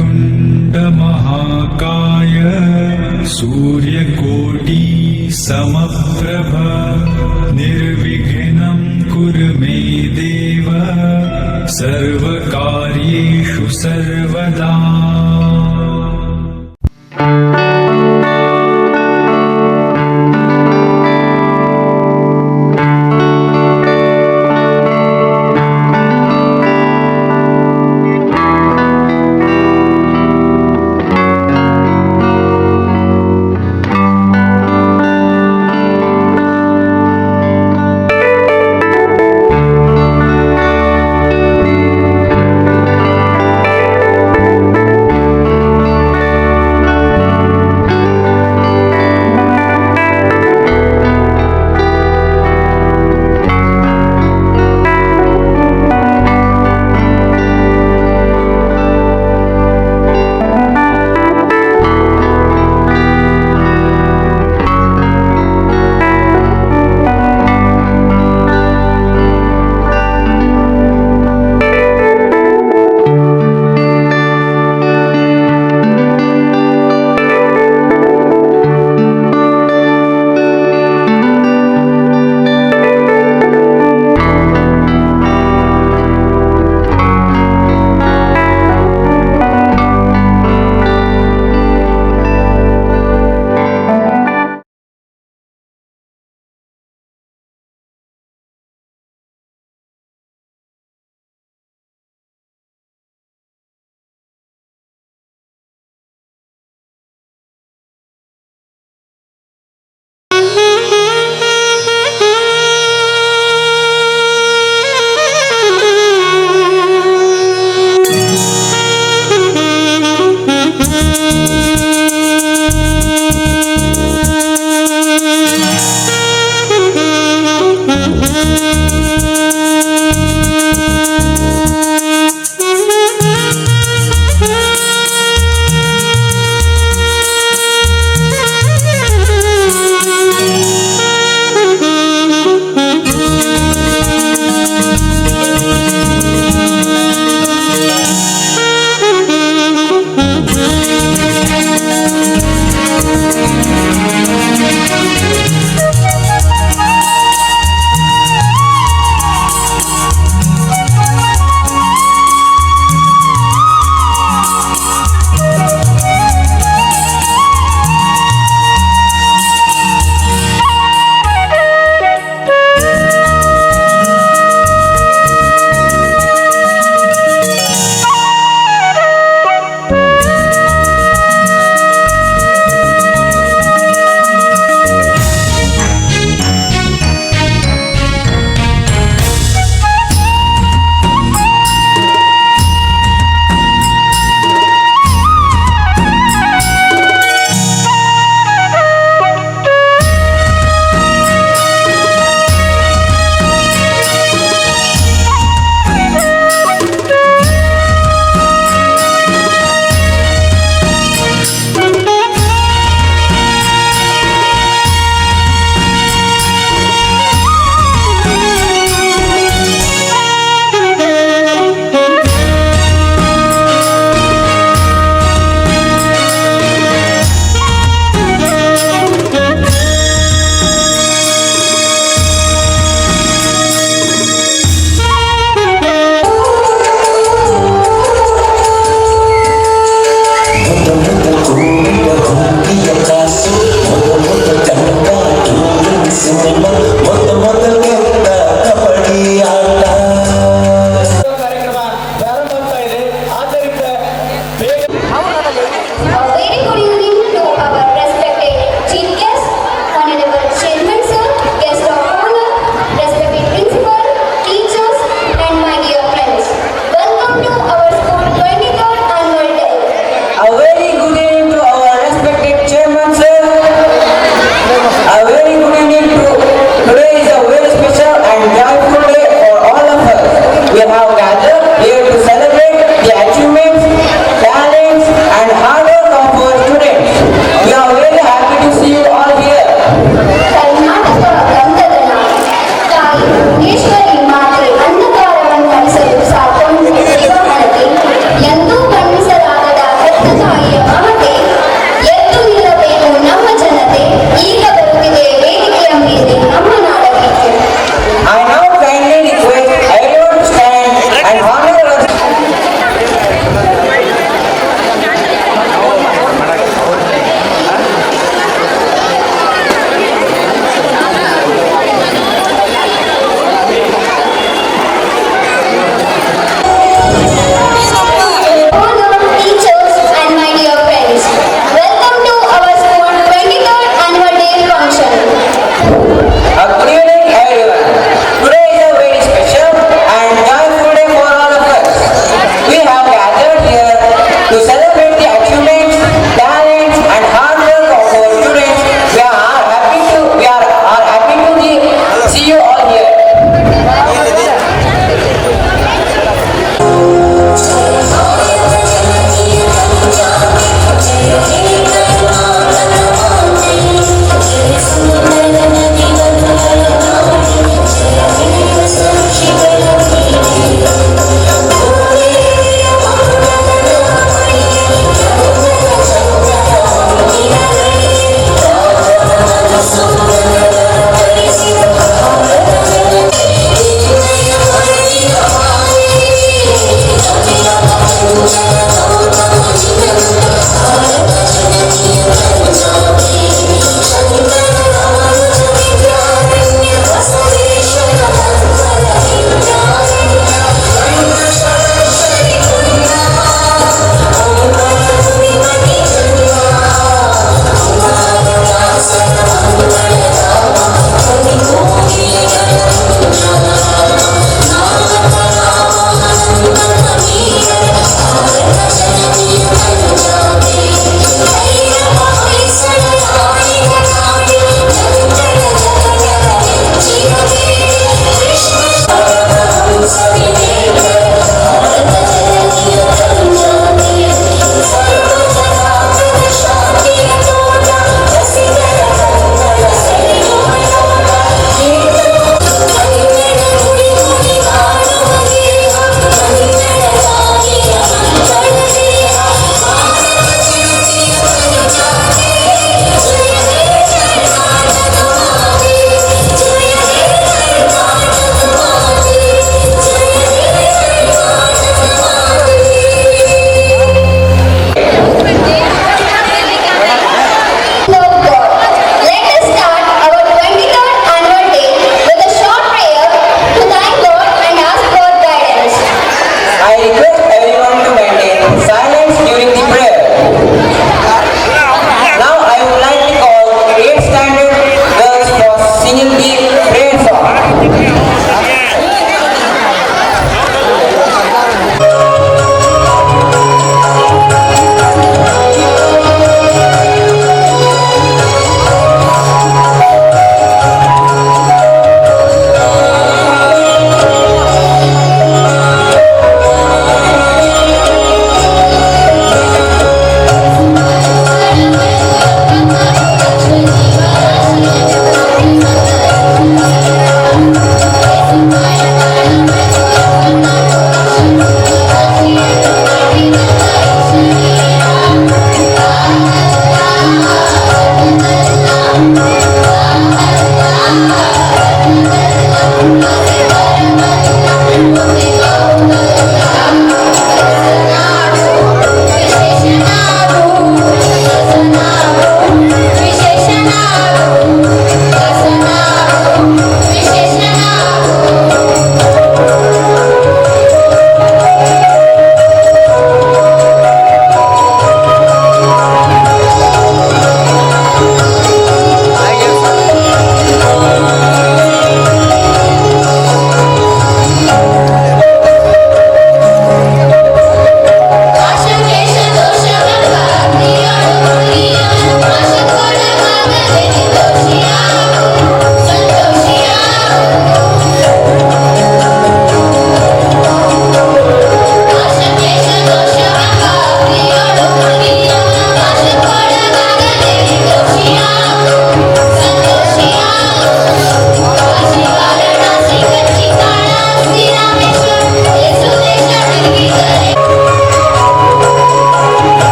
वक्रतुण्डमहाकाय सूर्यकोटि समप्रभ निर्विघ्नं कुरु मे देव सर्वकार्येषु सर्वदा।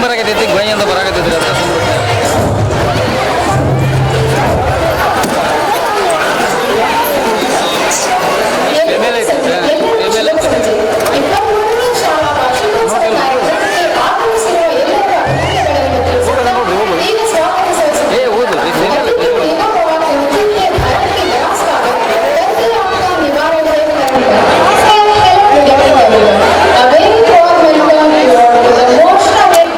ಬರಾಕತ್ತೈತಿ ಗೊಯ್ ಅಂತ ಬರಾಕತ್ತೈತ್ರಿ ಅಂತ Very warm welcome to the most of it.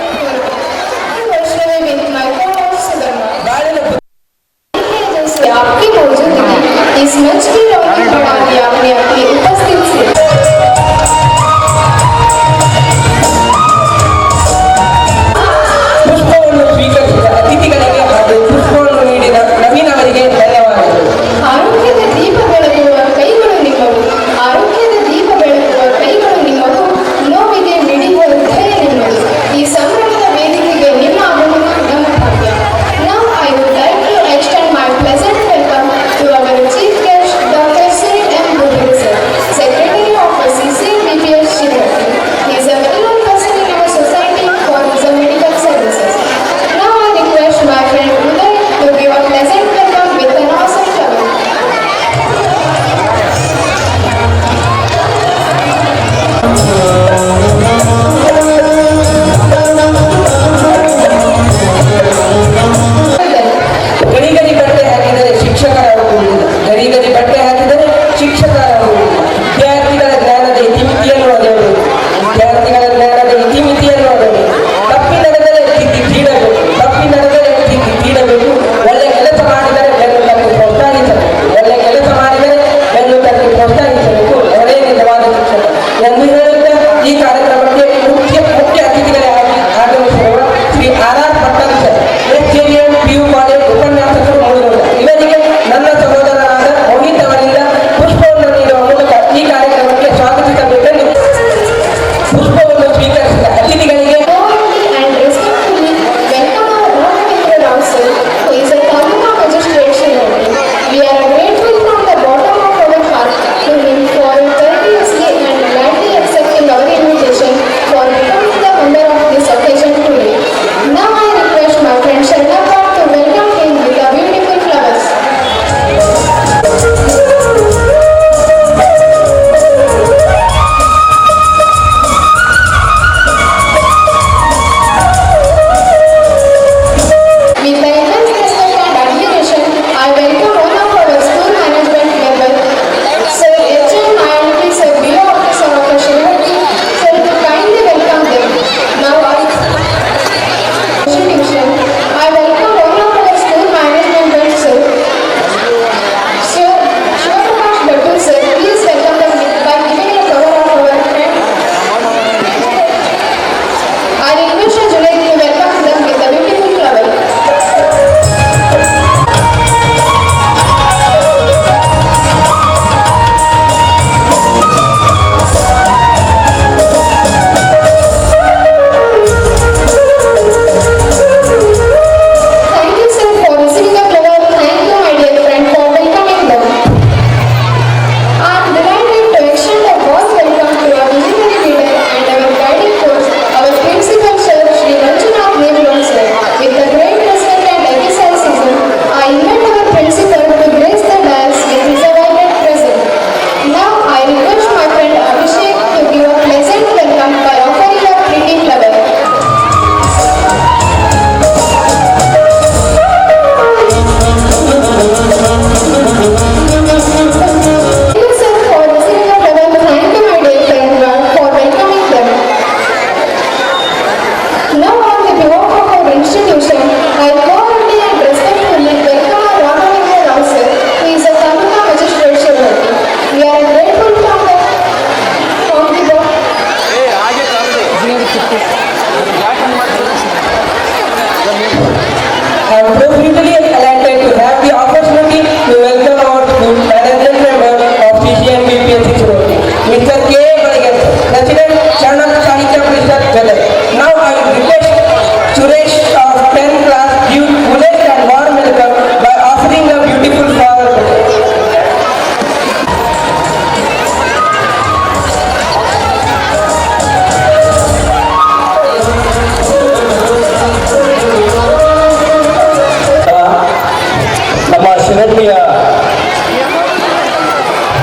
ಶಿರಟ್ಟಿಯ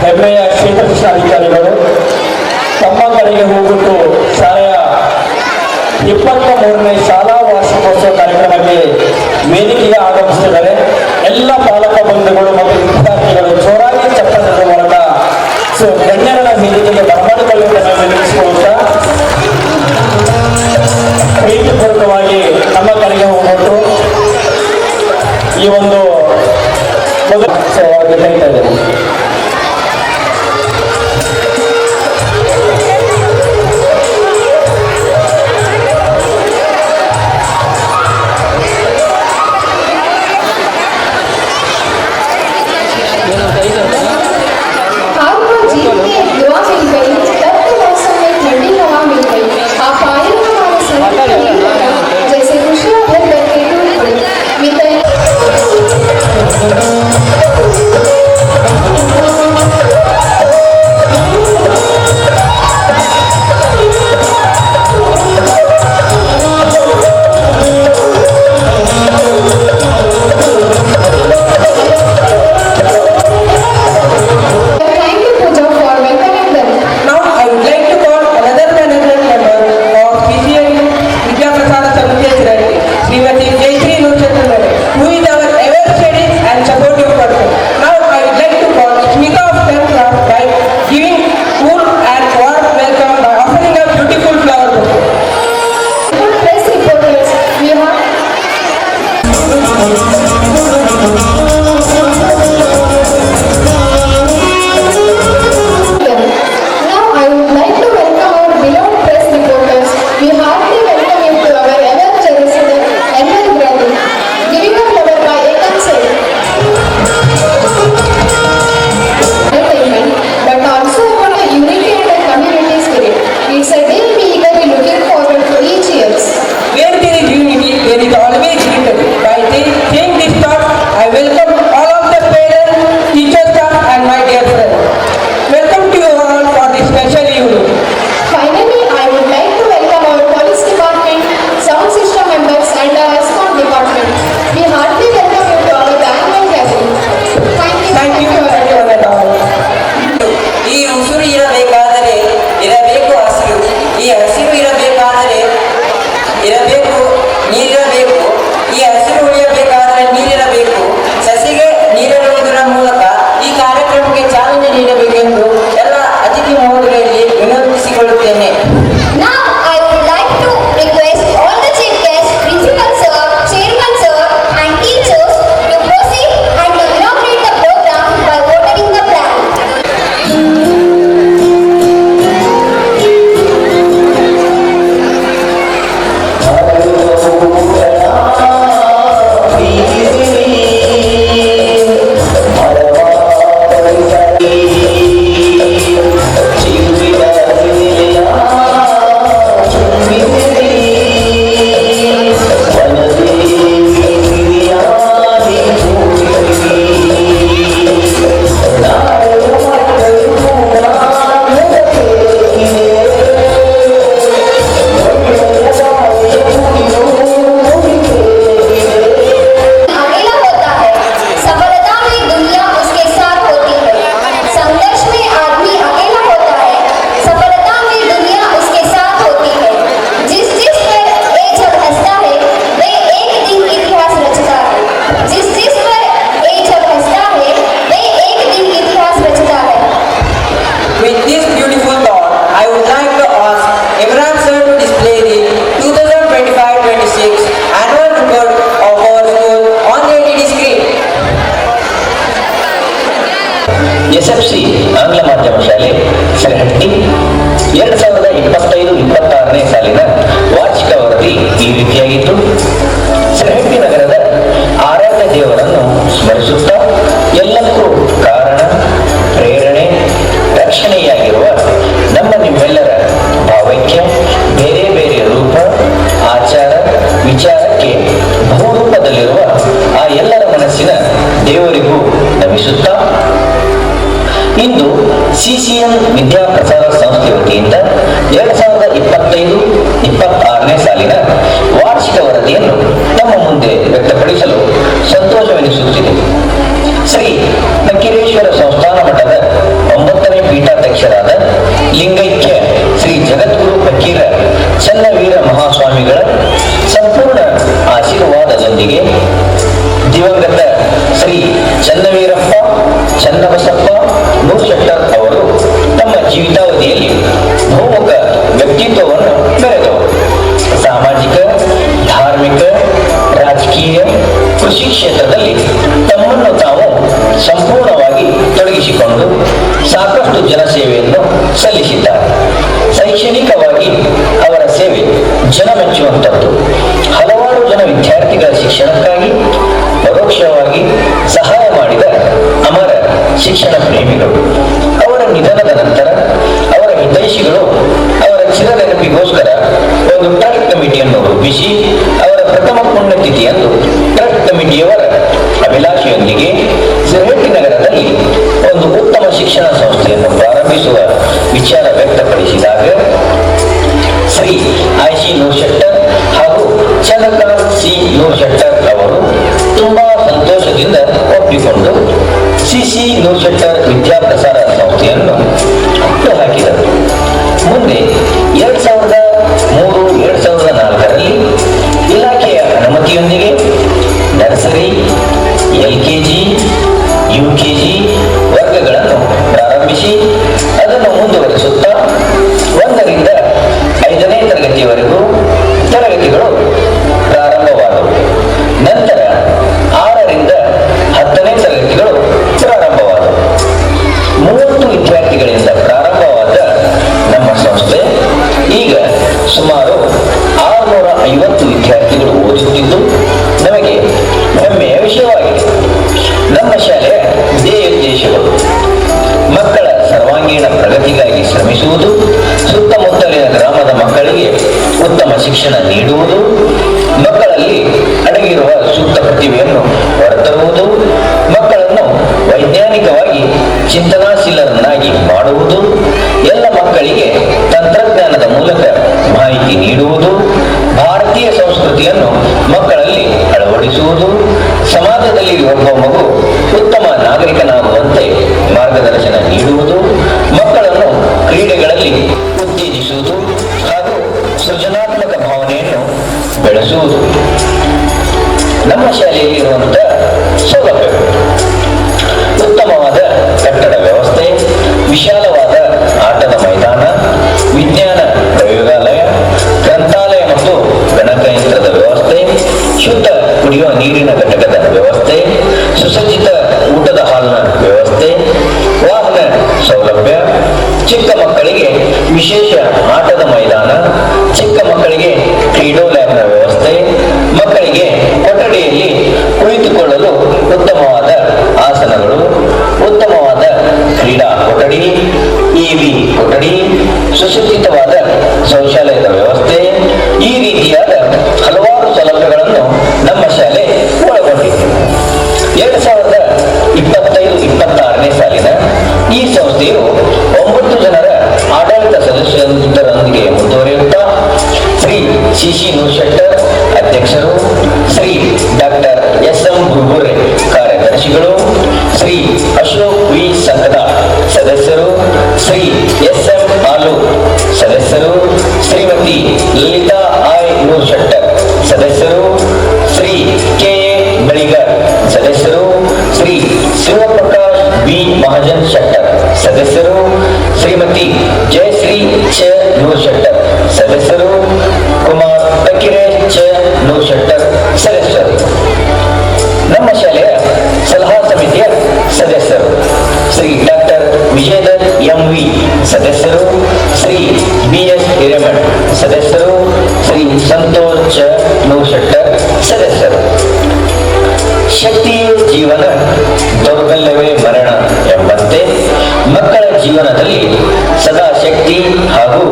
ಹೆಮ್ಮೆಯ ಕ್ಷೇತ್ರ ಶಿಕ್ಷಣಾಧಿಕಾರಿಗಳು ತಮ್ಮ ಕಡೆಗೆ ಹೋಗ್ಬಿಟ್ಟು ಶಾಲೆಯ 23ನೇ ಶಾಲಾ ವಾರ್ಷಿಕೋತ್ಸವ ಕಾರ್ಯಕ್ರಮಕ್ಕೆ ವೇದಿಕೆಗೆ ಆಗಮಿಸಿದ್ದಾರೆ. ಎಲ್ಲ ಪಾಲಕ ಬಂಧುಗಳು ಮತ್ತು ವಿದ್ಯಾರ್ಥಿಗಳು ಜೋರಾಗಿ ಚಪ್ಪಲಿನ ಮೂಲಕ ಗಣ್ಯರ ವೇದಿಕೆಗೆ ಬರಮಾಡಿಕೊಳ್ಳುವುದನ್ನು ವಿನಂತಿಸಿಕೊಳ್ಳುತ್ತಾ ಪ್ರೀತಿಪೂರ್ವಕವಾಗಿ ನಮ್ಮ ಕಡೆಗೆ ಹೋಗ್ಬಿಟ್ಟು ಈ ಒಂದು ಅವರಿಗೆ ಕರೀತಾ ಇದ್ದೇನೆ. SFC ಆಂಗ್ಲ ಮಾಧ್ಯಮ ಶಾಲೆ ಸರಹಟ್ಟಿ 2025-26ನೇ ಸಾಲಿನ ವಾರ್ಷಿಕ ವರದಿ ಈ ರೀತಿಯಾಗಿತ್ತು. ಸರಹಟ್ಟಿ ನಗರದ ಆರಾಧ್ಯ ದೇವರನ್ನು ಸ್ಮರಿಸುತ್ತಾ ಎಲ್ಲಕ್ಕೂ ಕಾರಣ, ಪ್ರೇರಣೆ, ರಕ್ಷಣೆಯಾಗಿರುವ ನಮ್ಮ ನಿಮ್ಮೆಲ್ಲರ ಭಾವೈಕ್ಯ ಬೇರೆ ಬೇರೆ ರೂಪ, ಆಚಾರ, ವಿಚಾರಕ್ಕೆ ಬಹುರೂಪದಲ್ಲಿರುವ ಆ ಎಲ್ಲರ ಮನಸ್ಸಿನ ದೇವರಿಗೂ ನಮಿಸುತ್ತಾ ಇಂದು CCN ವಿದ್ಯಾಪ್ರಸಾರ ಸಂಸ್ಥೆ ವತಿಯಿಂದ 2025-26ನೇ ಸಾಲಿನ ವಾರ್ಷಿಕ ವರದಿಯನ್ನು ನಮ್ಮ ಮುಂದೆ ವ್ಯಕ್ತಪಡಿಸಲು ಸಂತೋಷವೆನಿಸುತ್ತಿದೆ. ಚನ್ನವೀರ ಮಹಾಸ್ವಾಮಿಗಳ ಸಂಪೂರ್ಣ ಆಶೀರ್ವಾದದೊಂದಿಗೆ ದಿವಂಗತ ಶ್ರೀ ಚನ್ನವೀರಪ್ಪ ಚನ್ನಬಸಪ್ಪ ನೂರ್ಶೆಟ್ಟರ್ ಅವರು ತಮ್ಮ ಜೀವಿತಾವಧಿಯಲ್ಲಿ ಬಹುಮುಖ ವ್ಯಕ್ತಿತ್ವವನ್ನು ಮೆರೆದವರು. ಸಾಮಾಜಿಕ, ಧಾರ್ಮಿಕ, ರಾಜಕೀಯ, ಕೃಷಿ ಕ್ಷೇತ್ರದಲ್ಲಿ ತಮ್ಮನ್ನು ತಾವು ಸಂಪೂರ್ಣವಾಗಿ ತೊಡಗಿಸಿಕೊಂಡು ಸಾಕಷ್ಟು ಜನಸೇವೆಯನ್ನು ಸಲ್ಲಿಸಿದ್ದಾರೆ. ಶೈಕ್ಷಣಿಕವಾಗಿ ಅವರ ಸೇವೆ ಜನ ಮೆಚ್ಚುವಂಥದ್ದು. ಹಲವಾರು ಜನ ವಿದ್ಯಾರ್ಥಿಗಳ ಶಿಕ್ಷಣಕ್ಕಾಗಿ ಪರೋಕ್ಷವಾಗಿ ಸಹಾಯ ಮಾಡಿದ ಅಮರ ಶಿಕ್ಷಣ ಪ್ರೇಮಿಗಳು. ಅವರ ನಿಧನದ ನಂತರ ಅವರ ಹಿತೈಷಿಗಳು ಅವರ ಚಿರನೆನಪಿಗೋಸ್ಕರ ಒಂದು ಟ್ರಸ್ಟ್ ಕಮಿಟಿಯನ್ನು ರೂಪಿಸಿ ಅವರ ಪ್ರಥಮ ಪುಣ್ಯತಿಥಿಯಂದು ಟ್ರಸ್ಟ್ ಕಮಿಟಿಯವರ ಅಭಿಲಾಷೆಯೊಂದಿಗೆ ಸಿರಹಟ್ಟಿ ನಗರದಲ್ಲಿ ಒಂದು ಉತ್ತಮ ಶಿಕ್ಷಣ ಸಂಸ್ಥೆಯನ್ನು ಪ್ರಾರಂಭಿಸುವ ವಿಚಾರ ವ್ಯಕ್ತಪಡಿಸಿದಾಗ ಶ್ರೀ ಐ.ಸಿ. ನೂರ್ಶೆಟ್ಟರ್ ಹಾಗೂ ಚಂದ್ರಕಾಂತ್ ಸಿ. ನೂರ್ಶೆಟ್ಟರ್ ಅವರು ತುಂಬಾ ಸಂತೋಷದಿಂದ ಒಪ್ಪಿಕೊಂಡು ಸಿ. ನೂರ್ಶೆಟ್ಟರ್ ವಿದ್ಯಾಪ್ರಸಾರ ಸಂಸ್ಥೆಯನ್ನು ಹುಟ್ಟುಹಾಕಿದರು. ಮುಂದೆ 2003-2004ರಲ್ಲಿ ಇಲಾಖೆಯ ಅನುಮತಿಯೊಂದಿಗೆ ನರ್ಸರಿ, LKG, UKG ವರ್ಗಗಳನ್ನು ಪ್ರಾರಂಭಿಸಿ ಅದನ್ನು ಮುಂದುವರಿಸುತ್ತಾ 1ರಿಂದ 5ನೇ ತರಗತಿಯವರೆಗೂ ತರಗತಿಗಳು ಪ್ರಾರಂಭವಾದವು. ನಂತರ 6ರಿಂದ 10ನೇ ತರಗತಿಗಳು ಪ್ರಾರಂಭವಾದವು. 30 ವಿದ್ಯಾರ್ಥಿಗಳಿಂದ ಪ್ರಾರಂಭವಾದ ನಮ್ಮ ಸಂಸ್ಥೆ ಈಗ ಸುಮಾರು 650 ವಿದ್ಯಾರ್ಥಿಗಳು ಓದುತ್ತಿದ್ದು ನಮಗೆ ಹೆಮ್ಮೆಯ ವಿಷಯವಾಗಿದೆ. ನಮ್ಮ ಶಾಲೆಯ ಧ್ಯೇಯೋದ್ದೇಶಗಳು: ಮಕ್ಕಳ ಸರ್ವಾಂಗೀಣ ಪ್ರಗತಿಗಾಗಿ ಶ್ರಮಿಸುವುದು, ಸುತ್ತಮುತ್ತಲಿನ ಗ್ರಾಮದ ಮಕ್ಕಳಿಗೆ ಉತ್ತಮ ಶಿಕ್ಷಣ ನೀಡುವುದು, ಮಕ್ಕಳಲ್ಲಿ ಅಡಗಿರುವ ಸೂಕ್ತ ಪ್ರತಿಭೆಯನ್ನು ಹೊರತರುವುದು, ಮಕ್ಕಳನ್ನು ವೈಜ್ಞಾನಿಕವಾಗಿ ಚಿಂತನಾಶೀಲರನ್ನಾಗಿ ಮಾಡುವುದು, ಎಲ್ಲ ಮಕ್ಕಳಿಗೆ ತಂತ್ರಜ್ಞಾನದ ಮೂಲಕ ಮಾಹಿತಿ ನೀಡುವುದು, ಭಾರತೀಯ ಸಂಸ್ಕೃತಿಯನ್ನು ಮಕ್ಕಳಲ್ಲಿ ಅಳವಡಿಸುವುದು, ಸಮಾಜದಲ್ಲಿ ಒಬ್ಬ ಮಗು ಉತ್ತಮ ನಾಗರಿಕನಾಗುವಂತೆ ಮಾರ್ಗದರ್ಶನ ನೀಡುವುದು, ಮಕ್ಕಳನ್ನು ಕ್ರೀಡೆಗಳಲ್ಲಿ ಉತ್ತೇಜಿಸುವುದು ಹಾಗೂ ಸೃಜನಾತ್ಮಕ ಭಾವನೆಯನ್ನು ಬೆಳೆಸುವುದು. ನಮ್ಮ ಶಾಲೆಯಲ್ಲಿ ಇರುವಂತಹ ಸೌಲಭ್ಯಗಳು: ಉತ್ತಮವಾದ ಕಟ್ಟಡ ವ್ಯವಸ್ಥೆ, ವಿಶಾಲವಾದ ಆಟದ ಮೈದಾನ, ವಿಜ್ಞಾನ ಪ್ರಯೋಗಾಲಯ, ಗ್ರಂಥಾಲಯ ಮತ್ತು ಗಣಕಯಂತ್ರದ ವ್ಯವಸ್ಥೆ, ಶುದ್ಧ ಕುಡಿಯುವ ನೀರಿನ ಘಟಕದ ವ್ಯವಸ್ಥೆ, ಸುಸಜ್ಜಿತ ಊಟದ ಹಾಲ್ನ ವ್ಯವಸ್ಥೆ, ವಾಹನ ಸೌಲಭ್ಯ, ಚಿಕ್ಕ ಮಕ್ಕಳಿಗೆ ವಿಶೇಷ ಆಟದ ಮೈದಾನ, ಚಿಕ್ಕ ಮಕ್ಕಳಿಗೆ ಕ್ರೀಡೋ ಲ್ಯಾಬ್ನ ವ್ಯವಸ್ಥೆ, ಮಕ್ಕಳಿಗೆ ಕೊಠಡಿಯಲ್ಲಿ ಕುಳಿತುಕೊಳ್ಳಲು ಉತ್ತಮವಾದ ಆಸನಗಳು, ಉತ್ತಮವಾದ ಕ್ರೀಡಾ ಕೊಠಡಿ, EV ಕೊಠಡಿ, ಸುಸಜ್ಜಿತವಾದ ಶೌಚಾಲಯದ ವ್ಯವಸ್ಥೆ, ಈ ರೀತಿಯಾದ ಹಲವಾರು ಸೌಲಭ್ಯಗಳನ್ನು ನಮ್ಮ ಶಾಲೆ ಒಳಗೊಂಡಿದೆ. 2025-26ನೇ ಸಾಲಿನ ಈ ಸಂಸ್ಥೆಯು 9 ಜನರ ಆಡಳಿತ ಸದಸ್ಯರೊಂದಿಗೆ ಮುಂದುವರಿಯುತ್ತಾ ಶ್ರೀ ಸಿ. ನೂರ್ಶೆಟ್ಟರ್ ಅಧ್ಯಕ್ಷರು, ಶ್ರೀ ಡಾಕ್ಟರ್ S.M. ಗುರ್ಗುರೆ ಕಾರ್ಯದರ್ಶಿಗಳು, ಶ್ರೀ ಅಶೋಕ್ ವಿ. ಸಂಕದ ಸದಸ್ಯರು, ಶ್ರೀ S.M. ಆಲು ಸದಸ್ಯರು, ಶ್ರೀಮತಿ ಲಲಿತಾ ಐ. ನೂರ್ಶೆಟ್ಟರ್ ಸದಸ್ಯರು, ಶ್ರೀ K.A. ಬಳಿಗರ್ ಸದಸ್ಯರು, ಶ್ರೀ ಶಿವಪ್ರಕಾಶ್ ಬಿ. ಮಹಾಜನ್ ಶೆಟ್ಟರ್ ಸದಸ್ಯರು, ಶ್ರೀಮತಿ ಜಯಶ್ರೀ ಚ. ನೂರ್ಶೆಟ್ಟರ್ ಸದಸ್ಯರು, ಕುಮಾರ್ ಫಕೀರೇಶ್ ಚ. ನೂರ್ಶೆಟ್ಟರ್ ಸದಸ್ಯರು. ನಮ್ಮ ಶಾಲೆಯ ಸಲಹಾ ಸಮಿತಿಯ ಸದಸ್ಯರು: ಶ್ರೀ ಡಾಕ್ಟರ್ ವಿಜಯಧರ್ M.V. ಸದಸ್ಯರು, ಶ್ರೀ B.S. ಹಿರೇಮಠ್ ಸದಸ್ಯರು, ಶ್ರೀ ಸಂತೋಷ್ ಚ. ನೂರ್ಶೆಟ್ಟರ್ ಸದಸ್ಯರು. ಶಕ್ತಿಯೇ ಜೀವನ, ದೌರ್ಬಲ್ಯವೇ ಮರಣ ಎಂಬಂತೆ ಮಕ್ಕಳ ಜೀವನದಲ್ಲಿ ಸದಾ ಶಕ್ತಿ ಹಾಗೂ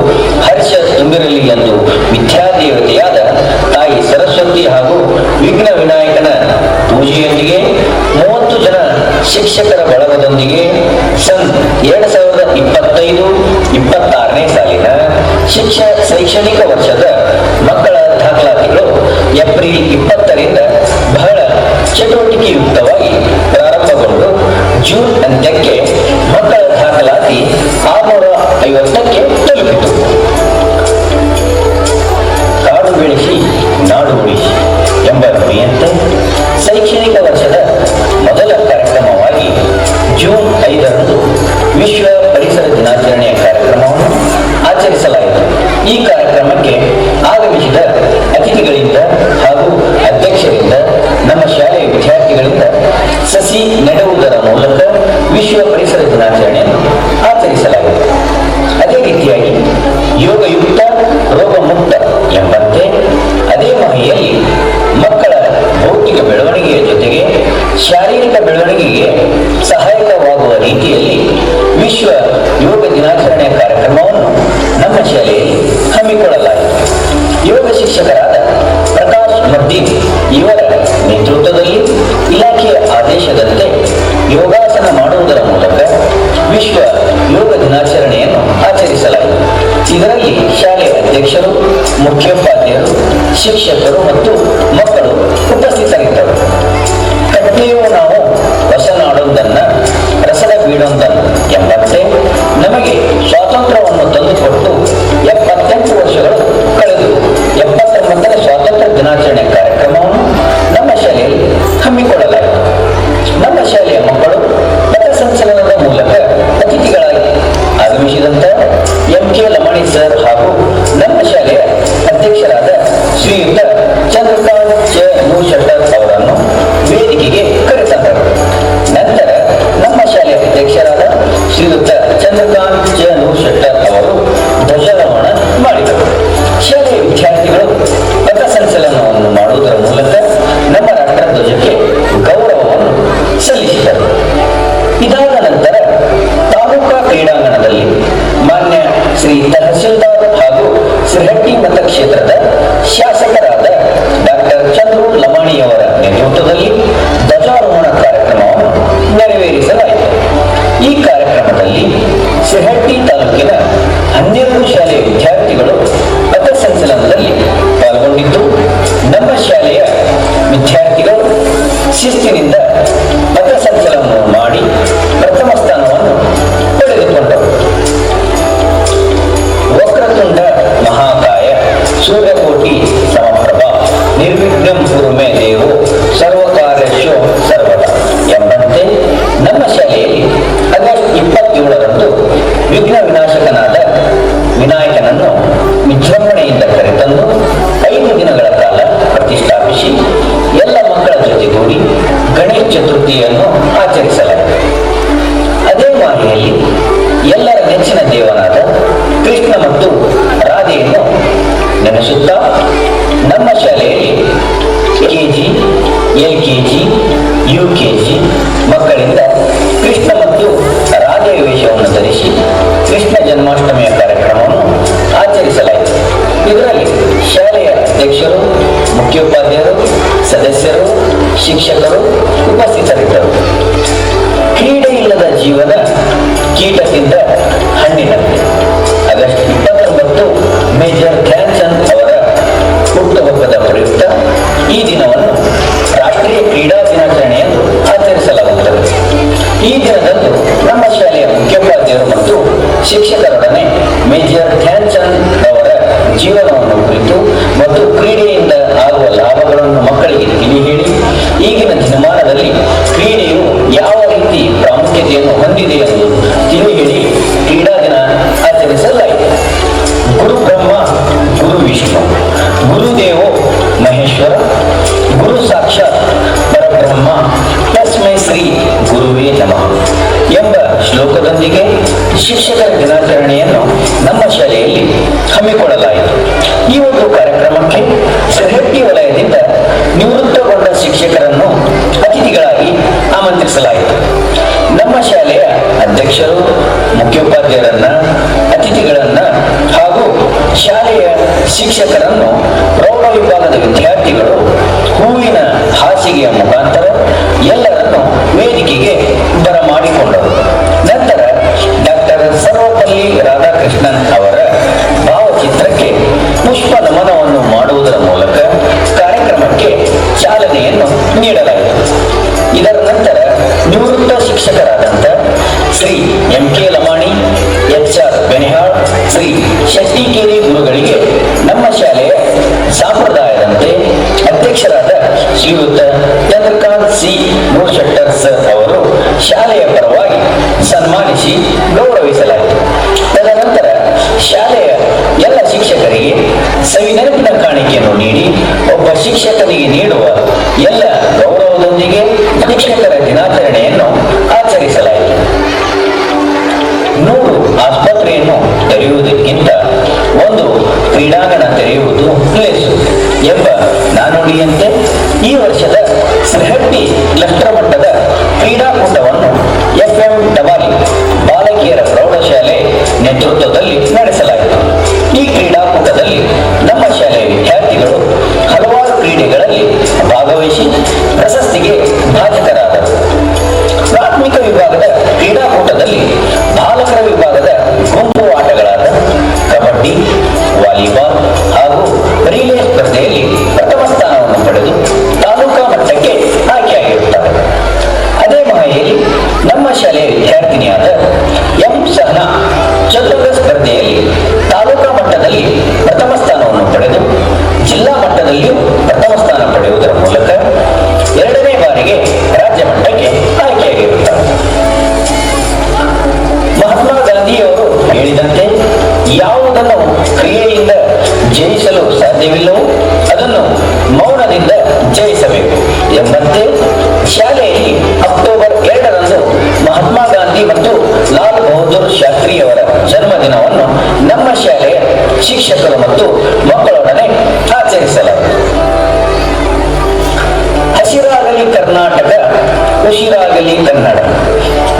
ಹರ್ಷ ತುಂಬಿರಲಿ ಎಂದು ವಿದ್ಯಾದೇವತೆಯಾದ ತಾಯಿ ಸರಸ್ವತಿ ಹಾಗೂ ವಿಘ್ನ ವಿನಾಯಕನ ಪೂಜೆಯೊಂದಿಗೆ 30 ಜನ ಶಿಕ್ಷಕರ ಬಳಗದೊಂದಿಗೆ ಸನ್ 2025-26ನೇ ಸಾಲಿನ ಶೈಕ್ಷಣಿಕ ವರ್ಷದ ಮಕ್ಕಳ ದಾಖಲಾತಿಗಳು ಏಪ್ರಿಲ್ 20ರಿಂದ ಬಹಳ ಚಟುವಟಿಕೆಯುಕ್ತವಾಗಿ ಪ್ರಾರಂಭಗೊಂಡು ಜೂನ್ ಅಂತ್ಯಕ್ಕೆ ಮಕ್ಕಳ ದಾಖಲಾತಿ 650ಕ್ಕೆ ತಲುಪಿತು. ಮನವಿಯಂತೆ ಶೈಕ್ಷಣಿಕ ವರ್ಷದ ಮೊದಲ ಕಾರ್ಯಕ್ರಮವಾಗಿ ಜೂನ್ 5ರಂದು ವಿಶ್ವ ಪರಿಸರ ದಿನಾಚರಣೆಯ ಕಾರ್ಯಕ್ರಮವನ್ನು ಆಚರಿಸಲಾಯಿತು. ಈ ಕಾರ್ಯಕ್ರಮಕ್ಕೆ ಆಗಮಿಸಿದ ಅತಿಥಿಗಳಿಂದ ಹಾಗೂ ಅಧ್ಯಕ್ಷರಿಂದ ನಮ್ಮ ಶಾಲೆಯ ವಿದ್ಯಾರ್ಥಿಗಳಿಂದ ಸಸಿ ನೆಡುವುದರ ಮೂಲಕ ವಿಶ್ವ ಪರಿಸರ ದಿನಾಚರಣೆಯನ್ನು ಆಚರಿಸಲಾಯಿತು. ಅದೇ ರೀತಿಯಾಗಿ ಯೋಗಯುಕ್ತ ರೋಗಮುಕ್ತ ಎಂಬಂತೆ ಅದೇ ಮಾಹಿತಿಯಲ್ಲಿ ಮಕ್ಕಳ ಭೌತಿಕ ಬೆಳವಣಿಗೆಯ ಜೊತೆಗೆ ಶಾರೀರಿಕ ಬೆಳವಣಿಗೆಗೆ ಸಹಾಯಕವಾಗುವ ರೀತಿಯಲ್ಲಿ ವಿಶ್ವ ಯೋಗ ದಿನಾಚರಣೆಯ ಕಾರ್ಯಕ್ರಮವನ್ನು ನಮ್ಮ ಶಾಲೆಯಲ್ಲಿ ಹಮ್ಮಿಕೊಳ್ಳಲಾಯಿತು. ಯೋಗ ಶಿಕ್ಷಕರಾದ ಪ್ರಕಾಶ್ ಮದ್ದೀನ್ ಇವರ ನೇತೃತ್ವದಲ್ಲಿ ಇಲಾಖೆಯ ಆದೇಶದಂತೆ ಯೋಗಾಸನ ಮಾಡುವುದರ ಮೂಲಕ ವಿಶ್ವ ಯೋಗ ದಿನಾಚರಣೆಯನ್ನು ಆಚರಿಸಲಾಯಿತು. ಇದರಲ್ಲಿ ಶಾಲೆಯ ಅಧ್ಯಕ್ಷರು, ಮುಖ್ಯೋಪಾಧ್ಯಾಯರು, ಶಿಕ್ಷಕರು ಮತ್ತು ಮಕ್ಕಳು ಉಪಸ್ಥಿತರಿದ್ದರು. ಕಟ್ಟೆಯು ನಾವು ಹೊಸನಾಡೊಂದನ್ನ ರಸದ ಬೀಡೊಂದನ್ನು ಎಂಬಂತೆ ನಮಗೆ ಸ್ವಾತಂತ್ರ್ಯವನ್ನು ತಂದುಕೊಟ್ಟು 78 ವರ್ಷಗಳು ಕಳೆದು 79ನೇ ಸ್ವಾತಂತ್ರ್ಯ ದಿನಾಚರಣೆ ಕಾರ್ಯಕ್ರಮವನ್ನು ನಮ್ಮ ಶಾಲೆಯಲ್ಲಿ ಹಮ್ಮಿಕೊಳ್ಳಲಾಯಿತು. ನಮ್ಮ ಶಾಲೆಯ ಮಕ್ಕಳು ಪಥಸಂಚಲನದ ಮೂಲಕ ಅತಿಥಿಗಳಾಗಿ ಆಗಮಿಸಿದಂತ MK ಲಮಾಣಿ ಸರ್ ಹಾಗೂ ನಮ್ಮ ಶಾಲೆಯ ಅಧ್ಯಕ್ಷರಾದ ಶ್ರೀಯುತ ಚಂದ್ರಕಾಂತ್ ಚ ನೂಶೆಟ್ಟರ್ ಅವರನ್ನು ವೇದಿಕೆಗೆ ಕರೆತಂದರು. ನಂತರ ನಮ್ಮ ಶಾಲೆಯ ಅಧ್ಯಕ್ಷರಾದ ಶ್ರೀಯುತ ಚಂದ್ರಕಾಂತ್ ಚ ನೂಶೆಟ್ಟರ್ ಅವರು ಧ್ವಜಾರೋಹಣ ಮಾಡಿದರು. ಶಾಲೆಯ ವಿದ್ಯಾರ್ಥಿಗಳು ಪಥಸಂಚಲನವನ್ನು ಮಾಡುವುದರ ಮೂಲಕ ನಮ್ಮ ರಾಷ್ಟ್ರಧ್ವಜಕ್ಕೆ ಗೌರವವನ್ನು ಸಲ್ಲಿಸಿದರು. ಇದಾದ ನಂತರ ತಾಲೂಕಾ ಕ್ರೀಡಾಂಗಣದಲ್ಲಿ ಮಾನ್ಯ ಶ್ರೀ ತಹಸೀಲ್ದಾರ್ ಹಾಗೂ ಸಿರಹಟ್ಟಿ ಮತಕ್ಷೇತ್ರದ ಶಾಸಕರಾದ ಡಾಕ್ಟರ್ ಚಂದ್ರು ಲಮಾಣಿಯವರ ನೇತೃತ್ವದಲ್ಲಿ ಧ್ವಜಾರೋಹಣ ಕಾರ್ಯಕ್ರಮವನ್ನು ನೆರವೇರಿಸಲಾಯಿತು. ಈ ಕಾರ್ಯಕ್ರಮದಲ್ಲಿ ಸಿರಹಟ್ಟಿ ತಾಲೂಕಿನ 12 ಶಾಲೆಯ ವಿದ್ಯಾರ್ಥಿಗಳು ಪಥಸಂಚಲನದಲ್ಲಿ ಪಾಲ್ಗೊಂಡಿದ್ದು, ನಮ್ಮ ಶಾಲೆಯ ವಿದ್ಯಾರ್ಥಿಗಳು ಶಿಸ್ತಿನಿಂದ ಪಥಸಂಚಲನವನ್ನು ಮಾಡಿ ಪ್ರಥಮ ಸ್ಥಾನವನ್ನು ಪಡೆದುಕೊಂಡರು. ವಕ್ರತುಂಡ ಮಹಾಕಾಯ ಸೂರ್ಯಕೋಟಿ ಸಮಪ್ರಭ ನಿರ್ವಿಘ್ನಂ ಕುರು ಮೇ ದೇವೋ ಸರ್ವಕಾರ್ಯೇಷು ಸರ್ವದಾ ಎಂಬಂತೆ ನಮ್ಮ ಶಾಲೆಯಲ್ಲಿ ಆಗಸ್ಟ್ 27ರಂದು ವಿಘ್ನ ವಿನಾಶಕನಾದ ವಿನಾಯಕನನ್ನು ವಿಜೃಂಭಣೆಯಿಂದ ಕರೆತಂದು 5 ದಿನಗಳ ಕಾಲ ಪ್ರತಿಷ್ಠಾಪಿಸಿ ಎಲ್ಲ ಮಕ್ಕಳ ಜೊತೆಗೂಡಿ ಗಣೇಶ ಚತುರ್ಥಿಯನ್ನು ಆಚರಿಸಲಾಯಿತು. ಅದೇ ಮಾಹಿತಿಯಲ್ಲಿ ಎಲ್ಲರ ನೆಚ್ಚಿನ ದೇವನಾದ ಕೃಷ್ಣ ಮತ್ತು ರಾಧೆಯನ್ನು ನೆನೆಸುತ್ತಾ ನಮ್ಮ ಶಾಲೆಯಲ್ಲಿ KG, LKG, UKG ಮಕ್ಕಳಿಂದ ಕೃಷ್ಣ ಮತ್ತು ರಾಧೆಯ ವೇಷವನ್ನು ಧರಿಸಿ ಕೃಷ್ಣ ಜನ್ಮಾಷ್ಟಮಿಯ ಕಾರ್ಯಕ್ರಮವನ್ನು ಆಚರಿಸಲಾಯಿತು. ಇದರಲ್ಲಿ ಶಾಲೆಯ ಅಧ್ಯಕ್ಷರು, ಮುಖ್ಯೋಪಾಧ್ಯಾಯರು, ಸದಸ್ಯರು, ಶಿಕ್ಷಕರು ಉಪಸ್ಥಿತರಿದ್ದರು. ಕ್ರೀಡೆ ಇಲ್ಲದ ಜೀವನ ಕೀಟದಿಂದ ಹಣ್ಣಿನಂತೆ. ಆಗಸ್ಟ್ 29 ಮೇಜರ್ ಧ್ಯಾನ್ ಚಂದ್ ಅವರ ಹುಟ್ಟುಹಬ್ಬದ ಪ್ರಯುಕ್ತ ಈ ದಿನವನ್ನು ರಾಷ್ಟ್ರೀಯ ಕ್ರೀಡಾ ದಿನಾಚರಣೆ ಎಂದು ಆಚರಿಸಲಾಗುತ್ತದೆ. ಈ ದಿನದಂದು ನಮ್ಮ ಶಾಲೆಯ ಮುಖ್ಯೋಪಾಧ್ಯಾಯರು ಮತ್ತು ಶಿಕ್ಷಕರೊಡನೆ ಮೇಜರ್ ಧ್ಯಾನ್ ಚಂದ್ ಅವರ ಜೀವನವನ್ನು ಕುರಿತು ಮತ್ತು ಕ್ರೀಡೆಯಿಂದ ಆಗುವ ಲಾಭಗಳನ್ನು ಮಕ್ಕಳಿಗೆ ತಿಳಿ ಹೇಳಿ ಈಗಿನ ದಿನಮಾನದಲ್ಲಿ ಕ್ರೀಡೆಯು ಯಾವ ರೀತಿ ಪ್ರಾಮುಖ್ಯತೆಯನ್ನು ಹೊಂದಿದೆ ಎಂದು ತಿಳಿ ಹೇಳಿ ಕ್ರೀಡಾ ದಿನ ಆಚರಿಸಲಾಯಿತು. ಗುರು ಬ್ರಹ್ಮ, ಗುರು ವಿಷ್ಣು, ಗುರುದೇವೋ ಮಹೇಶ್ವರ, ಗುರು ಸಾಕ್ಷಾತ್ ಪರಬ್ರಹ್ಮ, ತಸ್ಮೈ ಶ್ರೀ ಗುರುವೇ ನಮಃ ಎಂಬ ಶ್ಲೋಕದೊಂದಿಗೆ ಶಿಕ್ಷಕರ ದಿನಾಚರಣೆಯನ್ನು ನಮ್ಮ ಶಾಲೆಯಲ್ಲಿ ಹಮ್ಮಿಕೊಳ್ಳಲಾಯಿತು. ಈ ಒಂದು ಕಾರ್ಯಕ್ರಮಕ್ಕೆ ಸಿರಹಟ್ಟಿ ವಲಯದಿಂದ ನಿವೃತ್ತಗೊಂಡ ಶಿಕ್ಷಕರನ್ನು ಅತಿಥಿಗಳಾಗಿ ಆಮಂತ್ರಿಸಲಾಯಿತು. ನಮ್ಮ ಶಾಲೆಯ ಅಧ್ಯಕ್ಷರು, ಮುಖ್ಯೋಪಾಧ್ಯಾಯರನ್ನ, ಅತಿಥಿಗಳನ್ನ ಹಾಗೂ ಶಾಲೆಯ ಶಿಕ್ಷಕರನ್ನು ಪ್ರೌಢ ವಿಭಾಗದ ವಿದ್ಯಾರ್ಥಿಗಳು ಹೂವಿನ ಹಾಸಿಗೆಯ ಮುಖಾಂತರ ಎಲ್ಲರನ್ನು ವೇದಿಕೆಗೆ ಬರಮಾಡಿಕೊಂಡರು. ನಂತರ ಡಾಕ್ಟರ್ ಸರ್ವಪಲ್ಲಿ ರಾಧಾಕೃಷ್ಣನ್ ಅವರ ಭಾವಚಿತ್ರಕ್ಕೆ ಪುಷ್ಪ ನಮನವನ್ನು ಮಾಡುವುದರ ಮೂಲಕ ಕಾರ್ಯಕ್ರಮಕ್ಕೆ ಚಾಲನೆಯನ್ನು ನೀಡಲಾಯಿತು. ಇದರ ನಂತರ ನಿವೃತ್ತ ಶಿಕ್ಷಕರಾದಂಥ ಶ್ರೀ MK ಲಮಾಣಿ, HR ಬೆನಿಹಾಳ್, ಶ್ರೀ ಶೆಟ್ಟಿಕೇರಿ ಗುರುಗಳಿಗೆ ನಮ್ಮ ಶಾಲೆಯ ಸಂಪ್ರದಾಯದಂತೆ ಅಧ್ಯಕ್ಷರಾದ ಶಿಕ್ಷಕನಿಗೆ ನೀಡುವ ಎಲ್ಲ ಗೌರವದೊಂದಿಗೆ ಶಿಕ್ಷಕರ ದಿನಾಚರಣೆಯನ್ನು ಆಚರಿಸಲಾಯಿತು. 100 ಆಸ್ಪತ್ರೆಯನ್ನು ತೆರೆಯುವುದಕ್ಕಿಂತ ಒಂದು ಕ್ರೀಡಾಂಗಣ ತೆರೆಯುವುದು ಲೇಸು ಎಂಬ ನಾನುಡಿಯಂತೆ ಈ ವರ್ಷದ ಸಹಟ್ಟಿ ಕ್ಲಸ್ಟರ್ ಮಟ್ಟದ ಕ್ರೀಡಾಕೂಟವನ್ನು FM ಡಬಾಲಿ ಬಾಲಕಿಯರ ಪ್ರೌಢಶಾಲೆ ನೇತೃತ್ವದಲ್ಲಿ ನಡೆಸಲಾಯಿತು. ಈ ಕ್ರೀಡಾಕೂಟದಲ್ಲಿ ನಮ್ಮ ಶಾಲೆಯ ವಿದ್ಯಾರ್ಥಿಗಳು ಹಲವಾರು ಕ್ರೀಡೆಗಳಲ್ಲಿ ಭಾಗವಹಿಸಿ ಪ್ರಶಸ್ತಿಗೆ ಭಾಜಕರಾದರು. ಪ್ರಾಥಮಿಕ ವಿಭಾಗದ ಕ್ರೀಡಾಕೂಟದಲ್ಲಿ ಬಾಲಕರ ವಿಭಾಗದ ಗುಂಪು ಆಟಗಳಾದ ಕಬಡ್ಡಿ, ವಾಲಿಬಾಲ್ ಹಾಗೂ ರಿಲೇ ಸ್ಪರ್ಧೆಯಲ್ಲಿ ಪ್ರಥಮ ಸ್ಥಾನವನ್ನು ಪಡೆದು ತಾಲೂಕಾ ಮಟ್ಟಕ್ಕೆ ಆಯ್ಕೆಯಾಗಿರುತ್ತಾರೆ. ಅದೇ ಮಾಹಿತಿಯಲ್ಲಿ ನಮ್ಮ ಶಾಲೆಯ ವಿದ್ಯಾರ್ಥಿನಿಯಾದ ಎಂ ಸಹನಾ ಚತುರ್ಗ ಸ್ಪರ್ಧೆಯಲ್ಲಿ ತಾಲೂಕಾ ಮಟ್ಟದಲ್ಲಿ ಪ್ರಥಮ ಸ್ಥಾನವನ್ನು ಪಡೆದು ಜಿಲ್ಲಾ ಮಟ್ಟದಲ್ಲಿಯೂ ಪ್ರಥಮ ಸ್ಥಾನ ಪಡೆಯುವುದರ ಮೂಲಕ 2ನೇ ಬಾರಿಗೆ ರಾಜ್ಯ ಮಟ್ಟಕ್ಕೆ ಆಯ್ಕೆಯಾಗಿರುತ್ತಾರೆ. ಮಹಾತ್ಮ ಗಾಂಧಿಯವರು ಹೇಳಿದಂತೆ ಯಾವುದನ್ನು ಕ್ರಿಯೆಯಿಂದ ಜಯಿಸಲು ಸಾಧ್ಯವಿಲ್ಲವೋ ಅದನ್ನು ಮೌನದಿಂದ ಜಯಿಸಬೇಕು ಎಂಬಂತೆ ಶಾಲೆಯಲ್ಲಿ ಅಕ್ಟೋಬರ್ 2ರಂದು ಮಹಾತ್ಮ ಗಾಂಧಿ ಮತ್ತು ಲಾಲ್ ಬಹದ್ದೂರ್ ಶಾಸ್ತ್ರಿಯವರ ಜನ್ಮದಿನವನ್ನು ನಮ್ಮ ಶಾಲೆಯ ಶಿಕ್ಷಕರು ಮತ್ತು ಮಕ್ಕಳೊಡನೆ ಆಚರಿಸಲಾಯಿತು. ಹಸಿರಾಗಲಿ ಕರ್ನಾಟಕ, ಉಸಿರಾಗಲಿ ಕನ್ನಡ,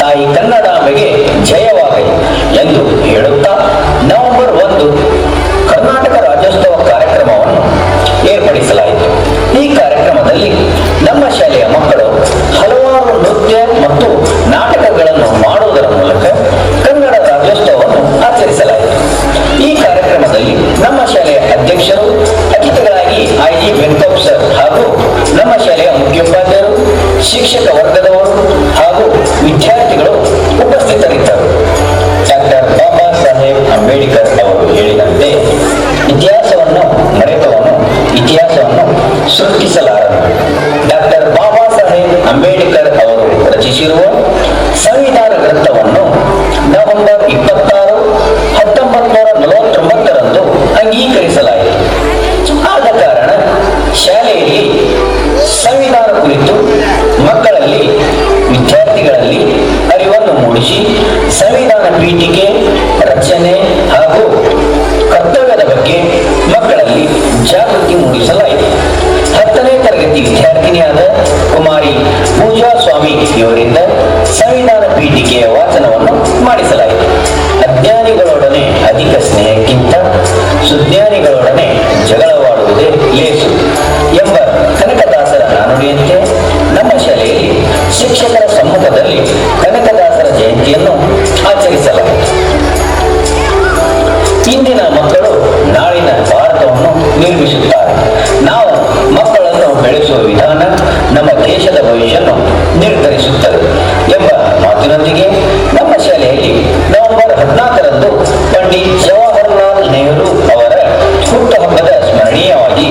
ತಾಯಿ ಕನ್ನಡಾಂಬೆಗೆ ಜಯವಾಗಲಿ ಎಂದು ಹೇಳುತ್ತಾ ನವೆಂಬರ್ 1 ಕರ್ನಾಟಕ ರಾಜ್ಯೋತ್ಸವ ಕಾರ್ಯಕ್ರಮವನ್ನು ಏರ್ಪಡಿಸಲಾಯಿತು. ಈ ಕಾರ್ಯಕ್ರಮದಲ್ಲಿ ನಮ್ಮ ಶಾಲೆಯ ಮಕ್ಕಳು ಹಲವಾರು ನೃತ್ಯ ಮತ್ತು ನಾಟಕಗಳನ್ನು ಮಾಡುವುದರ ಮೂಲಕ ಕನ್ನಡ ರಾಜ್ಯೋತ್ಸವವನ್ನು ಆಚರಿಸಲಾಯಿತು. ಈ ಕಾರ್ಯಕ್ರಮದಲ್ಲಿ ನಮ್ಮ ಶಾಲೆಯ ಅಧ್ಯಕ್ಷರು, ಅತಿಥಿಗಳಾಗಿ IG ವೆಂಕಟಪ್ಪ ಸರ್ ಹಾಗೂ ನಮ್ಮ ಶಾಲೆಯ ಮುಖ್ಯೋಪಾಧ್ಯಾಯರು, ಶಿಕ್ಷಕ ವರ್ಗದವರು ಹಾಗೂ ವಿದ್ಯಾರ್ಥಿಗಳು ಉಪಸ್ಥಿತರಿದ್ದರು. ಡಾಕ್ಟರ್ ಬಾಬಾ ಸಾಹೇಬ್ ಅಂಬೇಡ್ಕರ್ ಅವರು ಹೇಳಿದಂತೆ ಇತಿಹಾಸವನ್ನು ಮರೆತವನು ಇತಿಹಾಸವನ್ನು ಸೃಷ್ಟಿಸಲಾರನು. ಡಾಕ್ಟರ್ ಬಾಬಾ ಸಾಹೇಬ್ ಅಂಬೇಡ್ಕರ್ ಅವರು ರಚಿಸಿರುವ ಸಂವಿಧಾನ ಗ್ರಂಥವನ್ನು ನವೆಂಬರ್ 26, 1949ರಂದು ಅಂಗೀಕರಿಸಲಾಯಿತು. ಆದ ಕಾರಣ ಶಾಲೆಯಲ್ಲಿ ಸಂವಿಧಾನ ಕುರಿತು ಮಕ್ಕಳಲ್ಲಿ, ವಿದ್ಯಾರ್ಥಿಗಳಲ್ಲಿ ಅರಿವನ್ನು ಮೂಡಿಸಿ ಸಂವಿಧಾನ ಪೀಠಿಕೆ ರಚನೆ ಹಾಗೂ ಕರ್ತವ್ಯದ ಬಗ್ಗೆ ಮಕ್ಕಳಲ್ಲಿ ಜಾಗೃತಿ ಮೂಡಿಸಲಾಯಿತು. 10ನೇ ತರಗತಿ ವಿದ್ಯಾರ್ಥಿನಿಯಾದ ಕುಮಾರಿ ಪೂಜಾ ಸ್ವಾಮಿ ಇವರಿಂದ ಸಂವಿಧಾನ ಪೀಠಿಕೆಯ ವಾಚನವನ್ನು ಮಾಡಿಸಲಾಯಿತು. ಅಜ್ಞಾನಿಗಳೊಡನೆ ಅಧಿಕ ಸ್ನೇಹಕ್ಕಿಂತ ಸುಜ್ಞಾನಿಗಳೊಡನೆ ಜಗಳವಾಡುವುದೇ ಲೇಸು ಎಂಬ ಕನಕದಾಸರ ನಾನುಡಿಯಂತೆ ನಮ್ಮ ಶಾಲೆಯಲ್ಲಿ ಶಿಕ್ಷಕರ ಸಮ್ಮುಖದಲ್ಲಿ ಕನಕದಾಸರ ಜಯಂತಿಯನ್ನು ಆಚರಿಸಲಾಯಿತು. ಇಂದಿನ ಮಕ್ಕಳು ನಾಳಿನ ಭಾರತವನ್ನು ನಿರ್ಮಿಸುತ್ತಾರೆ. ನಾವು ಮಕ್ಕಳನ್ನು ಬೆಳೆಸುವ ವಿಧಾನ ನಮ್ಮ ದೇಶದ ಭವಿಷ್ಯವನ್ನು ನಿರ್ಧರಿಸುತ್ತದೆ ಎಂಬ ಮಾತಿನೊಂದಿಗೆ ನಮ್ಮ ಶಾಲೆಯಲ್ಲಿ ನವೆಂಬರ್ 14ರಂದು ಪಂಡಿತ್ ಜವಾಹರಲಾಲ್ ನೆಹರು ಅವರ ಹುಟ್ಟುಹಬ್ಬದ ಸ್ಮರಣೀಯವಾಗಿ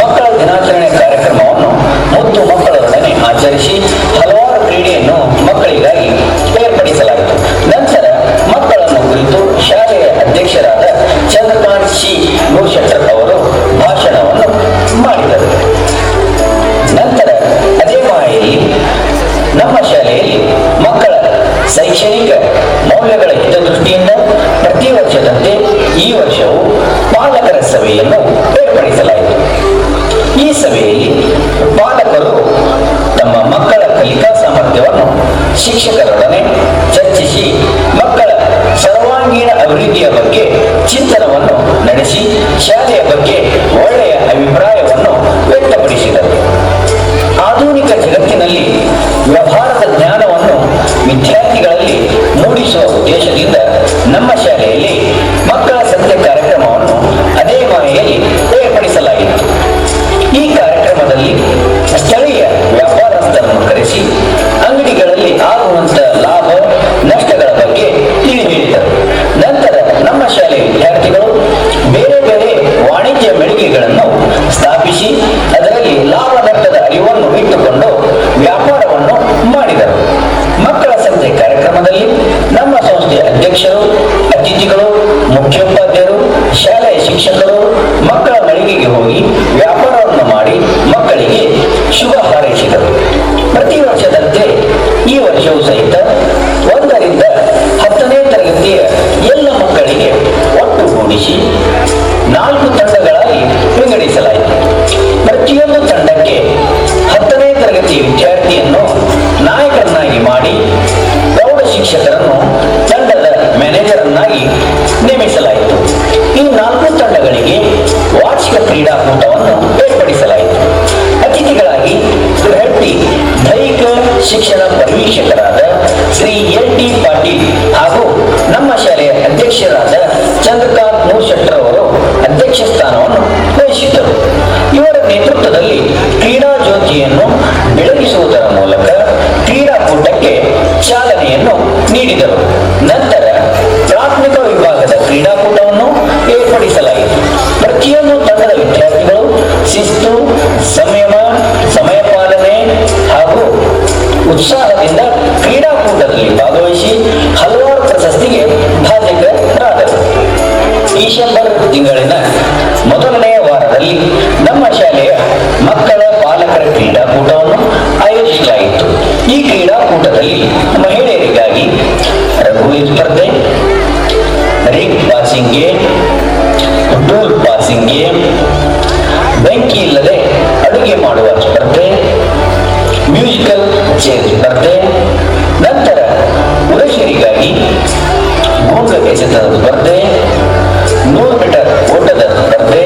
ಮಕ್ಕಳ ದಿನಾಚರಣೆ ಕಾರ್ಯಕ್ರಮವನ್ನು ಮುದ್ದು ಮಕ್ಕಳೊಡನೆ ಆಚರಿಸಿ ಹಲವಾರು ಕ್ರೀಡೆಯನ್ನು ಮಕ್ಕಳಿಗಾಗಿ ಏರ್ಪಡಿಸಲಾಯಿತು. ನಂತರ ಮಕ್ಕಳನ್ನು ಕುರಿತು ಶಾಲೆಯ ಅಧ್ಯಕ್ಷರಾದ ಚಂದ್ರಕಾಂತ್ ಸಿ ಗೋಶೆಟ್ಟರ್ ಅವರು ಭಾಷಣವನ್ನು ಮಾಡಿದರು. ನಂತರ ಅದೇ ಮಾಹಿತಿಯಲ್ಲಿ ನಮ್ಮ ಶಾಲೆಯಲ್ಲಿ ಮಕ್ಕಳ ಶೈಕ್ಷಣಿಕ ಮೌಲ್ಯಗಳ ಹಿತದೃಷ್ಟಿಯಿಂದ ಪ್ರತಿ ವರ್ಷದಂತೆ ಈ ವರ್ಷವೂ ಪಾಲಕರ ಸಭೆಯನ್ನು ಏರ್ಪಡಿಸಲಾಯಿತು. ಈ ಸಭೆಯಲ್ಲಿ ಪಾಲಕರು ತಮ್ಮ ಮಕ್ಕಳ ಕಲಿಕಾ ಸಾಮರ್ಥ್ಯವನ್ನು ಶಿಕ್ಷಕರೊಡನೆ ಚರ್ಚಿಸಿ ಮಕ್ಕಳ ಸರ್ವಾಂಗೀಣ ಅಭಿವೃದ್ಧಿಯ ಬಗ್ಗೆ ಚಿಂತನವನ್ನು ನಡೆಸಿ ಶಾಲೆಯ ಬಗ್ಗೆ ಒಳ್ಳೆಯ ಅಭಿಪ್ರಾಯವನ್ನು ವ್ಯಕ್ತಪಡಿಸಿದರು. ಆಧುನಿಕ ಜಗತ್ತಿನಲ್ಲಿ ವ್ಯವಹಾರದ ಜ್ಞಾನವನ್ನು ವಿದ್ಯಾರ್ಥಿಗಳಲ್ಲಿ ಮೂಡಿಸುವ ಉದ್ದೇಶದಿಂದ ನಮ್ಮ ಶಾಲೆಯಲ್ಲಿ ಮಕ್ಕಳ ಸಂತೆ ಕಾರ್ಯಕ್ರಮವನ್ನು ಅದೇ ಮಾಹಿತಿಯಲ್ಲಿ ಏರ್ಪಡಿಸಲಾಗಿತ್ತು. ಈ ಕಾರ್ಯಕ್ರಮದಲ್ಲಿ ಸ್ಥಳೀಯ ವ್ಯಾಪಾರಸ್ಥರನ್ನು ಕರೆಸಿ ಅಂಗಡಿಗಳಲ್ಲಿ ಆಗುವಂತಹ ಲಾಭ ನಷ್ಟಗಳ ಬಗ್ಗೆ ತಿಳಿ ಹೇಳಿದರು. ನಂತರ ನಮ್ಮ ಶಾಲೆಯ ವಿದ್ಯಾರ್ಥಿಗಳು ಬೇರೆ ಬೇರೆ ವಾಣಿಜ್ಯ ಮಳಿಗೆಗಳನ್ನು ಸ್ಥಾಪಿಸಿ ಅದರ ಜ್ಯೋತಿಯನ್ನು ಬೆಳಗಿಸುವುದರ ಮೂಲಕ ಕ್ರೀಡಾಕೂಟಕ್ಕೆ ಚಾಲನೆಯನ್ನು ನೀಡಿದರು. ನಂತರ ಪ್ರಾಥಮಿಕ ವಿಭಾಗದ ಕ್ರೀಡಾಕೂಟವನ್ನು ಏರ್ಪಡಿಸಲಾಯಿತು. ಪ್ರತಿಯೊಂದು ತಂಡದ ವಿದ್ಯಾರ್ಥಿಗಳು ಶಿಸ್ತು, ಸಂಯಮ, ಸಮಯ ಪಾಲನೆ ಹಾಗೂ ಉತ್ಸಾಹದಿಂದ ಕ್ರೀಡಾಕೂಟದಲ್ಲಿ ಭಾಗವಹಿಸಿ ಹಲವಾರು ಪ್ರಶಸ್ತಿಗೆ ಭಾಜಕರಾದರು. ಡಿಸೆಂಬರ್ ತಿಂಗಳಿನ ಮೊದಲನೆಯ ವಾರದಲ್ಲಿ ನಮ್ಮ ಶಾಲೆಯ ಮಕ್ಕಳ ಪಾಲಕರ ಕ್ರೀಡಾಕೂಟವನ್ನು ಆಯೋಜಿಸಲಾಯಿತು. ಈ ಕ್ರೀಡಾಕೂಟದಲ್ಲಿ ಮಹಿಳೆಯರಿಗಾಗಿ ರಘುವೀರ್ ಸ್ಪರ್ಧೆ, ring passing game, door passing game, ಬೆಂಕಿ ಇಲ್ಲದೆ ಅಡುಗೆ ಮಾಡುವ ಸ್ಪರ್ಧೆ, ಮ್ಯೂಸಿಕಲ್ ಚೇರ್ ಸ್ಪರ್ಧೆ, ನಂತರ ಪುರುಷರಿಗಾಗಿ ಗುಂಡು ಎಸೆತದ ಸ್ಪರ್ಧೆ, 100 ಮೀಟರ್ ಓಟದ ಸ್ಪರ್ಧೆ,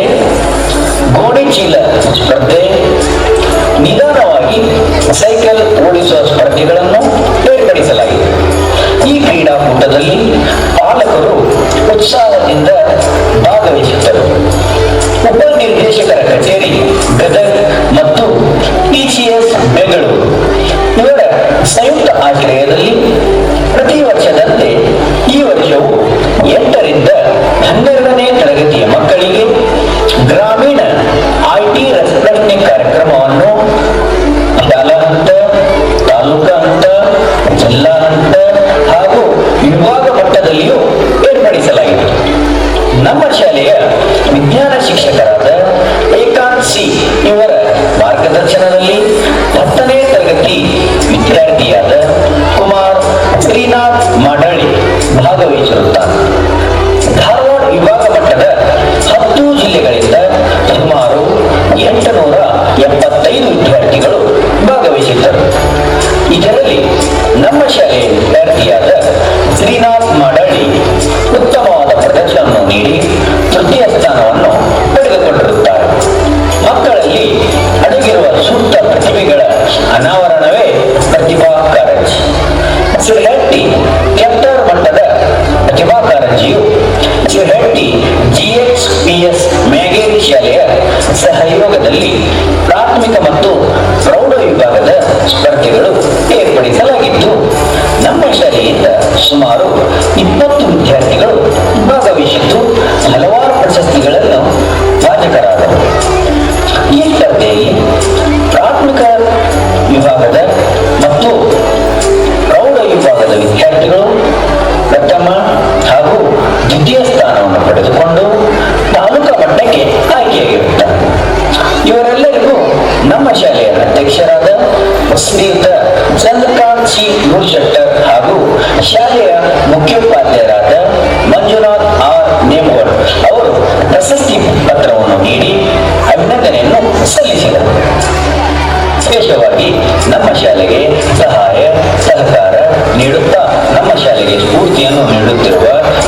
ಗೋಣಿ ಚೀಲ ಸ್ಪರ್ಧೆ, ನಿಧಾನವಾಗಿ ಸೈಕಲ್ ಓಡಿಸುವ ಸ್ಪರ್ಧೆಗಳನ್ನು ಏರ್ಪಡಿಸಲಾಗಿದೆ. ಈ ಕ್ರೀಡಾಕೂಟದಲ್ಲಿ ಪಾಲಕರು ಉತ್ಸಾಹದಿಂದ ಭಾಗವಹಿಸಿದ್ದರು. ಉಪನಿರ್ದೇಶಕರ ಕಚೇರಿ ಗದಗ್ ಮತ್ತು ಟಿಸಿಎಸ್ ಬೆಂಗಳೂರು ಇವರ ಸಂಯುಕ್ತ ಆಶ್ರಯದಲ್ಲಿ ಪ್ರತಿ ವರ್ಷದಂತೆ ಈ ವರ್ಷವು 8ರಿಂದ 12ನೇ ತರಗತಿಯ ಮಕ್ಕಳಿಗೆ ಗ್ರಾಮೀಣ ಐಟಿ ರಸಪ್ರಶ್ನೆ ಕಾರ್ಯಕ್ರಮವನ್ನು ಶಾಲಾ ಹಂತ, ತಾಲೂಕಾ ಹಂತ, ಜಿಲ್ಲಾ ಹಂತ ಹಾಗೂ ವಿಭಾಗ ಮಟ್ಟದಲ್ಲಿಯೂ ಏರ್ಪಡಿಸಲಾಗಿದೆ. ನಮ್ಮ ಶಾಲೆಯ ವಿಜ್ಞಾನ ಶಿಕ್ಷಕರಾದ ಏಕಾಂತ್ ಸಿ ಇವರ ಮಾರ್ಗದರ್ಶನದಲ್ಲಿ 10ನೇ ತರಗತಿ ವಿದ್ಯಾರ್ಥಿಯಾದ ಕುಮಾರ್ ಶ್ರೀನಾಥ್ ಮಾಡಳಿ ಭಾಗವಹಿಸಿರುತ್ತಾರೆ. ಧಾರವಾಡ ವಿಭಾಗ ಮಟ್ಟದ 10 ಜಿಲ್ಲೆಗಳಿಂದ ಸುಮಾರು 875 ವಿದ್ಯಾರ್ಥಿಗಳು ಭಾಗವಹಿಸಿದ್ದರು. ಇದರಲ್ಲಿ ನಮ್ಮ ಶಾಲೆಯ ವಿದ್ಯಾರ್ಥಿಯಾದ ಶ್ರೀನಾಥ್ ಮಾಡಳಿ ಉತ್ತಮವಾದ ಪ್ರದರ್ಶನವನ್ನು ನೀಡಿ ತೃತೀಯ ಸ್ಥಾನವನ್ನು ಪಡೆದುಕೊಂಡಿರುತ್ತಾರೆ. ಮಕ್ಕಳಲ್ಲಿ ಅಡಗಿರುವ ಸೂಕ್ತ ಪ್ರತಿಭೆಗಳ ಅನಾವರಣವೇ ಪ್ರತಿಭಾ ಕಾರಂಜಿ. ಶಿರಹಟ್ಟಿ ಕೆಂಪೇಗೌಡ ಮಟ್ಟದ ಪ್ರತಿಭಾ ಕಾರಂಜಿಯು ಶಿರಹಟ್ಟಿ GXPS ಮೇಗೇರಿ ಶಾಲೆಯ ಸಹಯೋಗದಲ್ಲಿ ಪ್ರಾಥಮಿಕ ಮತ್ತು ಪ್ರೌಢ ವಿಭಾಗದ ಸ್ಪರ್ಧೆಗಳು ಏರ್ಪಡಿಸಲಾಗಿದ್ದು, ನಮ್ಮ ಶಾಲೆಯಿಂದ ಸುಮಾರು 20 ವಿದ್ಯಾರ್ಥಿಗಳು ಭಾಗವಹಿಸಿದ್ದು ಹಲವಾರು ಪ್ರಶಸ್ತಿಗಳನ್ನು ಭಾಜಕರಾದರು. ಈ ಸ್ಪರ್ಧೆಯಲ್ಲಿ ಪ್ರಾಥಮಿಕ ವಿಭಾಗದ ಮತ್ತು ಪ್ರೌಢ ವಿಭಾಗದ ವಿದ್ಯಾರ್ಥಿಗಳು ಪ್ರಥಮ ಹಾಗೂ ದ್ವಿತೀಯ ಸ್ಥಾನವನ್ನು ಪಡೆದುಕೊಂಡು ತಾಲೂಕಾ ಮಟ್ಟಕ್ಕೆ ಆಯ್ಕೆಯಾಗಿರುತ್ತಾರೆ. ಇವರೆಲ್ಲರಿಗೂ ನಮ್ಮ ಶಾಲೆಯ ಅಧ್ಯಕ್ಷರಾದ ಶ್ರೀಯುತ ಚಂದ್ರಕಾಂತ್ ಸಿ ನೂರ್ಶೆಟ್ಟರ್ ಹಾಗೂ ಶಾಲೆಯ ಮುಖ್ಯೋಪಾಧ್ಯಾಯರಾದ ಮಂಜುನಾಥ್ ಆರ್ ನೇಮಗೌಡ ಅವರು ಪ್ರಶಸ್ತಿ ಪತ್ರವನ್ನು ನೀಡಿ ಅಭಿನಂದನೆಯನ್ನು ಸಲ್ಲಿಸಿದರು. ವಿಶೇಷವಾಗಿ ನಮ್ಮ ಶಾಲೆಗೆ ಸಹಾಯ ಸಹಕಾರ ನೀಡುತ್ತಾ ನಮ್ಮ ಶಾಲೆಗೆ ಸ್ಫೂರ್ತಿಯನ್ನು ನೀಡುತ್ತಿರುವ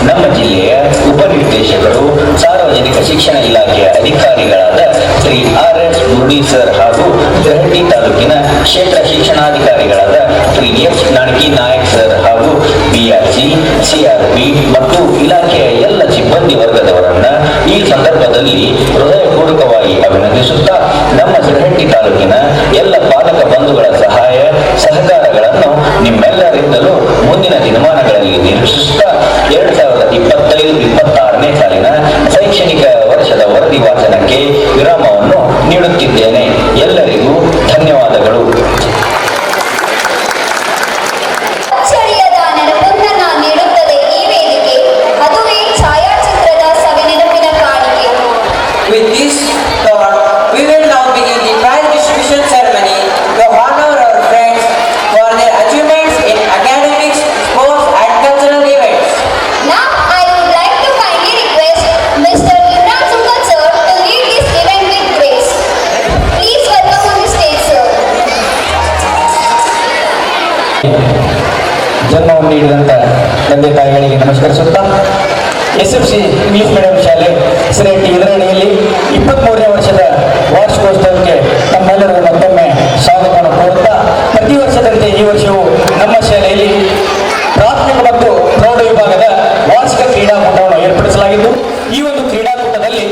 ನಮ್ಮ ಜಿಲ್ಲೆಯ ಉಪನಿರ್ದೇಶಕರು, ಸಾರ್ವಜನಿಕ ಶಿಕ್ಷಣ ಇಲಾಖೆಯ ಅಧಿಕಾರಿಗಳಾದ ಶ್ರೀ RS ಮುರುಡಿ ಸರ್ ಹಾಗೂ ಶಿರಹಟ್ಟಿ ತಾಲೂಕಿನ ಕ್ಷೇತ್ರ ಶಿಕ್ಷಣಾಧಿಕಾರಿಗಳಾದ ಶ್ರೀ H ನಾಣಕಿ ನಾಯಕ್ ಸರ್ ಹಾಗೂ BRC, CRP ಮತ್ತು ಇಲಾಖೆಯ ಎಲ್ಲ ಸಿಬ್ಬಂದಿ ವರ್ಗದವರನ್ನ ಈ ಸಂದರ್ಭದಲ್ಲಿ ಹೃದಯಪೂರ್ವಕವಾಗಿ ಅಭಿನಂದಿಸುತ್ತಾ ನಮ್ಮ ಶಿರಹಟ್ಟಿ ತಾಲೂಕಿನ ಎಲ್ಲ ಪಾಲಕ ಬಂಧುಗಳ ಸಹಾಯ ಸಹಕಾರಗಳನ್ನು ನಿಮ್ಮೆಲ್ಲರಿಂದಲೂ ಮುಂದಿನ ದಿನಮಾನಗಳಲ್ಲಿ ನಿರೀಕ್ಷಿಸುತ್ತಾ 2025-26ನೇ ಸಾಲಿನ ಶೈಕ್ಷಣಿಕ ವರ್ಷದ ವರದಿ ವಾಚನಕ್ಕೆ ವಿರಾಮವನ್ನು ನೀಡುತ್ತಿದ್ದೇನೆ. ಎಲ್ಲರಿಗೂ ಧನ್ಯವಾದಗಳು. ಅಚ್ಚಳಿಯದ ನೆನಪೊಂದನ್ನ ನೀಡುತ್ತದೆ ಈ ವೇದಿಕೆ, ಅದುವೇ ಛಾಯಾಚಿತ್ರದ ಸವಿನೆನಪಿನ ಕಾಣಿಕೆ. With this thought, we will now begin the prize distribution ceremony to honor our friends for their achievements in academics, sports and cultural events. Now I would like to kindly request Mr. Imran Sukal sir to lead this event with grace. Please welcome on the stage, sir. ಜನ್ಮವನ್ನು ನೀಡಿದಂಥ ತಂದೆ ತಾಯಿಗಳಿಗೆ ನಮಸ್ಕರಿಸುತ್ತಾ SFC English medium ಶಾಲೆ ಶಿರಹಟ್ಟಿ ಇದರ ಅಡಿಯಲ್ಲಿ 23ನೇ ವರ್ಷದ ವಾರ್ಷಿಕೋತ್ಸವಕ್ಕೆ ತಮ್ಮೆಲ್ಲರಿಗೂ ಮತ್ತೊಮ್ಮೆ ಸ್ವಾಗತವನ್ನು ಕೋರುತ್ತಾ, ಪ್ರತಿ ವರ್ಷದಂತೆ ಈ ವರ್ಷವೂ ನಮ್ಮ ಶಾಲೆಯಲ್ಲಿ ಪ್ರಾಥಮಿಕ ಮತ್ತು ಪ್ರೌಢ ವಿಭಾಗದ ವಾರ್ಷಿಕ ಕ್ರೀಡಾಕೂಟವನ್ನು ಏರ್ಪಡಿಸಲಾಗಿದ್ದು, ಈ ಒಂದು ಕ್ರೀಡಾಕೂಟದಲ್ಲಿ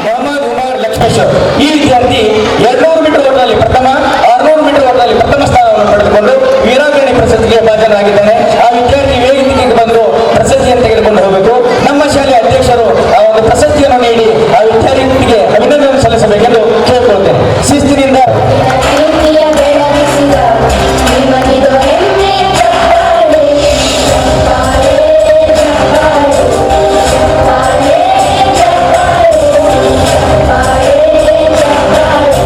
ಮೊಹಮ್ಮದ್ ಉಮರ್ ಲಕ್ಷ್ಮೇಶ್ವರ್. ಈ ವಿದ್ಯಾರ್ಥಿ 200 ಮೀಟರ್ ಓಟದಲ್ಲಿ ಪ್ರಥಮ, 600 ಮೀಟರ್ ಓಟದಲ್ಲಿ ಪ್ರಥಮ ಸ್ಥಾನವನ್ನು ಪಡೆದುಕೊಂಡು ವೀರಾಗ್ರಣಿ ಪ್ರಶಸ್ತಿಗೆ ಭಾಜನರಾಗಿದ್ದಾನೆ. ಆ ವಿದ್ಯಾರ್ಥಿ ವೇದಿಕೆಗೆ ಬಂದು ಪ್ರಶಸ್ತಿಯನ್ನು ತೆಗೆದುಕೊಂಡು ಹೋಗಬೇಕು. ನಮ್ಮ ಶಾಲೆಯ ಅಧ್ಯಕ್ಷರು ಆ ಒಂದು ಪ್ರಶಸ್ತಿಯನ್ನು ನೀಡಿ ಆ ವಿದ್ಯಾರ್ಥಿಗೆ ಅಭಿನಂದನೆ ಸಲ್ಲಿಸಬೇಕೆಂದು ಕೇಳಿಕೊಳ್ಳುತ್ತೇನೆ. ಶಿಸ್ತಿನಿಂದ ಪ್ರೀತಿಯ ಬೆಳಗಿಸಿದ ನಿಮ್ಮನಿದು ಹೆಮ್ಮೆಯ ಚಪ್ಪಾಳೆ, ಚಪ್ಪಾಳೆ, ಚಪ್ಪಾಳೆ, ಚಪ್ಪಾಳೆ, ಚಪ್ಪಾಳೆ,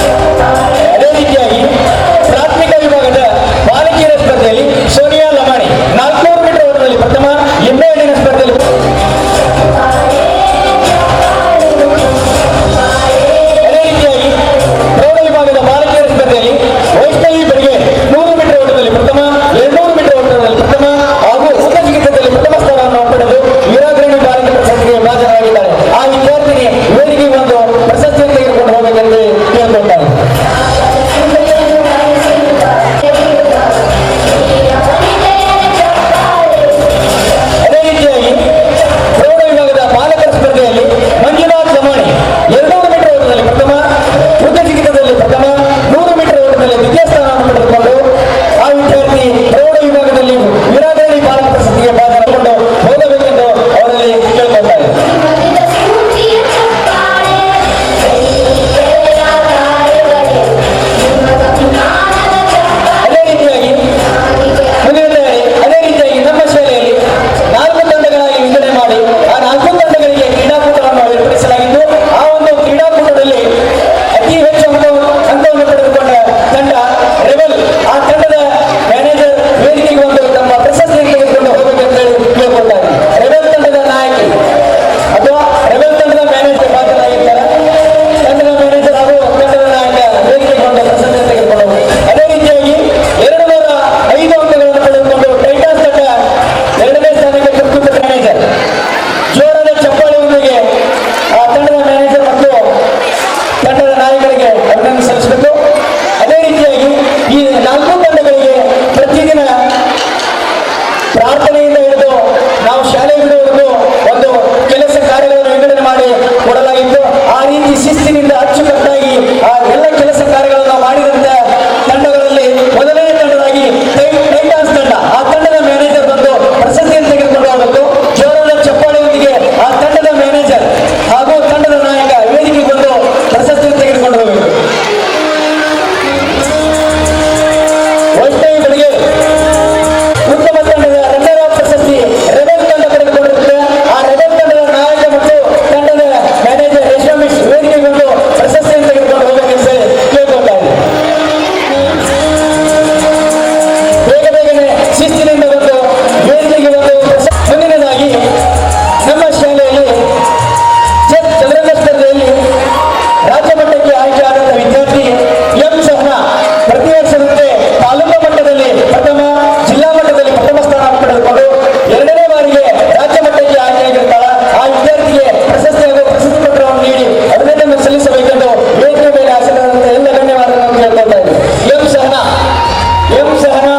ಚಪ್ಪಾಳೆ. ಅದೇ ರೀತಿಯಾಗಿ ಪ್ರಾಥಮಿಕ ವಿಭಾಗದ ಬಾಲಕಿಯರ ಸ್ಪರ್ಧೆಯಲ್ಲಿ ಸೋನಿಯಾ ಲಮಾಣಿ 400 ಮೀಟರ್ ಓಟದಲ್ಲಿ ಪ್ರಥಮ, ಎಮ್ಮೆ ಹಣ್ಣಿನ ಸ್ಪರ್ಧೆಯಲ್ಲಿ ಅದೇ ರೀತಿಯಾಗಿ ಪ್ರೌಢ ವಿಭಾಗದ ಬಾಲಕಿಯರ ಸ್ಪರ್ಧೆಯಲ್ಲಿ ವೈಷ್ಣವಿ ಬೆಳಗ್ಗೆ 100 ಮೀಟರ್ ಓಟದಲ್ಲಿ ಪ್ರಥಮ, 200 ಮೀಟರ್ ಓಟದಲ್ಲಿ ಪ್ರಥಮ ಹಾಗೂ ಉನ್ನತ ಜಿಗಿತದಲ್ಲಿ ಪ್ರಥಮ ಸ್ಥಾನವನ್ನು ಪಡೆದು ವೀರಾಗ್ರಣಿ ಬಾಲಕಿ ಪ್ರಶಸ್ತಿಗೆ ಭಾಜನರಾಗಿದ್ದಾರೆ. ಆ ವಿದ್ಯಾರ್ಥಿನಿ ವೇದಿಕೆಗೆ ಒಂದು ಪ್ರಶಸ್ತಿಯನ್ನು ತೆಗೆದುಕೊಂಡು ಹೋಗಬೇಕೆಂದು ಕೇಳಿಕೊಳ್ತಾರೆ. ಅದೇ ರೀತಿಯಾಗಿ ಪ್ರೌಢ ವಿಭಾಗದ ಬಾಲಕರ ಸ್ಪರ್ಧೆಯಲ್ಲಿ ಮಂಜುನಾಥ್ ಲಮಾಣಿ 200 ಮೀಟರ್ ಓಟದಲ್ಲಿ ಪ್ರಥಮ, ಉದ್ದ ಜಿಗಿತದಲ್ಲಿ ಪ್ರಥಮ, 100 ಮೀಟರ್ ಓಟದಲ್ಲಿ ದ್ವಿತೀಯ ಸ್ಥಾನವನ್ನು ಪಡೆದುಕೊಂಡು ಆ ವಿದ್ಯಾರ್ಥಿ ಪ್ರೌಢ ವಿಭಾಗದಲ್ಲಿ ವೀರಾಗ್ರಣಿ ಬಾಲಕ ಪ್ರಶಸ್ತಿಗೆ ಭಾಜನಗೊಂಡು ಹೋಗಬೇಕೆಂದು ಅವರಲ್ಲಿ ಕೇಳಿಕೊಳ್ತಾರೆ. ನಿಮ್ಮನಿದ ಸ್ಫೂರ್ತಿಯ ಚಪ್ಪಾಳೆ, ಗೆಳೆಯ ತಾರೆಗಳೇ, ನಿಮ್ಮ ಅಭಿಮಾನದ ಚಪ್ಪಾಳೆ. ಅದೇ ರೀತಿಯಾಗಿ ಅದೇ ರೀತಿಯಾಗಿ ನಮ್ಮ ಶಾಲೆಯಲ್ಲಿ 4 ತಂಡಗಳಾಗಿ ವಿಂಗಡಣೆ ಮಾಡಿ ಆ 4 ತಂಡಗಳಿಗೆ ಕ್ರೀಡಾಕೂಟವನ್ನು ಏರ್ಪಡಿಸಲಾಗಿದ್ದು, ಆ ಒಂದು ಕ್ರೀಡಾಕೂಟದಲ್ಲಿ ಅತಿ ಹೆಚ್ಚು ಅಂಕವನ್ನು ಪಡೆದುಕೊಂಡ ತಂಡ ರೆಬಲ್. ಆ ತಂಡದ ಮ್ಯಾನೇಜರ್ ವೇದಿಕೆಗೆ ಒಂದು ತಮ್ಮ ಪ್ರಶಸ್ತಿಯನ್ನು ತೆಗೆದುಕೊಂಡು ಹೋಗಬೇಕೆಂದು ಹೇಳಿ ಕೇಳಿಕೊಳ್ತಾರೆ. ರೆಬಲ್ ತಂಡದ ನಾಯಕಿ ಅಥವಾ ರೆಬಲ್ ತಂಡದ ಮ್ಯಾನೇಜರ್ ಭಾಜನರಾಗಿದ್ದಾರೆ. ತಂಡದ ಮ್ಯಾನೇಜರ್ ಹಾಗೂ ತಂಡದ ನಾಯಕ ವೇದಿಕೆಗೆ ಒಂದು ಪ್ರಶಸ್ತಿಯನ್ನು ತೆಗೆದುಕೊಂಡು ಹೋಗಬೇಕು. ಅದೇ ರೀತಿಯಾಗಿ 205 ಅಂಕಗಳನ್ನು ಪಡೆದುಕೊಂಡು ಟೈಟಾಸ್ ತಂಡ 2ನೇ ಸ್ಥಾನಕ್ಕೆ ತಲುಪಿದ ಮ್ಯಾನೇಜರ್. ಜೋರಾದ ಚಪ್ಪಾಳೆಯೊಂದಿಗೆ ಆ ತಂಡದ ಮ್ಯಾನೇಜರ್ ಮತ್ತು ತಂಡದ ನಾಯಕರಿಗೆ ಅಭಿನಂದನೆ ಸಲ್ಲಿಸಬೇಕು. ಅದೇ ರೀತಿಯಾಗಿ ಈ 4 ತಂಡಗಳಿಗೆ ಪ್ರತಿದಿನ ಪ್ರಾರ್ಥನೆಯಿಂದ ಹಿಡಿದು ನಾವು ಶಾಲೆ ಬಿಡುವವರೆಗೂ ಒಂದು ಕೆಲಸ ಕಾರ್ಯಗಳನ್ನು ವಿಂಗಡಣೆ ಮಾಡಿ ಕೊಡಲಾಗಿತ್ತು. ಆ ರೀತಿ ಶಿಸ್ತಿನಿಂದ ಅಚ್ಚುಕಟ್ಟಾಗಿ ಆ ಎಲ್ಲ ಕೆಲಸ ಕಾರ್ಯಗಳನ್ನು ಮಾಡಿದಂತ ತಂಡಗಳಲ್ಲಿ ಮೊದಲನೇ ತಂಡವಾಗಿ ಟೈಟಾನ್ಸ್ ತಂಡ. ಆ ತಂಡದ ಮ್ಯಾನೇಜರ್ ಬಂದು ಪ್ರಶಸ್ತಿಯನ್ನು ತೆಗೆದುಕೊಂಡು ಹೋಗಬೇಕು. ಜೋರಾದ ಚಪ್ಪಾಳೆಯೊಂದಿಗೆ ಆ ತಂಡದ ಮ್ಯಾನೇಜರ್ ಹಾಗೂ ತಂಡದ ನಾಯಕ ವೇದಿಕೆಗೆ ಬಂದು ಪ್ರಶಸ್ತಿಯನ್ನು ತೆಗೆದುಕೊಂಡು ಹೋಗಬೇಕು. ವೈಷ್ಣವಿ ಬೆಳಗ್ಗೆ ಉತ್ತಮ ತಂಡದ ರನ್ನರ್ ಅಪ್ ಪ್ರಶಸ್ತಿ ರೆಬಲ್ ತಂಡ ಪಡೆದುಕೊಂಡಿರುತ್ತದೆ. ಆ ರೆಬಲ್ ತಂಡದ ನಾಯಕ ಮತ್ತು ತಂಡದ ಮ್ಯಾನೇಜರ್ ರೇಷ್ಮೀಶ್ ವೇದಿಕೆಗೆ ಬಂದು ಪ್ರಶಸ್ತಿಯನ್ನು ತೆಗೆದುಕೊಂಡು ಹೋಗಬೇಕೆಂದು ಕೇಳಿಕೊಳ್ತಾರೆ. ಬೇಗನೆ ಶಿಸ್ತಿನಿಂದ ಬಂದು ವೇದಿಕೆಗೆ ಬಂದು ಮುಂದಿನದಾಗಿ ನಮ್ಮ ಶಾಲೆಯಲ್ಲಿ ಚೆಸ್ ಚದುರಂಗ ಸ್ಪರ್ಧೆಯಲ್ಲಿ ರಾಜ್ಯ ಮಟ್ಟಕ್ಕೆ ಆಯ್ಕೆಯಾದಂಥ ವಿದ್ಯಾರ್ಥಿ ಎಂ ಸಹನಾ ಪ್ರತಿ ವರ್ಷದಂತೆ ತಾಲೂಕು ಮಟ್ಟದಲ್ಲಿ ಪ್ರಥಮ, ಜಿಲ್ಲಾ ಮಟ್ಟದಲ್ಲಿ ಪ್ರಥಮ ಸ್ಥಾನ ಪಡೆದುಕೊಂಡು 2ನೇ ಬಾರಿಗೆ ರಾಜ್ಯ ಮಟ್ಟಕ್ಕೆ ಆಯ್ಕೆಯಾಗಿರುತ್ತಾಳೆ. ಆ ವಿದ್ಯಾರ್ಥಿಗೆ ಪ್ರಶಸ್ತಿ ಹಾಗೂ ಪ್ರಶಸ್ತಿ ಪತ್ರವನ್ನು ನೀಡಿ ಅಭಿನಂದನೆ ಸಲ್ಲಿಸಬೇಕೆಂದು ವೇದಿಕೆ ಮೇಲೆ ಆಸೀನರಾದಂಥ ಎಲ್ಲ ಗಣ್ಯವಾದಗಳನ್ನು ಕೇಳ್ಕೊಳ್ತಾ ಇದ್ದಾರೆ. ಎಂ ಸಹನಾ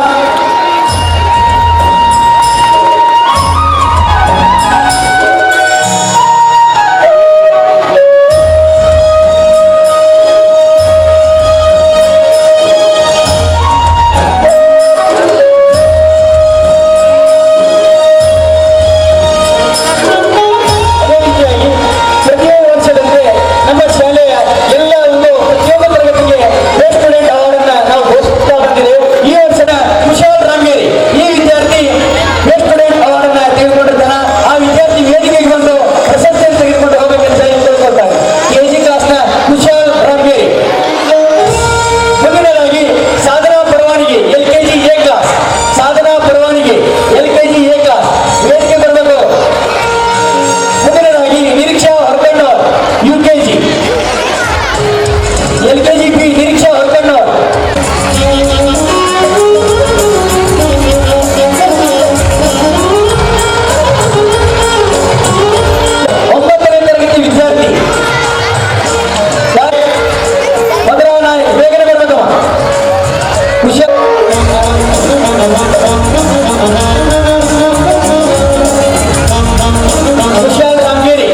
ಅದೇ ರೀತಿಯಾಗಿ ಪ್ರತಿ ವರ್ಷದಂತೆ ನಮ್ಮ ಶಾಲೆಯ ಎಲ್ಲ ಒಂದು ಪ್ರತಿಯೊಂದು ತರಗತಿಗೆ ಬೆಸ್ಟ್ ಸ್ಟೂಡೆಂಟ್ ಅವಾರ್ಡ್ ಅನ್ನು ನಾವು ಘೋಷಿಸ್ತಾ ಬಂದಿದ್ದೇವೆ. ಈ ವರ್ಷದ ಕುಶಾಲ್ ರಾಮ್ಗೇರಿ ಈ ವಿದ್ಯಾರ್ಥಿ ಬೆಸ್ಟ್ ಸ್ಟೂಡೆಂಟ್ ಅವಾರ್ಡ್ ಅನ್ನು ತೆಗೆದುಕೊಂಡಿರ್ತಾನೆ. ಆ ವಿದ್ಯಾರ್ಥಿ ವೇದಿಕೆಗೆ ಬಂದು ಪ್ರಶಸ್ತಿಯನ್ನು ತೆಗೆದುಕೊಂಡು ಹೋಗಬೇಕೆಂದು ಕೇಳಿಕೊಳ್ತಾರೆ. KG ಕ್ಲಾಸ್ನ ಕುಶಾಲ್ ರಾಮ್ಗೇರಿ. ಮುಂದಿನದಾಗಿ ಸಾಧನಾ ಪರವಾನಿಗೆ LKG A ಕ್ಲಾಸ್. ಸಾಧನಾ ಪರವಾನಿಗೆ LKG A ಕ್ಲಾಸ್ ವೇದಿಕೆ ಬರಬೇಕು. ಮುಂದಿನದಾಗಿ Niriksha ಹೊರಕಣ್ಣವ್ರು UKG. LKG B Niriksha ಹೊರಕಣ್ಣವ್ರು. 9ನೇ ತರಗತಿ ವಿದ್ಯಾರ್ಥಿ ಮಧುರಾವ್ ನಾಯಕ್. ಬೇಗನೆ ಬರ್ಬೇಕಮ್ಮ. ಕುಶಾಲ್ ರಾಮ್ಗೇರಿ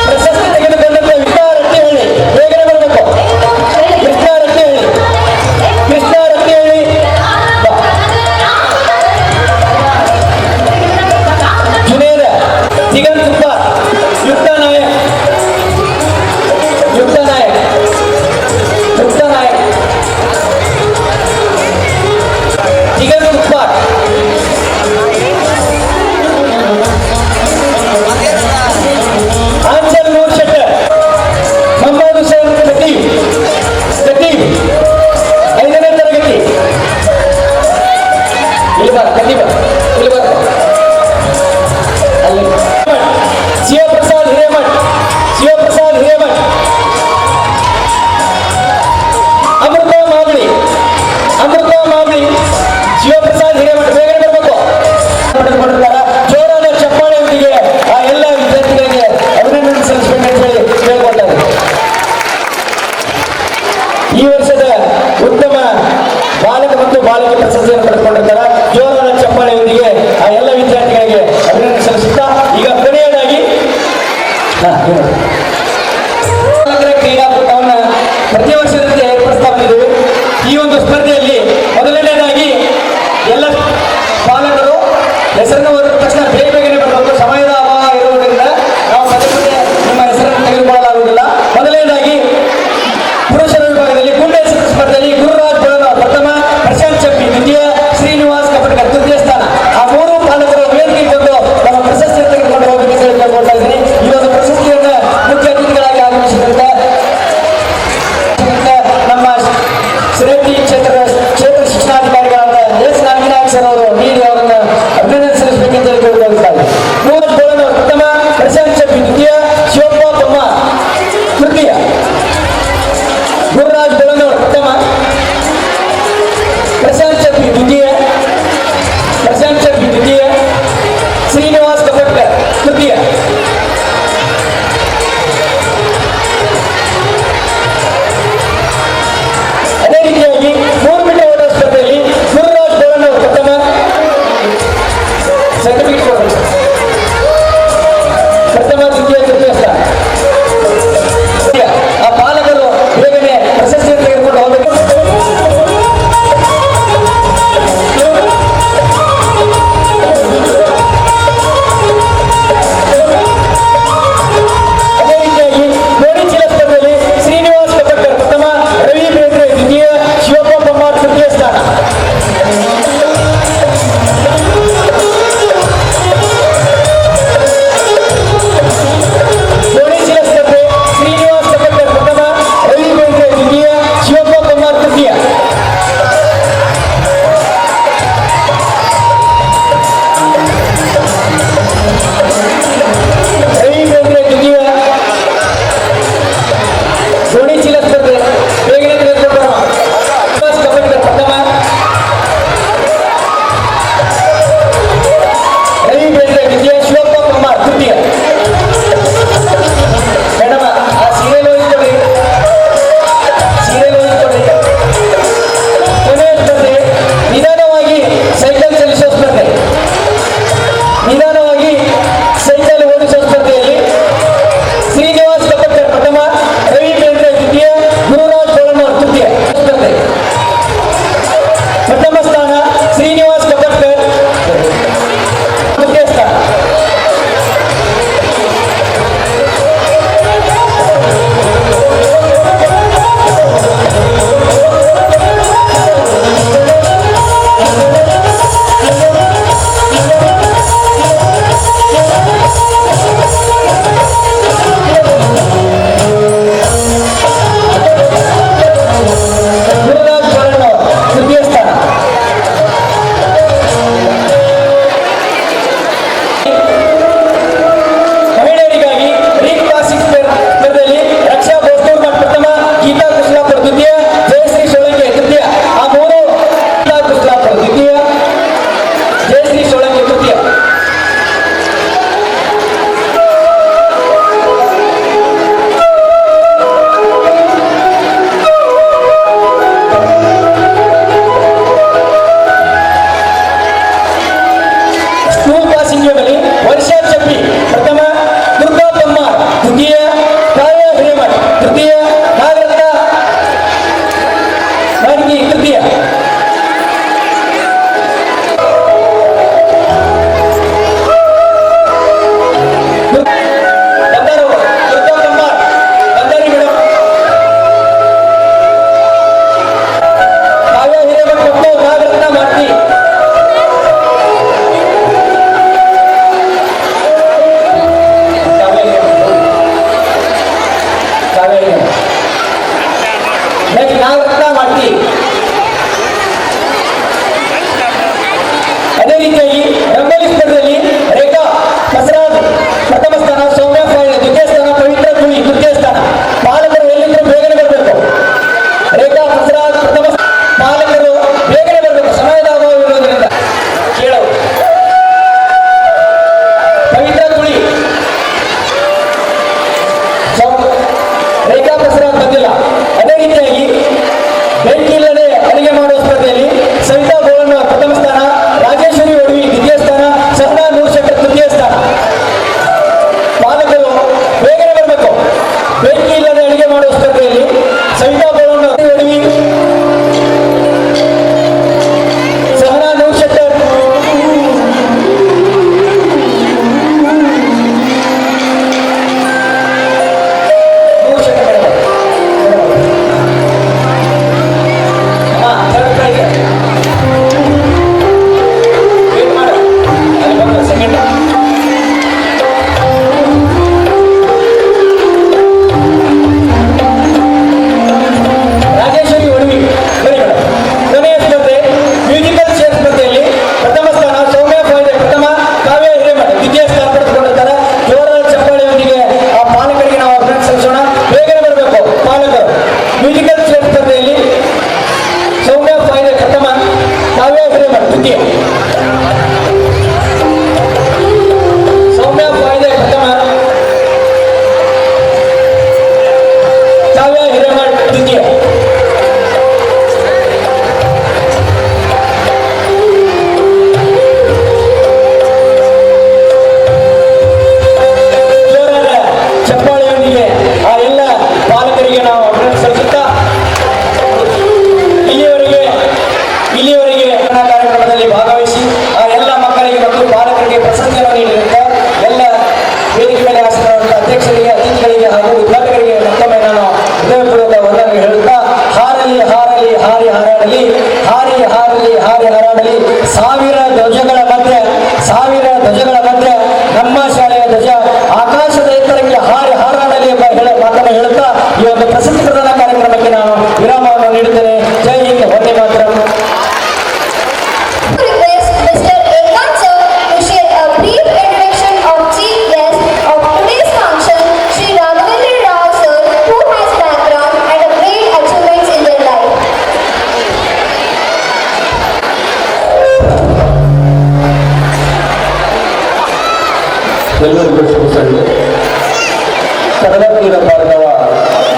ಪ್ರಶಸ್ತಿ ತೆಗೆದುಕೊಂಡಂತ ವಿಷ್ಣಾರತ್ತಿ ಹೇಳಿ, ಬೇಗನೆ ಬರಬೇಕು. ಕೃಷ್ಣಾರತ್ತಿ ಹೇಳಿ, ಕೃಷ್ಣಾರತ್ತಿ ಹೇಳಿ. ಜುನೇದ ದಿಗಂತ್ ತುಪ್ಪ, ಯುಕ್ತ ನಾಯಕ್, ಯುಕ್ತ ನಾಯಕ್, ಯುಕ್ತ ನಾಯಕ್, ದಿಗಂತ್ ತುಪ್ಪ, ಆಂಚಲ್ ನೂರ್ ಶೆಟ್ಟರ್, ಮೊಹಮ್ಮದ್ ಹುಸೇನ್ ಖತೀಬ್, ಖತೀಬ್ 5ನೇ ತರಗತಿ. ಇಲ್ಲಿ ಬಾ ಖತೀಬ, ಇಲ್ಲಿ ಬಾ. ಅಲ್ಲಿ ಶಿವಪ್ರಸಾದ್ ಹಿರೇಮಠ್, ಶಿವಪ್ರಸಾದ್ ಹಿರೇಮಠ್, ಅಮೃತ ಮಾಗಡಿ, ಅಮೃತ ಮಾಗಡಿ, ಶಿವಪ್ರಸಾದ್ ಹಿರೇಮಠ ಬೇಗನೆ ಬರಬೇಕು. ಜೋರಾದ ಚಪ್ಪಾಳೆಯೊಂದಿಗೆ ಆ ಎಲ್ಲ ವಿದ್ಯಾರ್ಥಿಗಳಿಗೆ ಅಭಿನಂದನೆ ಸಲ್ಲಿಸಬೇಕು ಅಂತ ಹೇಳಿ ಕೇಳ್ಕೊಳ್ತಾರೆ. ಈ ವರ್ಷದ ಉತ್ತಮ ಬಾಲಕ ಮತ್ತು ಬಾಲಕಿ ಪ್ರಶಸ್ತಿಯನ್ನು ಪಡೆದುಕೊಂಡಿರ್ತಾರೆ. ಜೋರಾದ ಚಪ್ಪಾಳೆಯೊಂದಿಗೆ ಆ ಎಲ್ಲ ವಿದ್ಯಾರ್ಥಿಗಳಿಗೆ ಅಭಿನಂದನೆ ಸಲ್ಲಿಸುತ್ತಾ ಈಗ ಕೊನೆಯದಾಗಿ ಕ್ರೀಡಾಕೂಟವನ್ನು ಪ್ರತಿ ವರ್ಷದಂತೆ ಏರ್ಪಡಿಸ್ತಾ ಬಂದಿದ್ದೇವೆ. ಈ ಒಂದು ಸ್ಪರ್ಧೆಯಲ್ಲಿ ಮೊದಲನೇದಾಗಿ ಎಲ್ಲ ಪಾಲಕರು ಹೆಸರನ್ನು ಓದಿದ ತಕ್ಷಣ ಬೇಗನೆ ಬರಬೇಕು. ಸಮಯದ ಅಭಾವ ಇರುವುದರಿಂದ ನಾವು ಪದೇ ಪದೇ ನಿಮ್ಮ ಹೆಸರನ್ನು ತೆಗೆದುಕೊಳ್ಳಲಾಗುವುದಿಲ್ಲ. ಮೊದಲನೇದಾಗಿ ಪುರುಷರ ವಿಭಾಗದಲ್ಲಿ ಗುಂಡು ಎಸೆತ ಸ್ಪರ್ಧೆಯಲ್ಲಿ ಗುರುರಾಜ್ ಬೆಳಗಾವ್ ಪ್ರಥಮ, ಪ್ರಶಾಂತ್ ಚಪ್ಪಿ ದ್ವಿತೀಯ, ಶ್ರೀನಿವಾಸ್ ಕಪಟ್ಕರ್ ತೃತೀಯ ಸ್ಥಾನ. ಆ ಮೂರು ಪಾಲಕರು ವೇದಿಕೆ ಕೊಂಡು ನಮ್ಮ ಪ್ರಶಸ್ತಿ ತೆಗೆದುಕೊಂಡು ಹೋಗಬೇಕೆಂದು ಕೇಳ್ಕೊಳ್ತಾ ಇದ್ದೀನಿ. ಈ ಒಂದು ಪ್ರಶಸ್ತಿಯನ್ನು ಮುಖ್ಯ ಅತಿಥಿಗಳಾಗಿ ಆಗಮಿಸಿದಂತೆ ನಮ್ಮ ಸಿರಟ್ಟಿ ಕ್ಷೇತ್ರ ಶಿಕ್ಷಣಾಧಿಕಾರಿಗಳಾದ ಎಸ್ ನಾಗನಾಥ್ ಸರ್ ಅವರು ನೀಡಿ ಅವರನ್ನು ಅಭಿನಂದನೆ ಸಲ್ಲಿಸಬೇಕೆಂದು ಹೇಳಿ ಕೇಳಿಕೊಳ್ಳುತ್ತಾರೆ. ಗುರುರಾಜ್ ಬೆಳಗಾವ್ ಪ್ರಥಮ, ಪ್ರಶಾಂತ್ ಚಪ್ಪಿ ದ್ವಿತೀಯ, ಶಿವಪ್ಪ ಬೊಮ್ಮ ತೃತೀಯ. ಗುರುರಾಜ್ ಬೆಳಗಾವ್ ಪ್ರಥಮ, ಪ್ರಶಾಂತ್ ಚಪ್ಪಿ ದ್ವಿತೀಯ, ಪ್ರಶಾಂತ್ ಚಪ್ಪಿ ದ್ವಿತೀಯ, ಶ್ರೀನಿವಾಸ್ ಕಪಟ್ಕರ್ ತೃತೀಯ. ಅದೇ ರೀತಿಯಾಗಿ 3 ಮೀಟರ್ ಓಟ ಸ್ಪರ್ಧೆಯಲ್ಲಿ ಗುರುರಾಜ್ ಬೆಳಗಾವ್ ಪ್ರಥಮ, ಸರ್ಟಿಫಿಕೇಟ್ ಕೊಡಬೇಕು, ಪ್ರಥಮ, ದ್ವಿತೀಯ, ತೃತೀಯ ಸ್ಥಾನ. ಆ ಪಾಲಕರು ಬೇಗನೆ ಪ್ರಶಸ್ತಿಯನ್ನು ತೆಗೆದುಕೊಂಡು ಹೋಗಬೇಕು. ಅದೇ ರೀತಿಯಾಗಿ ಗೋಣಿ ಚೀಲ ಸ್ಪರ್ಧೆಯಲ್ಲಿ ಶ್ರೀನಿವಾಸ್ ಕಪಟ್ಕರ್ ಪ್ರಥಮ, ರವಿ ಬೇಂದ್ರೆ ದ್ವಿತೀಯ, ಶಿವಪ್ಪ ಬೊಮ್ಮಾರ್ ತೃತೀಯ ಸ್ಥಾನ. ಗೋಣಿ ಚೀಲ ಸ್ಪರ್ಧೆ ಶ್ರೀನಿವಾಸ್ ಕಪಟ್ಕರ್ ಪ್ರಥಮ, ರವಿ ಬೇಂದ್ರೆ ದ್ವಿತೀಯ, ಶಿವಪ್ಪ ಬೊಮ್ಮಾರ್ ತೃತೀಯ. ರವಿ ಬೇಂದ್ರೆ ದ್ವಿತೀಯ. ಗೋಣಿ ಚೀಲ ಸ್ಪರ್ಧೆ ಬೇಗನೆ ತೆಗೆದುಕೊಂಡು ಬರೋಣ. ಶ್ರೀನಿವಾಸ್ ಕಪಟ್ಕರ್ ಪ್ರಥಮ, ರವಿ ಬೇಂದ್ರೆ ದ್ವಿತೀಯ, ಶಿವಪ್ಪ ಬೊಮ್ಮಾರ್ ತೃತೀಯ. ಮೇಡಮ್ ಆ ಸೀರಿಯಲ್ ಓದಿಕೊಳ್ಳಿ, ಸೀರಿಯಲ್ ಓದಿಕೊಳ್ಳಿ. ಕೊನೆಯ ಸ್ಪರ್ಧೆ ನಿಧಾನವಾಗಿ ಸೈಕಲ್ ಚಲಿಸುವ ಸ್ಪರ್ಧೆ, ನಿಧಾನವಾಗಿ ಸೈಕಲ್ ಓಡಿಸುವ ಸ್ಪರ್ಧೆಯಲ್ಲಿ ಶ್ರೀನಿವಾಸ್ ಕಪಟ್ಕರ್ ಪ್ರಥಮ, ರವಿ ಬೇಂದ್ರೆ ದ್ವಿತೀಯ, ಗುರುರಾಜ್ ಬೆಳಗಾವ್ ತೃತೀಯ ಸ್ಪರ್ಧೆ. ಪ್ರಥಮ ಸ್ಥಾನ ಶ್ರೀನಿವಾಸ್ ಕಪಟ್ಕರ್, ತೃತೀಯ ಸ್ಥಾನ. ಗುರುರಾಜ್ ಬೆಳಗಾವ್ ತೃತೀಯ ಸ್ಥಾನ. ಮಹಿಳೆಯರಿಗಾಗಿ ರಿಂಗ್ ಪಾಸಿಂಗ್ ಸ್ಪರ್ಧೆಯಲ್ಲಿ ರಕ್ಷಾ ಬೋಸ್ತೂರ್ಮಠ್ ಪ್ರಥಮ, ಗೀತಾ ಕೃಷ್ಣಾಪುರ ದ್ವಿತೀಯ, ಜಯಶ್ರೀ ಸೋಳಂಕೆ ತೃತೀಯ. ಆ ಮೂರು ಗೀತಾ ಕೃಷ್ಣಾಪುರ ದ್ವಿತೀಯ, ಜಯಶ್ರೀ ಸೋಳಂಕೆ ತೃತೀಯ. ಸ್ಕೂಲ್ ಸಿಂಗೇಬಲಿ, ವರ್ಷಾ ಚಪ್ಪಿ ಪ್ರಥಮ, ದುರ್ಗಾ ಪಮ್ಮಾರ್ ದ್ವಿತೀಯ, ಕಾವ್ಯ ಹಿರೇಮಠ್ ತೃತೀಯ, ನಾಗರತ್ನ ನಾಡ್ಗಿ ತೃತೀಯ. ದುರ್ಗಾ ಪಮ್ಮಾರ್ ಬಂದಾರಿ ಮೇಡಮ್. ಕಾವ್ಯ ಹಿರೇಮಠ್ ಮತ್ತು ನಾಗರತ್ನ ಮಾಡ್ತಿ. ನೆಕ್ಸ್ಟ್ ನಾಗರತ್ನ ಮಾಡ್ತಿ. ಅದೇ ರೀತಿಯಾಗಿ ರಂಗೋಲಿ ಸ್ಪರ್ಧೆಯಲ್ಲಿ ರೇಖಾ ಬಸವರಾಜ್ ಪ್ರಥಮ ಸ್ಥಾನ, ಸೌಮ್ಯ ಫಾಯಿಲ್ ದ್ವಿತೀಯ ಸ್ಥಾನ, ಪವಿತ್ರ ತುಳಿ ತೃತೀಯ ಸ್ಥಾನ. ಪಾಲಕರು ಎಲ್ಲಿಂದರೂ ಬೇಗನೆ ಬರಬೇಕು. ರೇಖಾ ಬಸವರಾಜ್ ಪ್ರಥಮ ಪಾಲಕರು ಬೇಗನೆ ಬರಬೇಕು, ಸಮಯದ ಅಭಾವ ಇರೋದ್ರಿಂದ. ಕೇಳವು ಪವಿತ್ರ ತುಳಿ ರೇಖಾ ಬಸವರಾಜ್ ಬಂದಿಲ್ಲ. ಅದೇ ರೀತಿಯಾಗಿ ಬೆಂಕಿ ಇಲ್ಲದೆ ಅಡುಗೆ ಮಾಡುವ ಸ್ಪರ್ಧೆಯಲ್ಲಿ ಸವಿತಾ ಗೋಳನ್ನ ಪ್ರಥಮ ಸ್ಥಾನ, ರಾಜೇಶ್ವರಿ ಒಡವಿ ದ್ವಿತೀಯ ಸ್ಥಾನ, ಸಹನಾ ನೂರ್ಶೇಖರ್ ತೃತೀಯ ಸ್ಥಾನ. ಪಾಲಕರು ಬೇಗನೆ ಬರಬೇಕು. ಬೆಂಕಿ ಇಲ್ಲದೆ ಅಡುಗೆ ಮಾಡುವ ಸ್ಪರ್ಧೆಯಲ್ಲಿ ಸವಿತಾ ಗೋಳನ್ನ ಒಡವಿ, ಸಹನಾ ನೂರ್ಶೇಖರ್ ರಾಜೇಶ್ವರಿ ಒಡವಿ ಬರೀ ಮೇಡಮ್. ಕೊನೆಯ ಸ್ಪರ್ಧೆ ಮ್ಯೂಸಿಕಲ್ ಚೇರ್ ಸ್ಪರ್ಧೆಯಲ್ಲಿ ಪ್ರಥಮ ಸ್ಥಾನ, ಸೌಮ್ಯ ಫಾಯಿದೆ ಪ್ರಥಮ, ಕಾವ್ಯ ಹಿರೇಮಠ ದ್ವಿತೀಯ ಸ್ಥಾನ ಪಡೆದುಕೊಂಡಿದ್ದಾರೆ. ಜೋರಾದ ಚಪ್ಪಾಳೆಯೊಂದಿಗೆ ಆ ಪಾಲಕರಿಗೆ ನಾವು ಅಭಿನಂದನೆ ಸಲ್ಲಿಸೋಣ. ಬೇಗನೆ ಬರಬೇಕು ಪಾಲಕರು. ಮ್ಯೂಸಿಕಲ್ ಚೇರ್ ಸ್ಪರ್ಧೆಯಲ್ಲಿ ಸೌಮ್ಯ ಫಾಯಿದೆ ಪ್ರಥಮ, ಕಾವ್ಯ ಹಿರೇಮಠ ದ್ವಿತೀಯ. ಸೌಮ್ಯ ಫಾಯಿದೆ ಪ್ರಥಮ, ಕಾವ್ಯ ಹಿರೇಮಠ ದ್ವಿತೀಯ. ಜೋರಾದ ಚಪ್ಪಾಳೆಯೊಂದಿಗೆ ಆ ಎಲ್ಲ ಪಾಲಕರಿಗೆ ನಾವು ಅಭಿನಂದನೆ ಸಲ್ಲಿಸುತ್ತಾ ಇಲ್ಲಿಯವರೆಗೆ ಕಾರ್ಯಕ್ರಮದಲ್ಲಿ ಭಾಗವಹಿಸಿ ಆ ಎಲ್ಲ ಮಕ್ಕಳಿಗೆ ಮತ್ತು ಪಾಲಕರಿಗೆ ಪ್ರಶಸ್ತಿಯನ್ನು ನೀಡಿರುತ್ತ ಎಲ್ಲ ವೇದಿಕೆ ಮೇಲೆ ಆಸೀನರಾದಂಥ ಅಧ್ಯಕ್ಷರಿಗೆ, ಅತಿಥಿಗಳಿಗೆ ಹಾಗೂ ಉದ್ಘಾಟಕರಿಗೆ ಮತ್ತೊಮ್ಮೆ ನಾನು ಹೃದಯಪೂರ್ವಕ ವಂದನೆ ಹೇಳುತ್ತಾ, ಹಾರಲಿ ಹಾರಲಿ ಹಾರಿ ಹಾರಾಡಲಿ, ಹಾರಿ ಹಾರಲಿ ಹಾರಿ ಹಾರಾಡಲಿ, ಸಾವಿರ ಧ್ವಜಗಳ ಮಧ್ಯೆ ನಮ್ಮ ಶಾಲೆಯ ಧ್ವಜ ಆಕಾಶದ ಎತ್ತರಕ್ಕೆ ಹಾರಿ ಹಾರಾಡಲಿ ಎಂಬ ಮಾತನ್ನು ಹೇಳುತ್ತಾ ಈ ಒಂದು ಪ್ರಶಸ್ತಿ ಪ್ರದಾನ ಕಾರ್ಯಕ್ರಮಕ್ಕೆ ನಾನು ವಿರಾಮವನ್ನು ನೀಡುತ್ತೇನೆ. ಜೈ Hind, Vande Mataram. Request Mr. Ekant sir to share a brief introduction of chief guest of today's function, Shri Raghavendra Rao sir, who has background and a great achievements in their life. ಎಲ್ಲರಿಗೂ ಶುಭ ಸಂಜೆ. ಕಡಲ ತೀರ ಭಾರ್ಗವ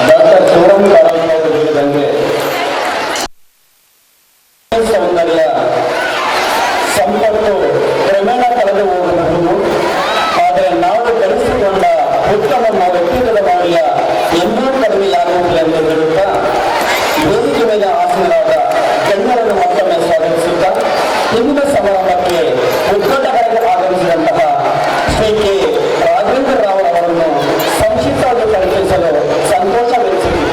ಡಾಕ್ಟರ್ ಶಿವರಾಮ್ ಕಾರಂತ್ ಅವರು ಹೇಳಿದಂಗೆ ಸೌಂದರ್ಯ ಸಂಪತ್ತು ಕ್ರಮೇಣ ಕಳೆದು ಹೋಗಬಹುದು. ಆದರೆ ನಾವು ಗಳಿಸಿಕೊಂಡ ಉತ್ತಮ ವ್ಯಕ್ತಿತ್ವದ ಮೌಲ್ಯ ಎಂದೂ ಕಡಿಮೆಯಾಗುವುದಿಲ್ಲ ಎಂದು ಹೇಳುತ್ತಾ ವೇದಿಕೆ ಮೇಲೆ ಆಸೀನರಾದ ಗಣ್ಯರನ್ನು ಮತ್ತೊಮ್ಮೆ ಸ್ವಾಗತಿಸುತ್ತಾ ಇಂದಿನ ಸಮಾರಂಭಕ್ಕೆ ಉದ್ಘಾಟಕರಾಗಿ ಆಗಮಿಸಿದಂತಹ ಶ್ರೀ ಕೆ ರಾಘವೇಂದ್ರ ರಾವ್ ಅವರನ್ನು ಸಂಕ್ಷಿಪ್ತವಾಗಿ ಪರಿಚಯಿಸಲು ಸಂತೋಷ ವ್ಯಕ್ತಿಸಿದೆ.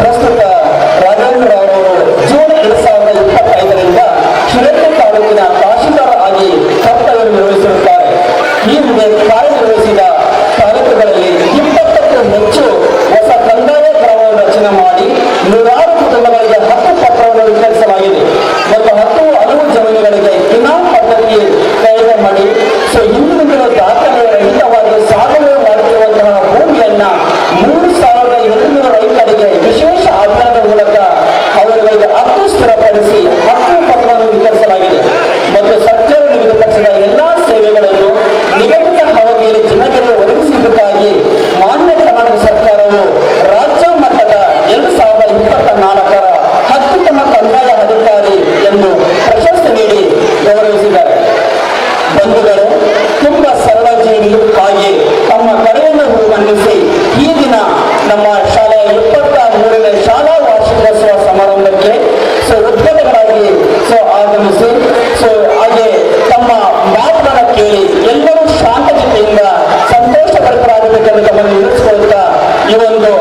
ಪ್ರಸ್ತುತ ರಾಘವೇಂದ್ರ ಅವರು ಜೂನ್ 2025ರಿಂದ ಶಿರಟ್ಟಿ ತಾಲೂಕಿನ ತಹಶೀಲ್ದಾರ್ ಆಗಿ ಕರ್ತವ್ಯ ನಿರ್ವಹಿಸಿರುತ್ತಾರೆ. ಈ ಹುದ್ದೆ ಕಾರ್ಯನಿರ್ವಹಿಸಿದ ತಾಲೂಕುಗಳಲ್ಲಿ 20ಕ್ಕೂ ಹೆಚ್ಚು ಹೊಸ ಕಂದಾಯ ಕ್ರಮವನ್ನು ರಚನೆ ಮಾಡಿ 100 ಕುಟುಂಬಗಳಿಗೆ ಹಕ್ಕು ಪತ್ರವನ್ನು ವಿತರಿಸಲಾಗಿದೆ ಮತ್ತು 10 ಹಲವು ಜಮೀನುಗಳಿಗೆ ಇನಾಮ್ ಪದ್ಧತಿ ಕಾಯ್ದೆ ಮಾಡಿ ಹಿಂದಿನ ದಾಖಲೆ ರಹಿತವಾಗಿ ಸಾಗುವಳಿ ಮಾಡುತ್ತಿರುವಂತಹ ಭೂಮಿಯನ್ನ 3,700 ರೈತರಿಗೆ ವಿಶೇಷ ಅಭಿಯಾನದ ಮೂಲಕ ಅವರಿಗೆ ಹಕ್ಕು ಸ್ಥಿರಪಡಿಸಿ ಹಕ್ಕು ಪತ್ರವನ್ನು ವಿತರಿಸಲಾಗಿದೆ ಮತ್ತು ಸರ್ಕಾರ ನಿಗದಿಪಡಿಸಿದ ಎಲ್ಲಾ ಸೇವೆಗಳನ್ನು ನಿಗದಿತ ಅವಧಿಯಲ್ಲಿ ಜನರಿಗೆ ಒದಗಿಸುವುದಕ್ಕಾಗಿ ಮಾನ್ಯ ಕರ್ನಾಟಕ ಸರ್ಕಾರವು ರಾಜ್ಯ ಮಟ್ಟದ 2024ರ ಅತ್ಯುತ್ತಮ ಕಂದಾಯ ಅಧಿಕಾರಿ ಎಂದು ಪ್ರಶಸ್ತಿ ನೀಡಿ ಗೌರವಿಸಿದ್ದಾರೆ. ಬಂಧುಗಳು, ತುಂಬಾ ಸರಳ ಜೀವಿ ಹಾಗೆ ತಮ್ಮ ಕರೆಯನ್ನು ಮಂಡಿಸಿ ಈ ದಿನ ನಮ್ಮ ಶಾಲೆಯ 23ನೇ ಶಾಲಾ ವಾರ್ಷಿಕೋತ್ಸವ ಸಮಾರಂಭಕ್ಕೆ ಉದ್ಘಾಟಕರಾಗಿ ಆಗಮಿಸಿ ಹಾಗೆ ತಮ್ಮ ಮಾತುಗಳನ್ನು ಕೇಳಿ ಎಲ್ಲರೂ ಶಾಂತತೆಯಿಂದ ಸಂತೋಷಭರಿತರಾಗಬೇಕೆಂದು ತಮ್ಮನ್ನು ವಿವರಿಸಿಕೊಳ್ಳುತ್ತಾ ಈ ಒಂದು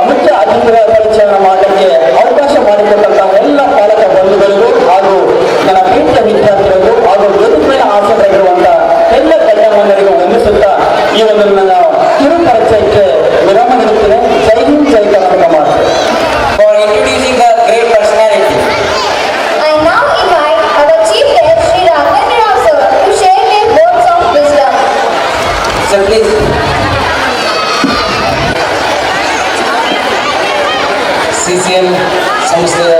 ಮುಖ್ಯ ಅತಿಥಿಗಳ ಪರಿಚಯವನ್ನು ಮಾಡಲಿಕ್ಕೆ ಅವಕಾಶ ಮಾಡಿಕೊಟ್ಟಂತಹ ಎಲ್ಲ ಪಾಲಕ ಬಂಧುಗಳಿಗೂ ಹಾಗೂ ನನ್ನ ಪ್ರೀತಿಯ ವಿದ್ಯಾರ್ಥಿಗಳಿಗೂ ಹಾಗೂ ವೇದಿಕೆ ಮೇಲೆ ಆಸಕ್ತರಾಗಿರುವಂತಹ ಎಲ್ಲ ಗಣ್ಯಮಾನ್ಯರಿಗೂ ವಂದಿಸುತ್ತಾ ಈ ಒಂದು ನನ್ನ ಕಿರು ಪರಿಚಯಕ್ಕೆ ವಿರಾಮ ನೀಡುತ್ತೇನೆ. ಜೈ ಹಿಂದ್, ಜೈ ಕರ್ನಾಟಕ ಮಾತೆ. For introducing the great personality. I now invite our chief guest, Sri Raghavendra Rao sir, to share their words of wisdom. So please. CCL ಸಂಸ್ಥೆಯ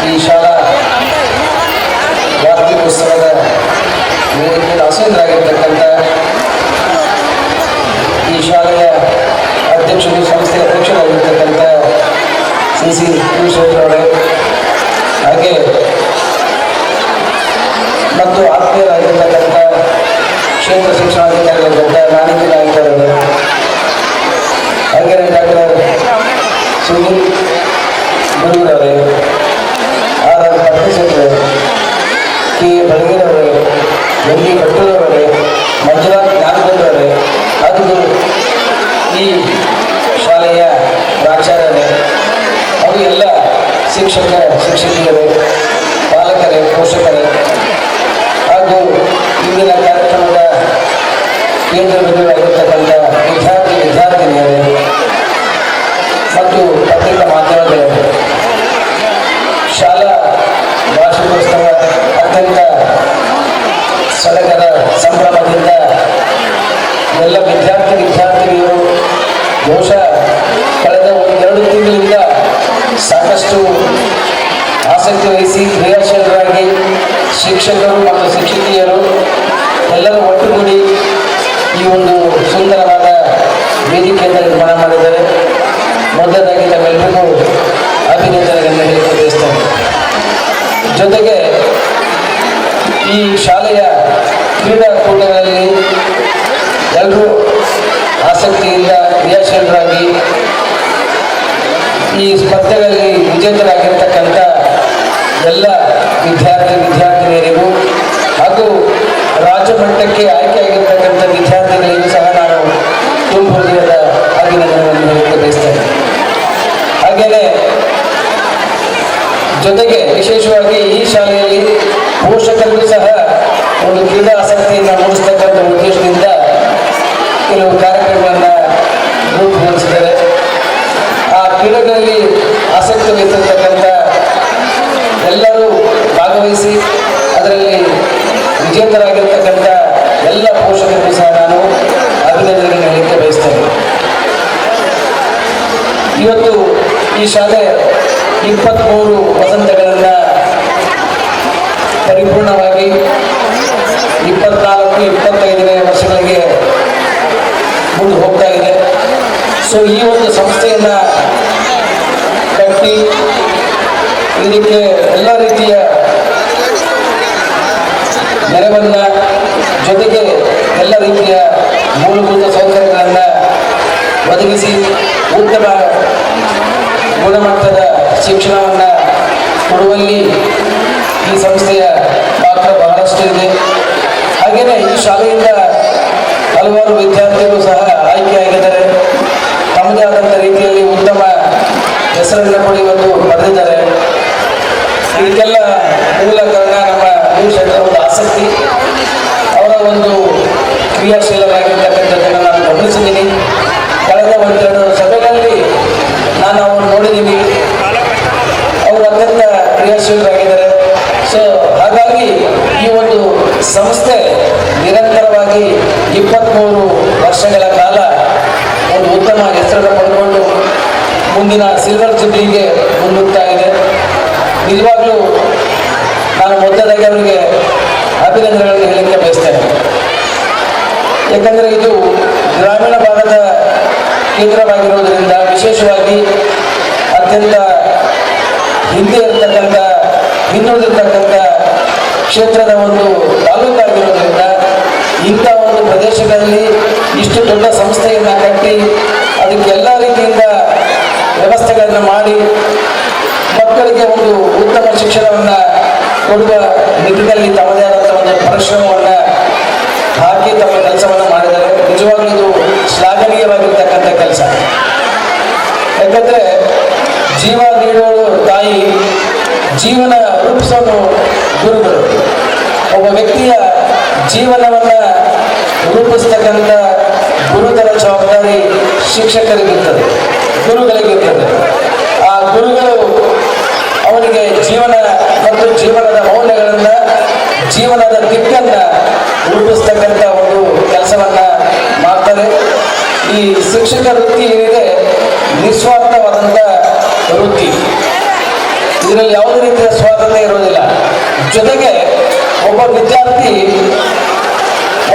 ಈ ಶಾಲಾ ವಾರ್ಷಿಕೋತ್ಸವದ ವೇದಿಕೆಯಲ್ಲಿ ಆಸೀನರಾಗಿರ್ತಕ್ಕಂಥ ಈ ಶಾಲೆಯ ಅಧ್ಯಕ್ಷರು, ಸಂಸ್ಥೆಯ ಅಧ್ಯಕ್ಷರಾಗಿರ್ತಕ್ಕಂಥ CC ಅವರೇ, ಹಾಗೆ ಮತ್ತು ಆತ್ಮೀಯರಾಗಿರ್ತಕ್ಕಂಥ ಕ್ಷೇತ್ರ ಶಿಕ್ಷಣಾಧಿಕಾರಿಗಳಿರ್ತಕ್ಕಂಥ ನಾನಿಕಿ ನಾಯಕರವರೇ, ಹಾಗೆ ಡಾಕ್ಟರ್ ಸುನೀಲ್ ಗುರುಗಳವರೇ, ಆರ್ ಪರಮೇಶ್ವರವರೇ, ಕೆ ಬಡಗೇರವರೇ, ಎಂ ಡಿ ಭಟ್ಟರವರೇ, ಮಂಜುನಾಥ್ ಜ್ಞಾನಗೌಡರವರೇ, ಹಾಗೂ ಈ ಶಾಲೆಯ ಪ್ರಾಚಾರ್ಯರೇ ಹಾಗೂ ಎಲ್ಲ ಶಿಕ್ಷಕ ಶಿಕ್ಷಕಿಯರೇ, ಪಾಲಕರೇ, ಪೋಷಕರೇ ಹಾಗೂ ಇಂದಿನ ಕಾರ್ಯಕ್ರಮದ ಕೇಂದ್ರ ಬಿಂದುವಾಗಿರ್ತಕ್ಕಂಥ ವಿದ್ಯಾರ್ಥಿನಿಯರೇ ಮತ್ತು ಪತ್ರಿಕಾ ಮಾಧ್ಯಮಗಳೇ, ಶಾಲಾ ವಾರ್ಷಿಕೋತ್ಸವ ಅತ್ಯಂತ ಸಡಗರ ಸಂಭ್ರಮದಿಂದ ಎಲ್ಲ ವಿದ್ಯಾರ್ಥಿನಿಯರು ಬಹುಶಃ ಕಳೆದ 1-2 ತಿಂಗಳಿಂದ ಸಾಕಷ್ಟು ಆಸಕ್ತಿ ವಹಿಸಿ ಕ್ರಿಯಾಶೀಲರಾಗಿ ಶಿಕ್ಷಕರು ಮತ್ತು ಶಿಕ್ಷಕಿಯರು ಎಲ್ಲರೂ ಒಟ್ಟುಗೂಡಿ ಈ ಒಂದು ಸುಂದರವಾದ ವೇದಿಕೆಯನ್ನು ನಿರ್ಮಾಣ ಮಾಡಿದ್ದಾರೆ. ಮೊದಲದಾಗಿ ತಮ್ಮೆಲ್ಲರಿಗೂ ಅಭಿನಂದನೆಗಳನ್ನು ಹೇಳಲಿಕ್ಕೆ ಬಯಸ್ತೇನೆ. ಜೊತೆಗೆ ಈ ಶಾಲೆಯ ಕ್ರೀಡಾಕೂಟಗಳಲ್ಲಿ ಎಲ್ಲರೂ ಆಸಕ್ತಿಯಿಂದ ಕ್ರಿಯಾಶೀಲರಾಗಿ ಈ ಸ್ಪರ್ಧೆಗಳಲ್ಲಿ ವಿಜೇತರಾಗಿರ್ತಕ್ಕಂಥ ಎಲ್ಲ ವಿದ್ಯಾರ್ಥಿನಿಯರಿಗೂ ಹಾಗೂ ರಾಜ್ಯ ಮಟ್ಟಕ್ಕೆ ಆಯ್ಕೆಯಾಗಿರ್ತಕ್ಕಂಥ ವಿದ್ಯಾರ್ಥಿಗಳಿಗೂ ಸಹ ನಾನು ತುಂಬ ಹೃದಯದ ಅಭಿನಂದನೆಯನ್ನು ಹೇಳಲಿಕ್ಕೆ ಬಯಸ್ತೇನೆ. ಹಾಗೆಯೇ ಜೊತೆಗೆ ವಿಶೇಷವಾಗಿ ಈ ಶಾಲೆಯಲ್ಲಿ ಪೋಷಕರಿಗೂ ಸಹ ಒಂದು ಕ್ರೀಡಾ ಆಸಕ್ತಿಯನ್ನು ಮೂಡಿಸ್ತಕ್ಕಂಥ ಉದ್ದೇಶದಿಂದ ಕೆಲವು ಕಾರ್ಯಕ್ರಮಗಳನ್ನು ರೂಪುಗೊಳಿಸಿದ್ದಾರೆ. ಆ ಕ್ರೀಡೆಗಳಲ್ಲಿ ಆಸಕ್ತಿ ವಹಿಸಿರ್ತಕ್ಕಂಥ ಎಲ್ಲರೂ ಭಾಗವಹಿಸಿ ಅದರಲ್ಲಿ ವಿಜೇತರಾಗಿರ್ತಕ್ಕಂಥ ಎಲ್ಲ ಪೋಷಕರಿಗೂ ಸಹ ನಾನು ಅಭಿನಂದನೆಗಳನ್ನು ಹೇಳಲಿಕ್ಕೆ ಬಯಸ್ತೇನೆ. ಇವತ್ತು ಈ ಶಾಲೆ 23 ವಸಂತಗಳನ್ನು ಪರಿಪೂರ್ಣವಾಗಿ 24-25ನೇ ವರ್ಷಗಳಿಗೆ ಮುಂದೆ ಹೋಗ್ತಾ ಇದೆ. ಈ ಒಂದು ಸಂಸ್ಥೆಯನ್ನು ಕಟ್ಟಿ ಇದಕ್ಕೆ ಎಲ್ಲ ರೀತಿಯ ನೆರವನ್ನು ಜೊತೆಗೆ ಎಲ್ಲ ರೀತಿಯ ಮೂಲಭೂತ ಸೌಕರ್ಯಗಳನ್ನು ಒದಗಿಸಿ ಉತ್ತಮ ಗುಣಮಟ್ಟದ ಶಿಕ್ಷಣವನ್ನು ಕೊಡುವಲ್ಲಿ ಈ ಸಂಸ್ಥೆಯ ಪಾತ್ರ ಬಹಳಷ್ಟು ಇದೆ. ಹಾಗೆಯೇ ಈ ಶಾಲೆಯಿಂದ ಹಲವಾರು ವಿದ್ಯಾರ್ಥಿಗಳು ಸಹ ಆಯ್ಕೆಯಾಗಿದ್ದಾರೆ. ತಮ್ಮದೇ ಆದಂಥ ರೀತಿಯಲ್ಲಿ ಉತ್ತಮ ಹೆಸರನ್ನು ಕೂಡ ಇವತ್ತು ಬರೆದಿದ್ದಾರೆ. ಇದಕ್ಕೆಲ್ಲ ಮೂಲ ಕಾರಣ ನಮ್ಮ ಯುವಶಕ್ತರ ಒಂದು ಆಸಕ್ತಿ, ಅವರ ಒಂದು ಕ್ರಿಯಾಶೀಲರಾಗಿರ್ತಕ್ಕಂಥದ್ದನ್ನು ನಾನು ಗಮನಿಸಿದ್ದೀನಿ. ಕಳೆದ ಒಂದೆರಡು ಸಭೆಗಳಲ್ಲಿ ನಾನು ಅವ್ರನ್ನ ನೋಡಿದ್ದೀನಿ. ಅವರು ಅತ್ಯಂತ ಕ್ರಿಯಾಶೀಲರಾಗಿದ್ದಾರೆ. ಸೊ ಹಾಗಾಗಿ ಈ ಒಂದು ಸಂಸ್ಥೆ ನಿರಂತರವಾಗಿ 23 ವರ್ಷಗಳ ಕಾಲ ಒಂದು ಉತ್ತಮ ಹೆಸರನ್ನು ಪಡೆದುಕೊಂಡು ಮುಂದಿನ ಸಿಲ್ವರ್ ಜುಬ್ಲಿಗೆ ಮುನ್ನುಗ್ತಾ ಇದೆ. ನಿಜವಾಗ್ಲೂ ನಾನು ಮೊದಲಾಗಿ ಅವರಿಗೆ ಅಭಿನಂದನೆಗಳನ್ನು ಹೇಳಲಿಕ್ಕೆ ಬಯಸ್ತೇನೆ. ಯಾಕಂದರೆ ಇದು ಗ್ರಾಮೀಣ ಭಾಗದ ಕೇಂದ್ರವಾಗಿರುವುದರಿಂದ, ವಿಶೇಷವಾಗಿ ಅತ್ಯಂತ ಹಿಂದೆ ಇರತಕ್ಕಂಥ ಹಿಂದುಳಿದಿರ್ತಕ್ಕಂಥ ಕ್ಷೇತ್ರದ ಒಂದು ತಾಲೂಕಾಗಿರೋದ್ರಿಂದ ಇಂಥ ಒಂದು ಪ್ರದೇಶಗಳಲ್ಲಿ ಇಷ್ಟು ದೊಡ್ಡ ಸಂಸ್ಥೆಯನ್ನು ಕಟ್ಟಿ ಅದಕ್ಕೆ ಎಲ್ಲ ರೀತಿಯಿಂದ ವ್ಯವಸ್ಥೆಗಳನ್ನು ಮಾಡಿ ಮಕ್ಕಳಿಗೆ ಒಂದು ಉತ್ತಮ ಶಿಕ್ಷಣವನ್ನು ಕೊಡುವ ನಿಟ್ಟಿನಲ್ಲಿ ತಮ್ಮದೇ ಆದಂಥ ಒಂದು ಪರಿಶ್ರಮವನ್ನು ಹಾಕಿ ತಮ್ಮ ಕೆಲಸವನ್ನು ಮಾಡಿದ್ದಾರೆ. ನಿಜವಾಗ್ಲೂ ಇದು ಶ್ಲಾಘನೀಯವಾಗಿರ್ತಕ್ಕಂಥ ಕೆಲಸ. ಯಾಕಂದರೆ ಜೀವ ನೀಡೋಳು ತಾಯಿ, ಜೀವನ ರೂಪಿಸೋನು ಗುರುಗಳು. ಒಬ್ಬ ವ್ಯಕ್ತಿಯ ಜೀವನವನ್ನು ರೂಪಿಸ್ತಕ್ಕಂಥ ಗುರುತರ ಜವಾಬ್ದಾರಿ ಶಿಕ್ಷಕರಿಗಿರ್ತದೆ, ಗುರುಗಳಿಗಿರ್ತದೆ. ಆ ಗುರುಗಳು ಅವನಿಗೆ ಜೀವನ ಮತ್ತು ಜೀವನದ ಮೌಲ್ಯಗಳನ್ನು, ಜೀವನದ ದಿಕ್ಕನ್ನು ರೂಪಿಸ್ತಕ್ಕಂಥ ಒಂದು ಕೆಲಸವನ್ನು ಮಾಡ್ತಾರೆ. ಈ ಶಿಕ್ಷಕ ವೃತ್ತಿ ಏನಿದೆ ನಿಸ್ವಾರ್ಥವಾದಂಥ ವೃತ್ತಿ. ಇದರಲ್ಲಿ ಯಾವುದೇ ರೀತಿಯ ಸ್ವಾತಂತ್ರ್ಯ ಇರೋದಿಲ್ಲ. ಜೊತೆಗೆ ಒಬ್ಬ ವಿದ್ಯಾರ್ಥಿ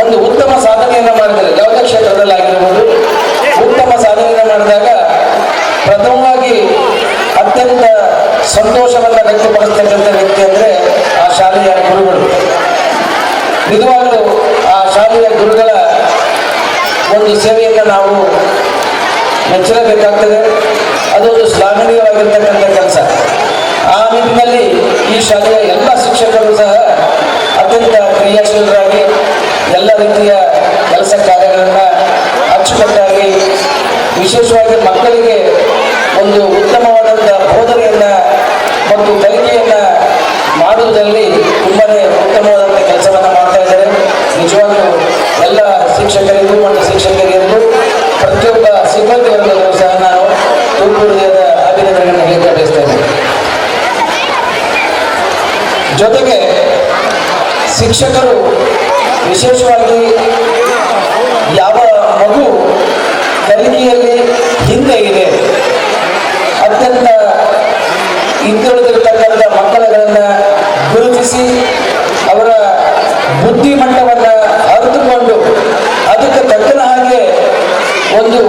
ಒಂದು ಉತ್ತಮ ಸಾಧನೆಯನ್ನು ಮಾಡಿದರೆ, ಯಾವುದೇ ಕ್ಷೇತ್ರದಲ್ಲಿ ಆಗಿರ್ಬೋದು, ಉತ್ತಮ ಸಾಧನೆಯನ್ನು ಮಾಡಿದಾಗ ಪ್ರಥಮವಾಗಿ ಅತ್ಯಂತ ಸಂತೋಷವನ್ನು ವ್ಯಕ್ತಪಡಿಸ್ತಕ್ಕಂಥ ವ್ಯಕ್ತಿ ಅಂದರೆ ಆ ಶಾಲೆಯ ಗುರುಗಳು. ನಿಜವಾಗಲೂ ಆ ಶಾಲೆಯ ಗುರುಗಳ ಒಂದು ಸೇವೆಯನ್ನು ನಾವು ಮೆಚ್ಚಲೇಬೇಕಾಗ್ತದೆ. ಅದೊಂದು ಶ್ಲಾಘನೀಯವಾಗಿರ್ತಕ್ಕಂಥ ಕೆಲಸ. ಆ ನಿಟ್ಟಿನಲ್ಲಿ ಈ ಶಾಲೆಯ ಎಲ್ಲ ಶಿಕ್ಷಕರು ಸಹ ಅತ್ಯಂತ ಕ್ರಿಯಾಶೀಲರಾಗಿ ಎಲ್ಲ ರೀತಿಯ ಕೆಲಸ ಕಾರ್ಯಗಳನ್ನು ಅಚ್ಚುಕಟ್ಟಾಗಿ, ವಿಶೇಷವಾಗಿ ಮಕ್ಕಳಿಗೆ ಒಂದು ಉತ್ತಮವಾದಂಥ ಬೋಧನೆಯನ್ನು ಮತ್ತು ಕಲಿಕೆಯನ್ನು ಮಾಡುವುದರಲ್ಲಿ ತುಂಬಾ ಉತ್ತಮವಾದಂಥ ಕೆಲಸವನ್ನು ಮಾಡ್ತಾ ಇದ್ದಾರೆ. ನಿಜವಾಗ್ಲೂ ಎಲ್ಲ ಶಿಕ್ಷಕರಿಗೂ ಮತ್ತು ಶಿಕ್ಷಕರಿಗೂ ಪ್ರತಿಯೊಬ್ಬ ಸಿಬ್ಬಂದಿ ವರ್ಗದಲ್ಲೂ ಸಹ ನಾನು ತುಂಬ ಹೃದಯದ ಅಭಿನಂದನೆಗಳನ್ನು ಹೇಳಲಿಕ್ಕೆ ಬಯಸ್ತೇನೆ. ಜೊತೆಗೆ ಶಿಕ್ಷಕರು ವಿಶೇಷವಾಗಿ ಯಾವ ಮಗು ಕಲಿಕೆಯಲ್ಲಿ ಹಿಂದೆ ಇದೆ, ಅತ್ಯಂತ ಹಿಂದುಳಿದಿರ್ತಕ್ಕಂಥ ಮಕ್ಕಳುಗಳನ್ನು ಗುರುತಿಸಿ ಅವರ ಬುದ್ಧಿಮಟ್ಟವನ್ನು ಅರಿತುಕೊಂಡು ಅದಕ್ಕೆ ತಕ್ಕನ ಹಾಗೆ ಒಂದು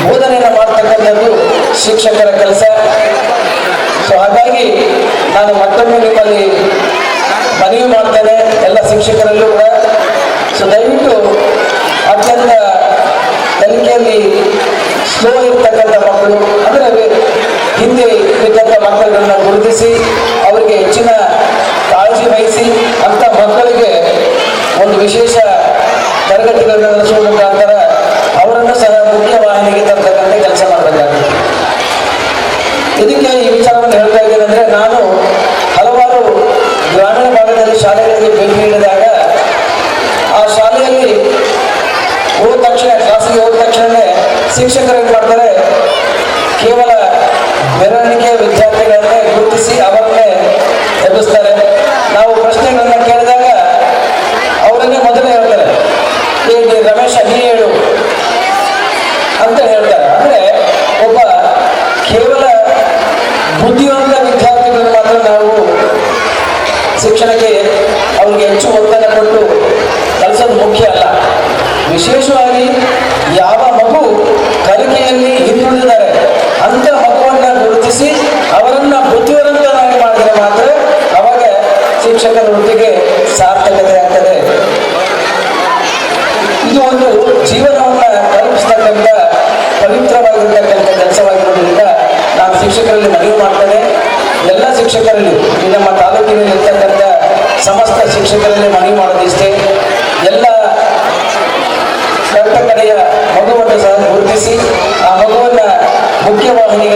ಬೋಧನೆಯನ್ನು ಮಾಡ್ತಕ್ಕಂಥದ್ದು ಶಿಕ್ಷಕರ ಕೆಲಸ. ಸೊ ಹಾಗಾಗಿ ನಾನು ಮತ್ತೊಮ್ಮೆ ನಿಮ್ಮಲ್ಲಿ ಮನವಿ ಮಾಡ್ತೇನೆ, ಎಲ್ಲ ಶಿಕ್ಷಕರಲ್ಲೂ ಕೂಡ. ಸೊ ದಯವಿಟ್ಟು ಅತ್ಯಂತ ಕಲಿಕೆಯಲ್ಲಿ ಸ್ಲೋ ಇರ್ತಕ್ಕಂಥ ಮಕ್ಕಳು, ಅಂದರೆ ಹಿಂದೆ ಇರ್ತಕ್ಕಂಥ ಮಕ್ಕಳನ್ನು ಗುರುತಿಸಿ ಅವರಿಗೆ ಹೆಚ್ಚಿನ ಕಾಳಜಿ ವಹಿಸಿ ಅಂಥ ಮಕ್ಕಳಿಗೆ ಒಂದು ವಿಶೇಷ ತರಗತಿಗಳನ್ನು ನಡೆಸುವ ಮುಖಾಂತರ ಅವರನ್ನು ಸಹ ಮುಖ್ಯ ವಾಹಿನಿಗೆ ತರ್ತಕ್ಕಂಥ ಕೆಲಸ ಮಾಡಬೇಕಾಗುತ್ತೆ. ಇದಕ್ಕೆ ಈ ವಿಚಾರವನ್ನು ಹೇಳ್ತಾ ಇದ್ದೇನೆ ಅಂದರೆ, ನಾನು ಹಲವಾರು ಗ್ರಾಮೀಣ ಭಾಗದಲ್ಲಿ ಶಾಲೆಗಳಿಗೆ ಭೇಟಿ ನೀಡಿದಾಗ ಆ ಶಾಲೆಯಲ್ಲಿ ಹೋದ ತಕ್ಷಣ, ಕ್ಲಾಸಿಗೆ ಹೋದ ತಕ್ಷಣವೇ ಶಿಕ್ಷಕರು ಏನು ಮಾಡ್ತಾರೆ, ಕೇವಲ ಬೆರಳಿಕೆ ವಿದ್ಯಾರ್ಥಿಗಳನ್ನೇ ಗುರುತಿಸಿ ಅವರನ್ನೇ ಎಬ್ಬಿಸ್ತಾರೆ. ನಾವು ಪ್ರಶ್ನೆಗಳನ್ನ ಕೇಳಿದಾಗ ಅವರನ್ನೇ ಮೊದಲೇ ಹೇಳ್ತಾರೆ, ರಮೇಶ ನೀ ಹೇಳು ಅಂತ ಹೇಳ್ತಾರೆ. ಅಂದರೆ ಒಬ್ಬ ಕೇವಲ ಬುದ್ಧಿವಂತ ವಿದ್ಯಾರ್ಥಿಗಳನ್ನು ಮಾತ್ರ ನಾವು ಶಿಕ್ಷಣಕ್ಕೆ ಅವ್ರಿಗೆ ಹೆಚ್ಚು ಒತ್ತನ್ನು ಕೊಟ್ಟು ಕಲಿಸೋದು ಮುಖ್ಯ ಅಲ್ಲ. ವಿಶೇಷವಾಗಿ ಯಾವ ಮಗು ಕಲಿಕೆಯಲ್ಲಿ ಹಿಂದುಳಿದಿದ್ದಾರೆ ಅಂತ ಮಗುವನ್ನು ಗುರುತಿಸಿ ಅವರನ್ನು ಬುದ್ಧಿವಂತನಾಗಿ ಮಾಡಿದರೆ ಮಾತ್ರ ಅವಾಗ ಶಿಕ್ಷಕರ ವೃತ್ತಿಗೆ ಸಾರ್ಥಕತೆ ಆಗ್ತದೆ. ಇದು ಒಂದು ಜೀವನವನ್ನು ಕಲ್ಪಿಸ್ತಕ್ಕಂಥ ಪವಿತ್ರವಾಗಿರ್ತಕ್ಕಂಥ ಕೆಲಸವಾಗಿರೋದ್ರಿಂದ ನಾನು ಶಿಕ್ಷಕರಲ್ಲಿ ಮನವಿ ಮಾಡ್ತೇನೆ. ಎಲ್ಲ ಶಿಕ್ಷಕರಲ್ಲಿ, ಈ ನಮ್ಮ ತಾಲೂಕಿನಲ್ಲಿ ಇರ್ತಕ್ಕಂಥ ಸಮಸ್ತ ಶಿಕ್ಷಕರಲ್ಲಿ ಮನವಿ ಮಾಡೋದಿಷ್ಟೇ, ಎಲ್ಲ ಕಟ್ಟ ಕಡೆಯ ಮಗುವನ್ನು ಸಹ ಗುರುತಿಸಿ ಆ ಮಗುವನ್ನು ಮುಖ್ಯವಾಹಿನಿಗೆ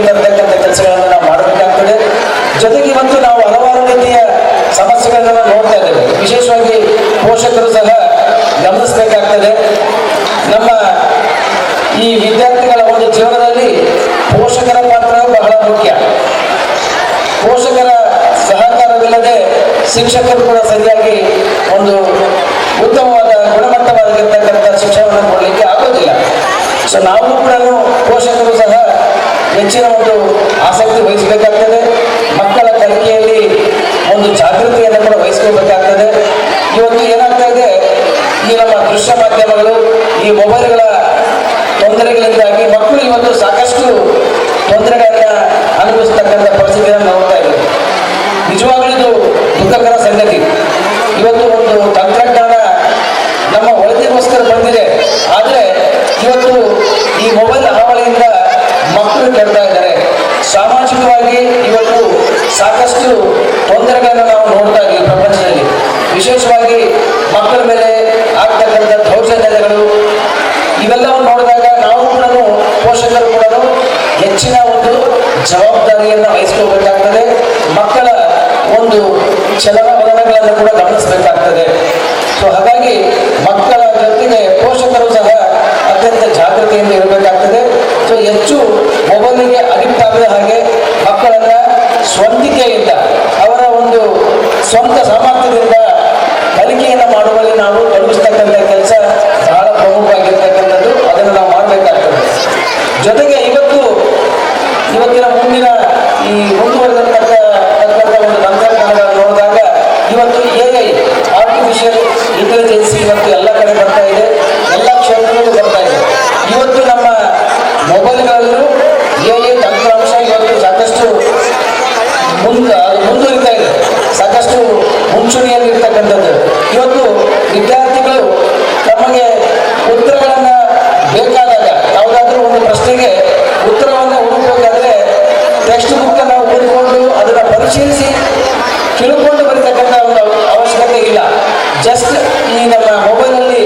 ವಿಶೇಷವಾಗಿ ಪೋಷಕರು ಸಹ ಗಮನಿಸಬೇಕಾಗ್ತದೆ. ನಮ್ಮ ಈ ವಿದ್ಯಾರ್ಥಿಗಳ ಒಂದು ಜೀವನದಲ್ಲಿ ಪೋಷಕರ ಪಾತ್ರ ಬಹಳ ಮುಖ್ಯ. ಪೋಷಕರ ಸಹಕಾರವಿಲ್ಲದೆ ಶಿಕ್ಷಕರು ಕೂಡ ಸರಿಯಾಗಿ ಒಂದು ಉತ್ತಮವಾದ ಗುಣಮಟ್ಟವಾಗಿರ್ತಕ್ಕಂಥ ಶಿಕ್ಷಣವನ್ನು ಕೊಡಲಿಕ್ಕೆ ಆಗೋದಿಲ್ಲ. ಸೊ ನಾವು ಕೂಡ ಪೋಷಕರು ಸಹ ಹೆಚ್ಚಿನ ಒಂದು ಆಸಕ್ತಿ ವಹಿಸಬೇಕಾಗ್ತದೆ. ಮಕ್ಕಳ ಕಲಿಕೆಯಲ್ಲಿ ಒಂದು ಜಾಗೃತಿಯನ್ನು ಕೂಡ ವಹಿಸ್ಕೋಬೇಕಾಗ್ತದೆ. ಇವತ್ತು ಏನಾಗ್ತಾ ಇದೆ, ಈ ನಮ್ಮ ದೃಶ್ಯ ಮಾಧ್ಯಮಗಳು, ಈ ಮೊಬೈಲ್ಗಳ ತೊಂದರೆಗಳಿಂದಾಗಿ ಮಕ್ಕಳು ಇವತ್ತು ಸಾಕಷ್ಟು ತೊಂದರೆಗಳನ್ನ ಅನುಭವಿಸ್ತಕ್ಕಂಥ ಪರಿಸ್ಥಿತಿಯನ್ನು ನೋಡ್ತಾ ಇದ್ದಾರೆ. ನಿಜವಾಗ್ಲೂ ಇದು ದುಃಖಕರ ಸಂಗತಿ. ಇವತ್ತು ಒಂದು ತಂತ್ರಜ್ಞಾನ ನಮ್ಮ ಒಳಿತಿಗೋಸ್ಕರ ಬಂದಿದೆ, ಆದರೆ ಇವತ್ತು ಈ ಮೊಬೈಲ್ ಹಾವಳಿಯಿಂದ ಮಕ್ಕಳು ಕೆಡ್ತಾ ಇದ್ದಾರೆ. ಸಾಮಾಜಿಕವಾಗಿ ಇವತ್ತು ಸಾಕಷ್ಟು ತೊಂದರೆಗಳನ್ನು ನಾವು ನೋಡ್ತಾ ಇದ್ದೀವಿ ಪ್ರಪಂಚದಲ್ಲಿ. ವಿಶೇಷವಾಗಿ ಮಕ್ಕಳ ಮೇಲೆ ಆಗ್ತಕ್ಕಂಥ ದೌರ್ಜನ್ಯಗಳು ಇವೆಲ್ಲವನ್ನು ನೋಡಿದಾಗ ನಾವು ಕೂಡ ಪೋಷಕರು ಕೂಡ ಹೆಚ್ಚಿನ ಒಂದು ಜವಾಬ್ದಾರಿಯನ್ನು ವಹಿಸ್ಕೋಬೇಕಾಗ್ತದೆ. ಮಕ್ಕಳ ಒಂದು ಚಲನವಲನಗಳನ್ನು ಕೂಡ ಗಮನಿಸಬೇಕಾಗ್ತದೆ. ಸೊ ಹಾಗಾಗಿ ಮಕ್ಕಳ ಜೊತೆಗೆ ಪೋಷಕರು ಸಹ ಅತ್ಯಂತ ಜಾಗೃತಿಯಿಂದ ಇರಬೇಕಾಗ್ತದೆ. ಸೊ ಹೆಚ್ಚು ಮೊಬೈಲಿಗೆ ಅಡಿಕ್ಟ್ ಆಗದ ಹಾಗೆ ಮಕ್ಕಳನ್ನ ಸ್ವಂತಿಕೆಯಿಂದ ಅವರ ಒಂದು ಸ್ವಂತ ಸಾಮರ್ಥ್ಯದಿಂದ ಕಲಿಕೆಯನ್ನು ಮಾಡುವಲ್ಲಿ ನಾವು ತೊಡಗಿಸ್ತಕ್ಕಂಥ ಕೆಲಸ ಬಹಳ ಪ್ರಮುಖವಾಗಿರ್ತಕ್ಕಂಥದ್ದು. ಅದನ್ನು ನಾವು ಮಾಡಬೇಕಾಗ್ತದೆ. ಜೊತೆಗೆ ಇವತ್ತಿನ ಮುಂದಿನ ಈ ಮುಂದುವರೆದಿರ್ತಕ್ಕಂಥ ಒಂದು ತಂತ್ರಜ್ಞಾನಗಳನ್ನು ನೋಡಿದಾಗ ಇವತ್ತು AI ಆರ್ಟಿಫಿಷಿಯಲ್ ಇಂಟೆಲಿಜೆನ್ಸ್ ಇವತ್ತು ಎಲ್ಲ ಕಡೆ ಬರ್ತಾ ಇದೆ, ಎಲ್ಲ ಕ್ಷೇತ್ರದಲ್ಲೂ ಬರ್ತಾ ಇದೆ. ಇವತ್ತು ನಮ್ಮ ಮೊಬೈಲ್ಗಳಲ್ಲೂ AI ತಂತ್ರಾಂಶ ಇವತ್ತು ಸಾಕಷ್ಟು ಮುಂದುವರಿತಾ ಇದೆ, ಸಾಕಷ್ಟು ಮುಂಚೂಣಿಯಲ್ಲಿರ್ತಕ್ಕಂಥದ್ದು. ಇವತ್ತು ವಿದ್ಯಾರ್ಥಿಗಳು ತಮಗೆ ಉತ್ತರಗಳನ್ನು ಬೇಕಾದಾಗ ಯಾವುದಾದ್ರೂ ಒಂದು ಪ್ರಶ್ನೆಗೆ ಉತ್ತರವನ್ನು ಹುಡುಕಬೇಕಾದ್ರೆ ಟೆಕ್ಸ್ಟ್ ಬುಕ್ ನಾವು ಓದಿಕೊಂಡು ಅದನ್ನು ಪರಿಶೀಲಿಸಿ ತಿಳ್ಕೊಂಡು ಬರೀತಕ್ಕಂಥ ಒಂದು ಅವಶ್ಯಕತೆ ಇಲ್ಲ. ಜಸ್ಟ್ ಈ ನಮ್ಮ ಮೊಬೈಲಲ್ಲಿ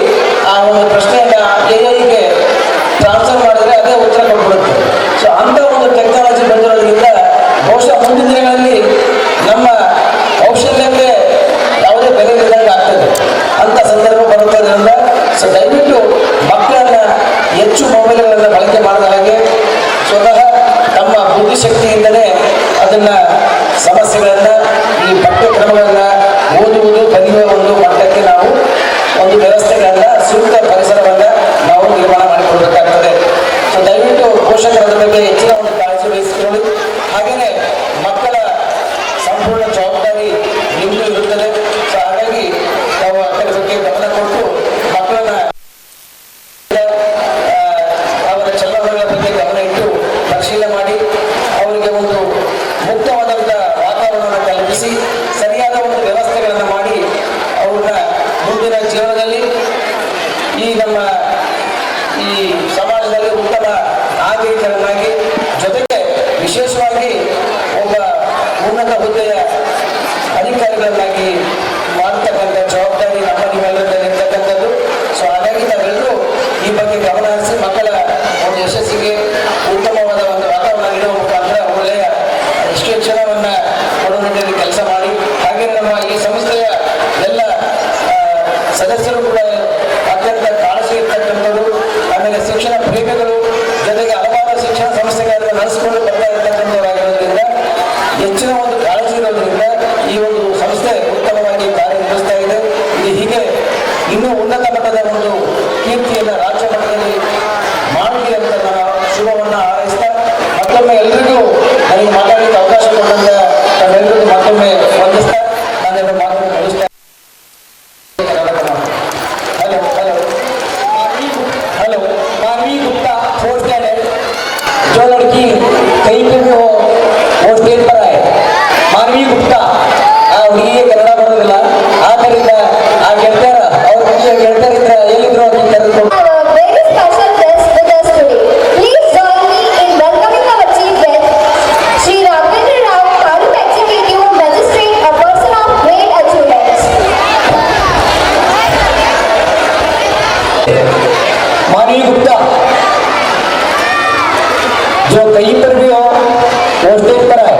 ಆ ಒಂದು ಪ್ರಶ್ನೆಯನ್ನು AI-ಗೆ ಟ್ರಾನ್ಸ್ಫರ್ ಮಾಡಿದ್ರೆ ಅದೇ ಉತ್ತರ ಕೊಟ್ಬಿಡುತ್ತೆ. ಸೊ ಅಂಥ ಒಂದು ಟೆಕ್ನಾಲಜಿ ಬಂದಿರೋದ್ರಿಂದ ಬಹುಶಃ ಮುಂದಿನ ದಿನಗಳಲ್ಲಿ ನಮ್ಮ ಕೌಶಲ್ಯಕ್ಕೆ ಯಾವುದೇ ಬೆಲೆ ಇಲ್ಲದಂಗೆ ಆಗ್ತದೆ ಅಂತ ಸಂದರ್ಭ ಬರುತ್ತದ್ರಿಂದ ಸೊ ದಯವಿಟ್ಟು ಮಕ್ಕಳನ್ನ ಹೆಚ್ಚು ಮೊಬೈಲ್ಗಳನ್ನು ಬಳಕೆ ಮಾಡಿದ ಹಾಗೆ ಸ್ವತಃ ತಮ್ಮ ಬುದ್ಧಿಶಕ್ತಿಯಿಂದಲೇ ಅದನ್ನ ಸಮಸ್ಯೆಗಳನ್ನು, ಈ ಪಠ್ಯಕ್ರಮಗಳನ್ನ ಓದುವುದು ಕಲಿಯುವ ಒಂದು ಮಟ್ಟಕ್ಕೆ ನಾವು ಒಂದು ವ್ಯವಸ್ಥೆಗಳನ್ನ, ಸೂಕ್ತ ಪರಿಸರವನ್ನು ನಾವು ನಿರ್ಮಾಣ ಮಾಡಿಕೊಳ್ಬೇಕಾಗ್ತದೆ. ಸೊ ದಯವಿಟ್ಟು ಪೋಷಕರ ಬಗ್ಗೆ ಹೆಚ್ಚಿನ ಒಂದು ಕಾಳಜಿ ವಹಿಸಿಕೊಳ್ಳಿ. ಹಾಗೆಯೇ ಮಕ್ಕಳ ಸಂಪೂರ್ಣ ಜವಾಬ್ದಾರಿ ನಿಮ್ಮದು ಇರುತ್ತದೆ. ಸೊ ಹಾಗಾಗಿ ನಾವು ಅದರ ಬಗ್ಗೆ ಗಮನ ಕೊಟ್ಟು ಮಕ್ಕಳನ್ನ ಅವರ ಚಲನವಲನಗಳ ಬಗ್ಗೆ ಗಮನ ಇಟ್ಟು ಪರಿಶೀಲನೆ ಮಾಡಿ ಅವರಿಗೆ ಒಂದು ಮುಕ್ತವಾದಂಥ ವಾತಾವರಣವನ್ನು ಕಲ್ಪಿಸಿ ಸರಿಯಾದ ಒಂದು ವ್ಯವಸ್ಥೆಗಳನ್ನು ಮಾಡಿ ಅವ್ರನ್ನ ಮುಂದಿನ ಜೀವನದಲ್ಲಿ ಈ ನಮ್ಮ ಈ ಸಮಾಜದಲ್ಲಿ ಉತ್ತಮ ನಾಗರಿಕರನ್ನಾಗಿ, ಜೊತೆಗೆ ವಿಶೇಷವಾಗಿ ಒಬ್ಬ ಉನ್ನತ ಹುದ್ದೆಯ ಅಧಿಕಾರಿಗಳನ್ನಾಗಿ ಮಾಡತಕ್ಕಂಥ ಜವಾಬ್ದಾರಿ ನಮ್ಮ ನಿಮ್ಮೆಲ್ಲರಲ್ಲಿ ಇರ್ತಕ್ಕಂಥದ್ದು. ಸೊ ಹಾಗಾಗಿ ನಾವೆಲ್ಲರೂ ಈ ಬಗ್ಗೆ ಗಮನ ಹರಿಸಿ ಮಕ್ಕಳ ಒಂದು ಯಶಸ್ಸಿಗೆ ಉತ್ತಮವಾದ ಒಂದು ವಾತಾವರಣ ನೀಡುವ ಮುಖಾಂತರ ಒಳ್ಳೆಯ ಶಿಕ್ಷಣವನ್ನು ಕೊಡುವ ನಿಟ್ಟಿನಲ್ಲಿ ಕೆಲಸ ಮಾಡಿ, ಹಾಗೆ ನಮ್ಮ ಈ ಸಂಸ್ಥೆಯ ಎಲ್ಲ ಸದಸ್ಯರು ಕೂಡ ಅತ್ಯಂತ ಕಾಳಜಿ ಇರ್ತಕ್ಕಂಥದ್ದು, ಆಮೇಲೆ ಶಿಕ್ಷಣ ಪ್ರೇಮಿಗಳು, ಜೊತೆಗೆ ಹಲವಾರು ಶಿಕ್ಷಣ ಸಂಸ್ಥೆಗಳನ್ನು ನಡೆಸಿಕೊಂಡು ಬರ್ತಾ ಇರ್ತಕ್ಕಂಥವರಾಗಿರೋದ್ರಿಂದ ಹೆಚ್ಚಿನ ಒಂದು ಕಾಳಜಿ ಇರೋದ್ರಿಂದ ಈ ಒಂದು ಸಂಸ್ಥೆ ಉತ್ತಮವಾಗಿ ಕಾರ್ಯನಿರ್ವಹಿಸ್ತಾ ಇದೆ. ಇದು ಹೀಗೆ ಇನ್ನೂ ಉನ್ನತ ಮಟ್ಟದ ಒಂದು ಕೀರ್ತಿಯನ್ನು ರಾಜ್ಯ ಮಟ್ಟದಲ್ಲಿ ಮಾಡಲಿ ಅಂತ ನಾನು ಶುಭವನ್ನು ಹಾರೈಸ್ತಾ ಮತ್ತೊಮ್ಮೆ ಎಲ್ರಿಗೂ ನನಗೆ ಮಾತಾಡಲಿಕ್ಕೆ ಅವಕಾಶ ಕೊಟ್ಟಂತ ತಮ್ಮೆಲ್ಲರಿಗೂ ಮತ್ತೊಮ್ಮೆ ವಂದಿಸ್ತಾ ನಾನೆಲ್ಲ ಮಾತನ್ನು ಮುಗಿಸ್ತಾ. हेलो हेलो हेलो मानवी गुप्ता फोर्थ कैडेट, जो लड़की कहीं पे भी हो वो स्टेज पर आए. मानवी गुप्ता ಆ ಹುಡುಗಿಗೆ ಕನ್ನಡ ಬರೋದಿಲ್ಲ, ಆದ್ದರಿಂದ ಆ ಗೆಳತಿಯರ ಅವ್ರ ಬಗ್ಗೆ ಗೆಳತಿಯರಿದ್ರೆ ಎಲ್ಲಿದ್ರು ಅವ್ರಿಗೆ ಕರೆದುಕೊಂಡು Have a very special guest with us today. Please join me in welcoming our chief guest, Shri Raghavendra Rao, Taluk Executive Magistrate, a person of great achievements. मानवी गुप्ता जो कहीं पर भी हो वो स्टेज पर आए.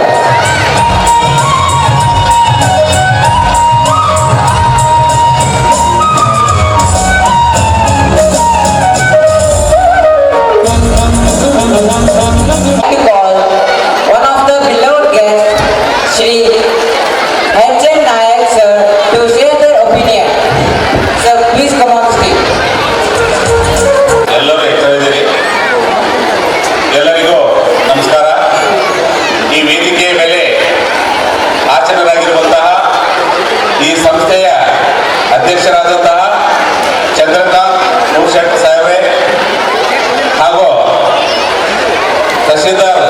ತಹಸೀಲ್ದಾರ್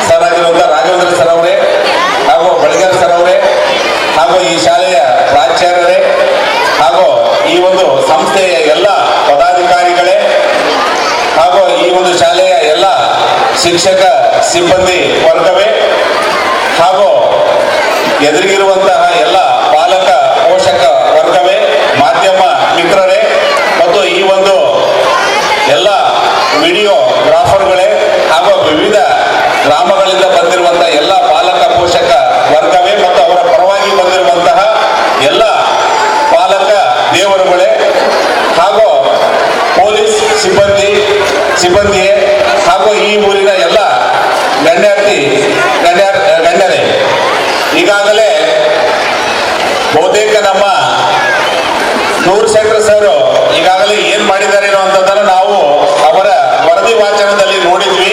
ಸರ್ ಆಗಿರುವಂಥ ರಾಘವೇಂದ್ರ ಸರ್ ಅವರೇ ಹಾಗೂ ಬಳಿಗಾರ್ ಸರ್ ಅವರೇ ಹಾಗೂ ಈ ಶಾಲೆಯ ಪ್ರಾಚಾರ್ಯರೇ ಹಾಗೂ ಈ ಒಂದು ಸಂಸ್ಥೆಯ ಎಲ್ಲ ಪದಾಧಿಕಾರಿಗಳೇ ಹಾಗೂ ಈ ಒಂದು ಶಾಲೆಯ ಎಲ್ಲ ಶಿಕ್ಷಕ ಸಿಬ್ಬಂದಿ ವರ್ಗವೇ ಹಾಗೂ ಎದುರಿಗಿರುವಂತಹ ಎಲ್ಲ ಪಾಲಕ ಪೋಷಕ ವರ್ಗವೇ, ಮಾಧ್ಯಮ ಮಿತ್ರರೇ ಮತ್ತು ಈ ಒಂದು ಎಲ್ಲ ವಿಡಿಯೋಗ್ರಾಫರ್ಗಳೇ ಹಾಗೂ ವಿವಿಧ ಗ್ರಾಮಗಳಿಂದ ಬಂದಿರುವಂತಹ ಎಲ್ಲ ಪಾಲಕ ಪೋಷಕ ವರ್ಗವೇ ಮತ್ತು ಅವರ ಪರವಾಗಿ ಬಂದಿರುವಂತಹ ಎಲ್ಲ ಪಾಲಕ ದೇವರುಗಳೇ ಹಾಗೂ ಪೊಲೀಸ್ ಸಿಬ್ಬಂದಿಯೇ ಹಾಗೂ ಈ ಊರಿನ ಎಲ್ಲ ಗಣ್ಯರೇ, ಈಗಾಗಲೇ ಬಹುತೇಕ ನಮ್ಮ ನೂರ್ ಸೆಂಟರ್ ಸರ್ ಈಗಾಗಲೇ ಏನ್ ಮಾಡಿದ್ದಾರೆ ಅನ್ನುವಂಥದ್ದನ್ನು ನಾವು ಅವರ ವರದಿ ವಾಚನದಲ್ಲಿ ನೋಡಿದ್ವಿ.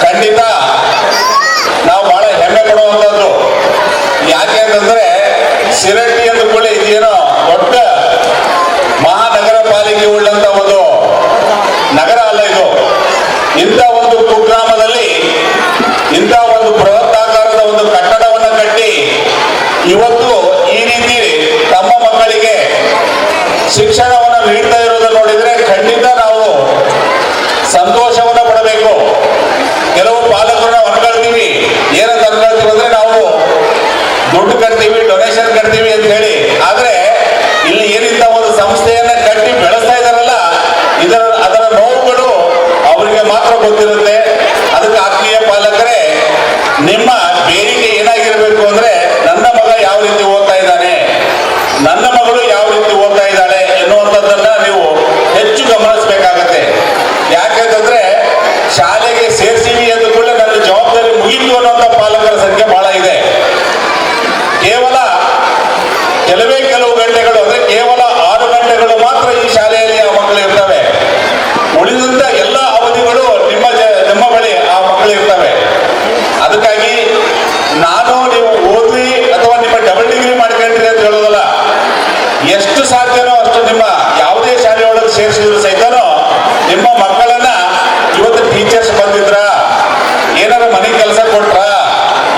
ಖಂಡಿತ ನಾವು ಬಹಳ ಹೆಮ್ಮೆ ಪಡುವಂಥದ್ದು. ಯಾಕೆ ಅಂತಂದ್ರೆ ಶಿರಟ್ಟಿ ಅಂದ ಕೂಡ ಇದೇನೋ ದೊಡ್ಡ ಮಹಾನಗರ ಪಾಲಿಕೆ ಉಳ್ಳಂತ ಒಂದು ನಗರ ಅಲ್ಲ ಇದು. ಇಂಥ ಒಂದು ಕುಗ್ರಾಮದಲ್ಲಿ ಇಂಥ ಒಂದು ಬೃಹತ್ತಾಕಾರದ ಒಂದು ಕಟ್ಟಡವನ್ನು ಕಟ್ಟಿ ಇವತ್ತು ಈ ರೀತಿ ತಮ್ಮ ಮಕ್ಕಳಿಗೆ ಶಿಕ್ಷಣವನ್ನು ನೀಡ್ತಾ ಇರೋದನ್ನು ನೋಡಿದ್ರೆ ಖಂಡಿತ ನಾವು ಸಂತೋಷವನ್ನು ಪಡಬೇಕು. ಕೆಲವು ಪಾಲಕರನ್ನ ಹೊರಗಳ್ತೀವಿ, ಏನಂತ ಹೊರಗಳ್ತೀವಿ ಅಂದ್ರೆ ನಾವು ದುಡ್ಡು ಕಟ್ತೀವಿ, ಡೊನೇಷನ್ ಕಟ್ತೀವಿ ಅಂತ ಹೇಳಿ. ಆದ್ರೆ ಇಲ್ಲಿ ಏನಿಂತ ಒಂದು ಸಂಸ್ಥೆಯನ್ನ ಕಟ್ಟಿ ಬೆಳೆಸ್ತಾ ಇದಾರಲ್ಲ, ಅದರ ನೋವುಗಳು ಅವರಿಗೆ ಮಾತ್ರ ಗೊತ್ತಿರುತ್ತೆ. ಅದಕ್ಕೆ ಆತ್ಮೀಯ ಪಾಲಕರೇ, ನಿಮ್ಮ ಬೇಡಿಕೆ ಏನಾಗಿರ್ಬೇಕು ಅಂದ್ರೆ ನನ್ನ ಮಗ ಯಾವ ರೀತಿ ಓದ್ತಾ ಇದ್ದಾನೆ, ನನ್ನ ಮಗಳು ಯಾವ ರೀತಿ ಓದ್ತಾ ಇದ್ದಾಳೆ ಎನ್ನುವಂಥದ್ದನ್ನ ನೀವು ಹೆಚ್ಚು ಗಮನಿಸಬೇಕಾಗತ್ತೆ. ಯಾಕೆಂತಂದ್ರೆ ಶಾಲೆಗೆ ಸೇರಿಸಿವಿ ಅಂದ ಕೂಡಲೇ ನನ್ನ ಜವಾಬ್ದಾರಿ ಮುಗಿತು ಅನ್ನುವಂಥ ಪಾಲಕರ ಸಂಖ್ಯೆ ಬಹಳ ಇದೆ. ಕೆಲವು ಗಂಟೆಗಳು ಅಂದ್ರೆ ಕೇವಲ 6 ಗಂಟೆಗಳು ಮಾತ್ರ ಈ ಶಾಲೆಯಲ್ಲಿ ಆ ಮಕ್ಕಳು ಇರ್ತವೆ. ಉಳಿದಂತ ಎಲ್ಲ ಅವಧಿಗಳು ನಿಮ್ಮ ಬಳಿ ಆ ಮಕ್ಕಳು ಇರ್ತವೆ. ಅದಕ್ಕಾಗಿ ನಾನು ನೀವು ಓದ್ರಿ ಅಥವಾ ನಿಮ್ಮ ಡಬಲ್ ಡಿಗ್ರಿ ಮಾಡ್ಕೊಂಡ್ರಿ ಅಂತ ಹೇಳೋದಲ್ಲ. ಎಷ್ಟು ಸಾಧ್ಯನೋ ಅಷ್ಟು ನಿಮ್ಮ ಯಾವುದೇ ಶಾಲೆಯೊಳಗೆ ಸೇರಿಸಿದ್ರು ಸಹಿತನೋ ನಿಮ್ಮ ಮಕ್ಕಳನ್ನ ಇವತ್ತು ಟೀಚರ್ಸ್ ಬಂದಿದ್ರ, ಏನಾದ್ರು ಮನೆ ಕೆಲಸ ಕೊಟ್ರ,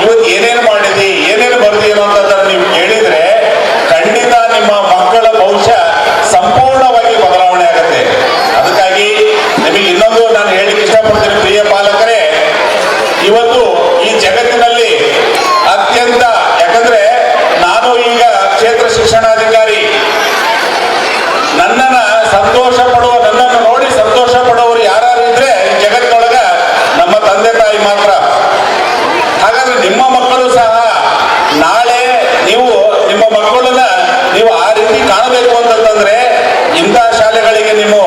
ಇವತ್ತು ಏನೇನು ಮಾಡಿದಿ, ಏನೇನು ಬರ್ದಿ ಅನ್ನೋಂಥದ್ದನ್ನು ನೀವು ಕೇಳಿದ್ರೆ ಖಂಡಿತ ನಿಮ್ಮ ಮಕ್ಕಳ ಭವಿಷ್ಯ ಸಂಪೂರ್ಣವಾಗಿ ಬದಲಾವಣೆ ಆಗುತ್ತೆ. ಅದಕ್ಕಾಗಿ ನಿಮಗೆ ಇನ್ನೊಂದು ನಾನು ಹೇಳಿಕ್ಕೆ ಇಷ್ಟಪಡ್ತೀನಿ ಪ್ರಿಯ ಪಾಲಕರೇ, ಇವತ್ತು ಈ ಜಗತ್ತಿನಲ್ಲಿ ಅತ್ಯಂತ, ಯಾಕಂದ್ರೆ ನಾನು ಈಗ ಕ್ಷೇತ್ರ ಶಿಕ್ಷಣಾಧಿಕಾರಿ, ನನ್ನನ್ನು ನೋಡಿ ಸಂತೋಷ ಪಡುವವರು ಯಾರು ಇದ್ರೆ ಈ ಜಗತ್ತಿನೊಳಗ ನಮ್ಮ ತಂದೆ ತಾಯಿ ಮಾತ್ರ. ಹಾಗಾದ್ರೆ ನಿಮ್ಮ ಮಕ್ಕಳು ಸಹ ನಾಳೆ ನಿಮ್ಮ ಮಕ್ಕಳನ್ನ ನೀವು ಆ ರೀತಿ ಕಾಣಬೇಕು ಅಂತಂದ್ರೆ ಇಂಥ ಶಾಲೆಗಳಿಗೆ ನೀವು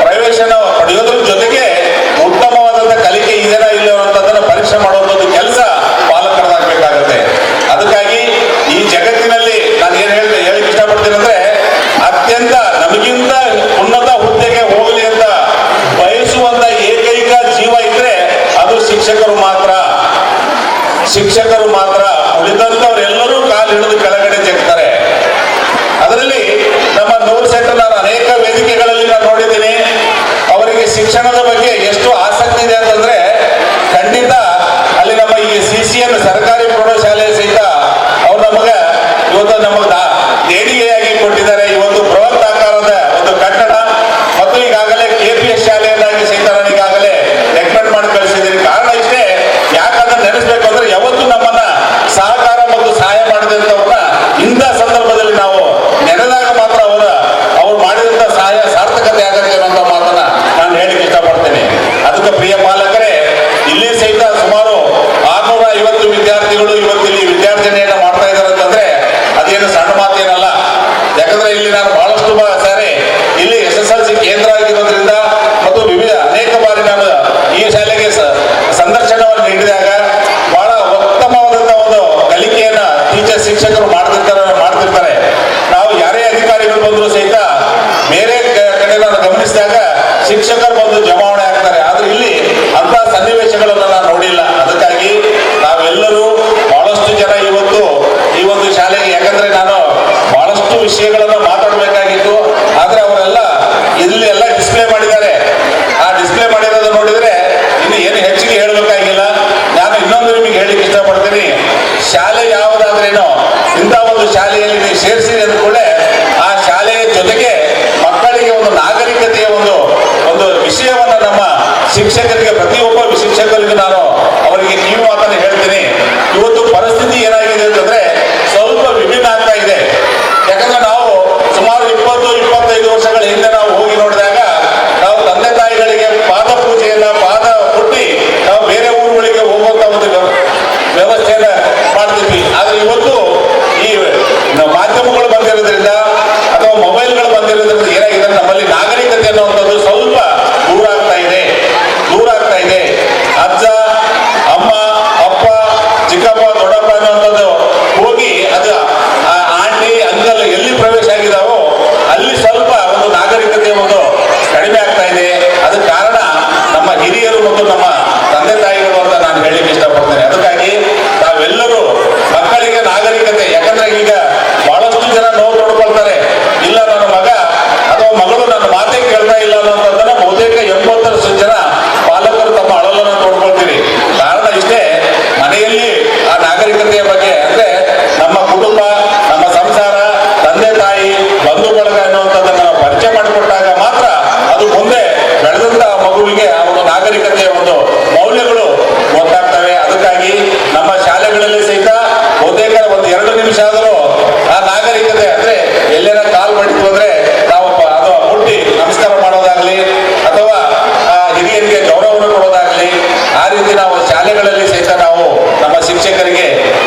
ಪ್ರವೇಶನ ಪಡೆಯೋದ್ರ ಜೊತೆಗೆ ಉತ್ತಮವಾದಂಥ ಕಲಿಕೆ ಇದೆನಾ ಇಲ್ಲ ಅನ್ನೋದನ್ನ ಪರೀಕ್ಷೆ ಮಾಡುವಂಥದ್ದು ಕೆಲಸ ಪಾಲಕರದಾಗಬೇಕಾಗತ್ತೆ. ಅದಕ್ಕಾಗಿ ಈ ಜಗತ್ತಿನಲ್ಲಿ ನಾನು ಏನ್ ಹೇಳಿಕ್ಕೆ ಇಷ್ಟಪಡ್ತೀನಿ ಅಂದ್ರೆ ಅತ್ಯಂತ ನಮಗಿಂತ ಉನ್ನತ ಹುದ್ದೆಗೆ ಹೋಗಲಿ ಅಂತ ಬಯಸುವಂತ ಏಕೈಕ ಜೀವ ಇದ್ರೆ ಅದು ಶಿಕ್ಷಕರು ಮಾತ್ರ. ಉಳಿದಂತವರೆಲ್ಲರೂ ಕಾಲು ಹಿಡಿದು ಕೆಳಗಡೆ ಜಗ್ತಾರೆ. ಅದರಲ್ಲಿ ನಮ್ಮ ನೂರ್ ಸೆಂಟರ್ ನಾನು ಅನೇಕ ವೇದಿಕೆಗಳಲ್ಲಿ ನಾನು ನೋಡಿದ್ದೀನಿ. ಅವರಿಗೆ ಶಿಕ್ಷಣದ ಬಗ್ಗೆ ಎಷ್ಟು ಆಸಕ್ತಿ ಇದೆ ಅಂತಂದ್ರೆ ಖಂಡಿತ ಅಲ್ಲಿ ನಮ್ಮ ಈ CCN ಸರ್ಕಾರಿ ಪ್ರೌಢಶಾಲೆ ಸಹಿತ ಅವ್ರು ಇವತ್ತು ನಮಗೆ ದೇಣಿಗೆಯಾಗಿ ಕೊಟ್ಟಿದ್ದಾರೆ ಈ ಒಂದು ಬೃಹತ್ ಆಕಾರದ ಒಂದು ಕಟ್ಟಡ. ಮತ್ತು ಈಗಾಗಲೇ KPS ಶಾಲೆಯನ್ನಾಗಿ ಸಹಿತ ನಾನು ಈಗಾಗಲೇ ರೆಕಮೆಂಡ್ ಮಾಡಿ ಕಳಿಸಿದ್ದೀನಿ. ಕಾರಣ ಇಷ್ಟೇ, ಯಾಕಂದ್ರೆ ನೆನೆಸ್ಬೇಕು ಅಂದ್ರೆ ಯಾವತ್ತು ನಮ್ಮನ್ನ ಸಹಕಾರ ಮತ್ತು ಸಹಾಯ ಮಾಡಿದಂಥವ್ರನ್ನ ಇಂಥ ಸಂದರ್ಭದಲ್ಲಿ ನಾವು ನೆನೆದಾಗ ಮಾತ್ರ ಅವ್ರು ಮಾಡಿದಂಥ ಸಹಾಯ ಸಾರ್ಥಕತೆ ಆಗತ್ತೆ ಅನ್ನೋ ಮಾತನ್ನ ನಾನು ಹೇಳಿಕ್ಕೆ ಇಷ್ಟಪಡ್ತೇನೆ. ಅದಕ್ಕೆ ಪ್ರಿಯ ಪಾಲಕರೇ, ಇಷ್ಟಪಡ್ತೀನಿ. ಶಾಲೆ ಯಾವುದಾದ್ರೇನೋ ಇಂಥ ಒಂದು ಶಾಲೆಯಲ್ಲಿ ನೀವು ಸೇರಿಸಿರಿ ಅಂದ ಕೂಡಲೇ ಆ ಶಾಲೆಯ ಜೊತೆಗೆ ಮಕ್ಕಳಿಗೆ ಒಂದು ನಾಗರಿಕತೆಯ ಒಂದು ವಿಷಯವನ್ನು ನಮ್ಮ ಶಿಕ್ಷಕರಿಗೆ, ಪ್ರತಿಯೊಬ್ಬ ಶಿಕ್ಷಕರಿಗೂ ನಾನು ಅವರಿಗೆ ಕಿವಿ ಮಾತನ್ನು ಹೇಳ್ತೀನಿ. ಇವತ್ತು ಪರಿಸ್ಥಿತಿ ಏನಾಗಿದೆ ಅಂತಂದ್ರೆ ಸ್ವಲ್ಪ ವಿಭಿನ್ನ ಆಗ್ತಾ ಇದೆ. ಯಾಕಂದ್ರೆ ನಾವು ಸುಮಾರು 20-25 ವರ್ಷಗಳ ಹಿಂದೆ ನಾವು ಹೋಗಿ ನೋಡಿದಾಗ ನಾವು ತಂದೆ ತಾಯಿಗಳಿಗೆ ಪಾದ ಪೂಜೆಯನ್ನ ಪಾದ ಮುಟ್ಟಿ ನಾವು ಬೇರೆ ಊರುಗಳಿಗೆ ಹೋಗುವಂತ ಒಂದು ವ್ಯವಸ್ಥೆಯನ್ನ ಮಾಡ್ತಿದ್ವಿ. ಆದ್ರೆ ಇವತ್ತು ಈ ಮಾಧ್ಯಮಗಳು ಬಂದಿರೋದ್ರಿಂದ ಅಥವಾ ಮೊಬೈಲ್ಗಳು ಬಂದಿರೋದ್ರಿಂದ ಏನಾಗಿದೆ ನಮ್ಮಲ್ಲಿ ನಾಗರಿಕತೆ ಅನ್ನುವಂಥದ್ದು ಸ್ವಲ್ಪ ದೂರ ಆಗ್ತಾ ಇದೆ. ಅಜ್ಜ, ಅಮ್ಮ, ಅಪ್ಪ, ಚಿಕ್ಕಪ್ಪ, ದೊಡ್ಡಪ್ಪ ಅನ್ನುವಂಥದ್ದು ಹೋಗಿ ಅದು ಆಂಟಿ, ಅಂಕಲ್ ಎಲ್ಲಿ ಪ್ರವೇಶ ಆಗಿದಾವೋ ಅಲ್ಲಿ ಸ್ವಲ್ಪ ಒಂದು ನಾಗರಿಕತೆಯ ಒಂದು ಕಡಿಮೆ ಆಗ್ತಾ ಇದೆ. ಅದಕ್ಕೆ ಕಾರಣ ನಮ್ಮ ಹಿರಿಯರು ಮತ್ತು ನಮ್ಮ ತಂದೆ ತಾಯಿಗಳು ಅಂತ ನಾನು ಹೇಳಿಕ್ಕೆ ಇಷ್ಟಪಡ್ತೇನೆ. ಅದಕ್ಕಾಗಿ ತಾವೆಲ್ಲರೂ ಮಕ್ಕಳಿಗೆ ನಾಗರಿಕತೆ, ಯಾಕಂದ್ರೆ ಈಗ ಬಹಳಷ್ಟು ಜನ ನೋವು ನೋಡ್ಕೊಳ್ತಾರೆ, ಇಲ್ಲ ನನ್ನ ಮಗ ಅಥವಾ ಮಗಳು ನನ್ನ ಮಾತೇ ಕೇಳ್ತಾ ಇಲ್ಲ ಅನ್ನೋದನ್ನ ಬಹುತೇಕ 80% ಜನ ಪಾಲಕರು ತಮ್ಮ ಅಳಲನ್ನು ತೋಡ್ಕೊಳ್ತೀರಿ. ಕಾರಣ ಇಷ್ಟೇ, ಮನೆಯಲ್ಲಿ ಆ ನಾಗರಿಕತೆಯ ಬಗ್ಗೆ ಅಂದ್ರೆ ನಮ್ಮ ಕುಟುಂಬ, ನಮ್ಮ ಸಂಸಾರ, ತಂದೆ ತಾಯಿ, ಬಂಧು ಬಳಗ ಅನ್ನುವಂಥದ್ದನ್ನ ನಾವು ಪರಿಚಯ ಮಾಡಿಕೊಟ್ಟಾಗ ಮಾತ್ರ ಅದು ಮುಂದೆ ಬೆಳೆದಂತ ಮಗುವಿಗೆ ಆ ಒಂದು ನಾಗರಿಕತೆಯ ಒಂದು ಮೌಲ್ಯಗಳು ಗೊತ್ತಾಗ್ತವೆ. ಅದಕ್ಕಾಗಿ ನಮ್ಮ ಶಾಲೆಗಳಲ್ಲಿ ಸಹಿತ ಬಹುತೇಕ 1-2 ನಿಮಿಷ ಆದರೂ ಆ ನಾಗರಿಕತೆ ಅಂದ್ರೆ ಎಲ್ಲೇನ ಕಾಲ್ ಮಾಡಿತು ಅಂದ್ರೆ ನಾವು ಅದು ಮುಟ್ಟಿ ನಮಸ್ಕಾರ ಮಾಡೋದಾಗ್ಲಿ ಅಥವಾ ಆ ಹಿರಿಯರಿಗೆ ಗೌರವವನ್ನು ಕೊಡೋದಾಗ್ಲಿ, ಆ ರೀತಿ ನಾವು ಶಾಲೆಗಳಲ್ಲಿ ಸಹಿತ ನಾವು ನಮ್ಮ ಶಿಕ್ಷಕರಿಗೆ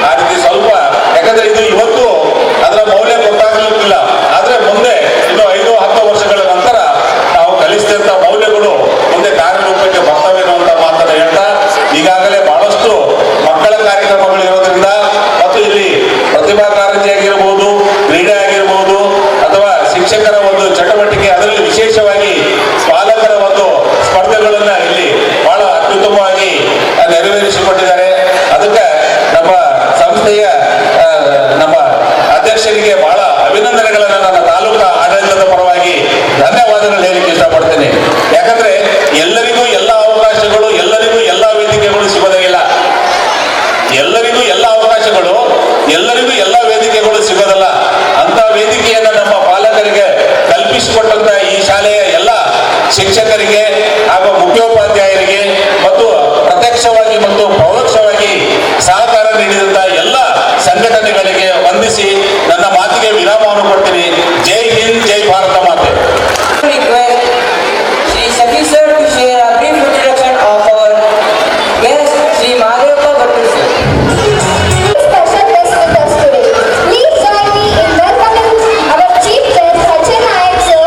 ಆ ರೀತಿ ಸ್ವಲ್ಪ, ಯಾಕಂದ್ರೆ ಇದು ಇವತ್ತು ಅದರ ಮೌಲ್ಯ ಗೊತ್ತಾಗಲಿಕ್ಕಿಲ್ಲ, ಆದ್ರೆ ಮುಂದೆ ಇನ್ನು 5-10 ವರ್ಷಗಳ ನಂತರ ನಾವು ಕಲಿಸಿದಂತ ಮೌಲ್ಯಗಳು ಮುಂದೆ ಕಾರ್ಯರೂಪಕ್ಕೆ ಬರ್ತವೆ ಅನ್ನುವಂತ ಮಾತನ್ನು ಹೇಳ್ತಾ, ಈಗಾಗಲೇ ಬಹಳಷ್ಟು ಮಕ್ಕಳ ಕಾರ್ಯಕ್ರಮಗಳು ಇರೋದ್ರಿಂದ ಮತ್ತು ಇಲ್ಲಿ ಪ್ರತಿಭಾ ಕಾರಂಜಿ ಆಗಿರ್ಬೋದು, ಕ್ರೀಡೆ ಆಗಿರ್ಬೋದು ಅಥವಾ ಶಿಕ್ಷಕರ ಒಂದು ಚಟುವಟಿಕೆ, ಅದರಲ್ಲಿ ವಿಶೇಷವಾಗಿ ಪಾಲಕರ ಒಂದು ಸ್ಪರ್ಧೆಗಳನ್ನ ಇಲ್ಲಿ ಬಹಳ ಅತ್ಯುತ್ತಮವಾಗಿ ನೆರವೇರಿಸಿಕೊಂಡಿದ್ದಾರೆ. ಅದಕ್ಕೆ ನಮ್ಮ ಸಂಸ್ಥೆಯ ನಮ್ಮ ಅಧ್ಯಕ್ಷರಿಗೆ ಬಹಳ ಅಭಿನಂದನೆಗಳನ್ನು ನನ್ನ ತಾಲೂಕಾ ಆಡಳಿತದ ಪರವಾಗಿ ಧನ್ಯವಾದಗಳು ಹೇಳಲಿಕ್ಕೆ ಇಷ್ಟಪಡ್ತೇನೆ. ಯಾಕಂದ್ರೆ ಎಲ್ಲರಿಗೂ ಎಲ್ಲ ಅವಕಾಶಗಳು, ಎಲ್ಲರಿಗೂ ಎಲ್ಲ ವೇದಿಕೆಗಳು ಸಿಗೋದಿಲ್ಲ, ಎಲ್ಲರಿಗೂ ಎಲ್ಲ ಅವಕಾಶಗಳು, ಎಲ್ಲರಿಗೂ ಎಲ್ಲ ವೇದಿಕೆಗಳು ಸಿಗೋದಲ್ಲ. ಅಂತ ವೇದಿಕೆಯನ್ನು ನಮ್ಮ ಪಾಲಕರಿಗೆ ಕಲ್ಪಿಸಿಕೊಟ್ಟಂತ ಈ ಶಾಲೆಯ ಎಲ್ಲ ಶಿಕ್ಷಕರಿಗೆ ಹಾಗೂ ಮುಖ್ಯೋಪಾಧ್ಯಾಯರಿಗೆ ಮತ್ತು ಪ್ರತ್ಯಕ್ಷವಾಗಿ ಮತ್ತು ಪರೋಕ್ಷವಾಗಿ ಸಹಕಾರ ನೀಡಿದಂತ ಎಲ್ಲ ಸಂಘಟನೆಗಳಿಗೆ ವಂದಿಸಿ ನನ್ನ ಮಾತಿಗೆ ವಿರಾಮವನ್ನು ಕೊಡ್ತೀನಿ. ಜೈ ಹಿಂದ್, ಜೈ ಭಾರತ ಮಾತೆ. Request Shri Satish sir to share a brief introduction of our guest Shri Madhavappa Bhattu sir. Special guest with us today. Please join me in welcoming our chief guest Sachin Nayak sir.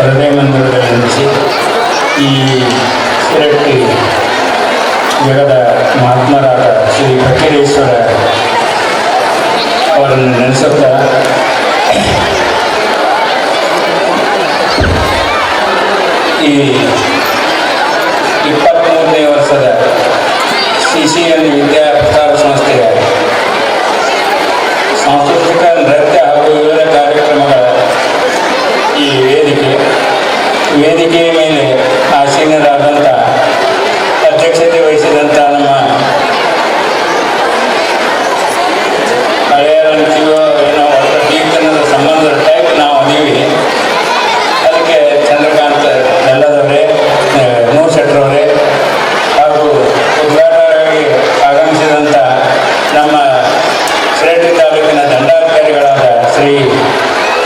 ಹೃದಯ ಮಂದಿರದಲ್ಲಿ ನಿಲ್ಲಿಸಿ ಈ ಶಿರಟ್ಟಿ ಜಗದ ಮಹಾತ್ಮರಾದ ಶ್ರೀ ಫಕೀರೇಶ್ವರ ಅವರನ್ನು ನೆನೆಸುತ್ತಾ ಈ 23ನೇ ವರ್ಷದ CCN ವಿದ್ಯಾ ಪ್ರಸಾರ ಸಂಸ್ಥೆಯ ಸಾಂಸ್ಕೃತಿಕ ನೃತ್ಯ ಹಾಗೂ ವಿವಿಧ ಕಾರ್ಯಕ್ರಮಗಳ ಈ ವೇದಿಕೆಯ ಮೇಲೆ ಆಸೀನರಾದಂಥ ಅಧ್ಯಕ್ಷತೆ ವಹಿಸಿದಂಥ ನಮ್ಮ ಹಳೆಯರಂತೀವೋ ಏನೋ ಒಟ್ಟು ಕೀರ್ತನದ ಸಂಬಂಧದ ಟೈಪ್ ನಾವು ಅದೀವಿ. ಅದಕ್ಕೆ ಚಂದ್ರಕಾಂತ್ ಎಲ್ಲದವರೇ, ನೂರ್ ಶೆಟ್ಟರವರೇ ಹಾಗೂ ಉದ್ಘಾಟಕರಾಗಿ ಆಗಮಿಸಿದಂಥ ನಮ್ಮ ಶಿರಟ್ಟಿ ತಾಲೂಕಿನ ದಂಡಾಧಿಕಾರಿಗಳಾದ ಶ್ರೀ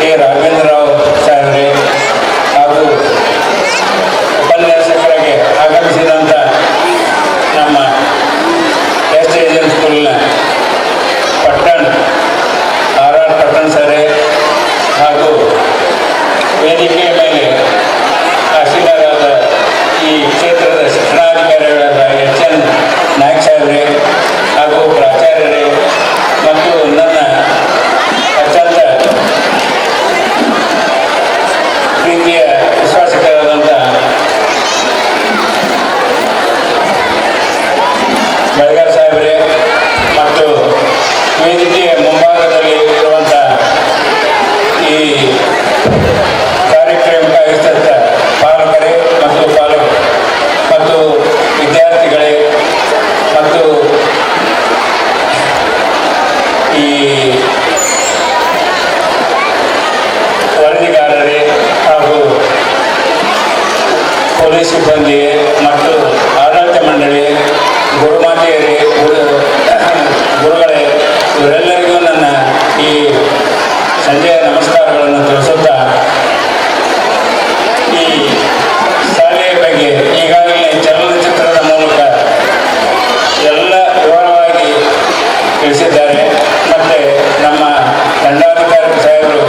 ಕೆ ರಾಘವೇಂದ್ರರಾವ್ ಸಾಹೇಬ್ರೆ ಹಾಗೂ ಉಪನ್ಯಾಸಕರಾಗಿ ಆಗಮಿಸಿದಂಥ ನಮ್ಮ ಎಸ್.ಜೆ.ಎನ್. ಸ್ಕೂಲ್ನ ಪಟ್ಟಣ ಸಿಬ್ಬಂದಿ ಮತ್ತು ಆಡಳಿತ ಮಂಡಳಿ, ಗುರುಮಾತೆಯರೇ, ಗುರುಗಳೇ, ಇವರೆಲ್ಲರಿಗೂ ನನ್ನ ಈ ಸಂಜೆಯ ನಮಸ್ಕಾರಗಳನ್ನು ತಿಳಿಸುತ್ತಾ, ಈ ಶಾಲೆಯ ಬಗ್ಗೆ ಈಗಾಗಲೇ ಚಲನಚಿತ್ರದ ಮೂಲಕ ಎಲ್ಲ ವಿವರವಾಗಿ ತಿಳಿಸಿದ್ದಾರೆ. ಮತ್ತು ನಮ್ಮ ದಂಡಾಧಿಕಾರಿ ಸಾಹೇಬರು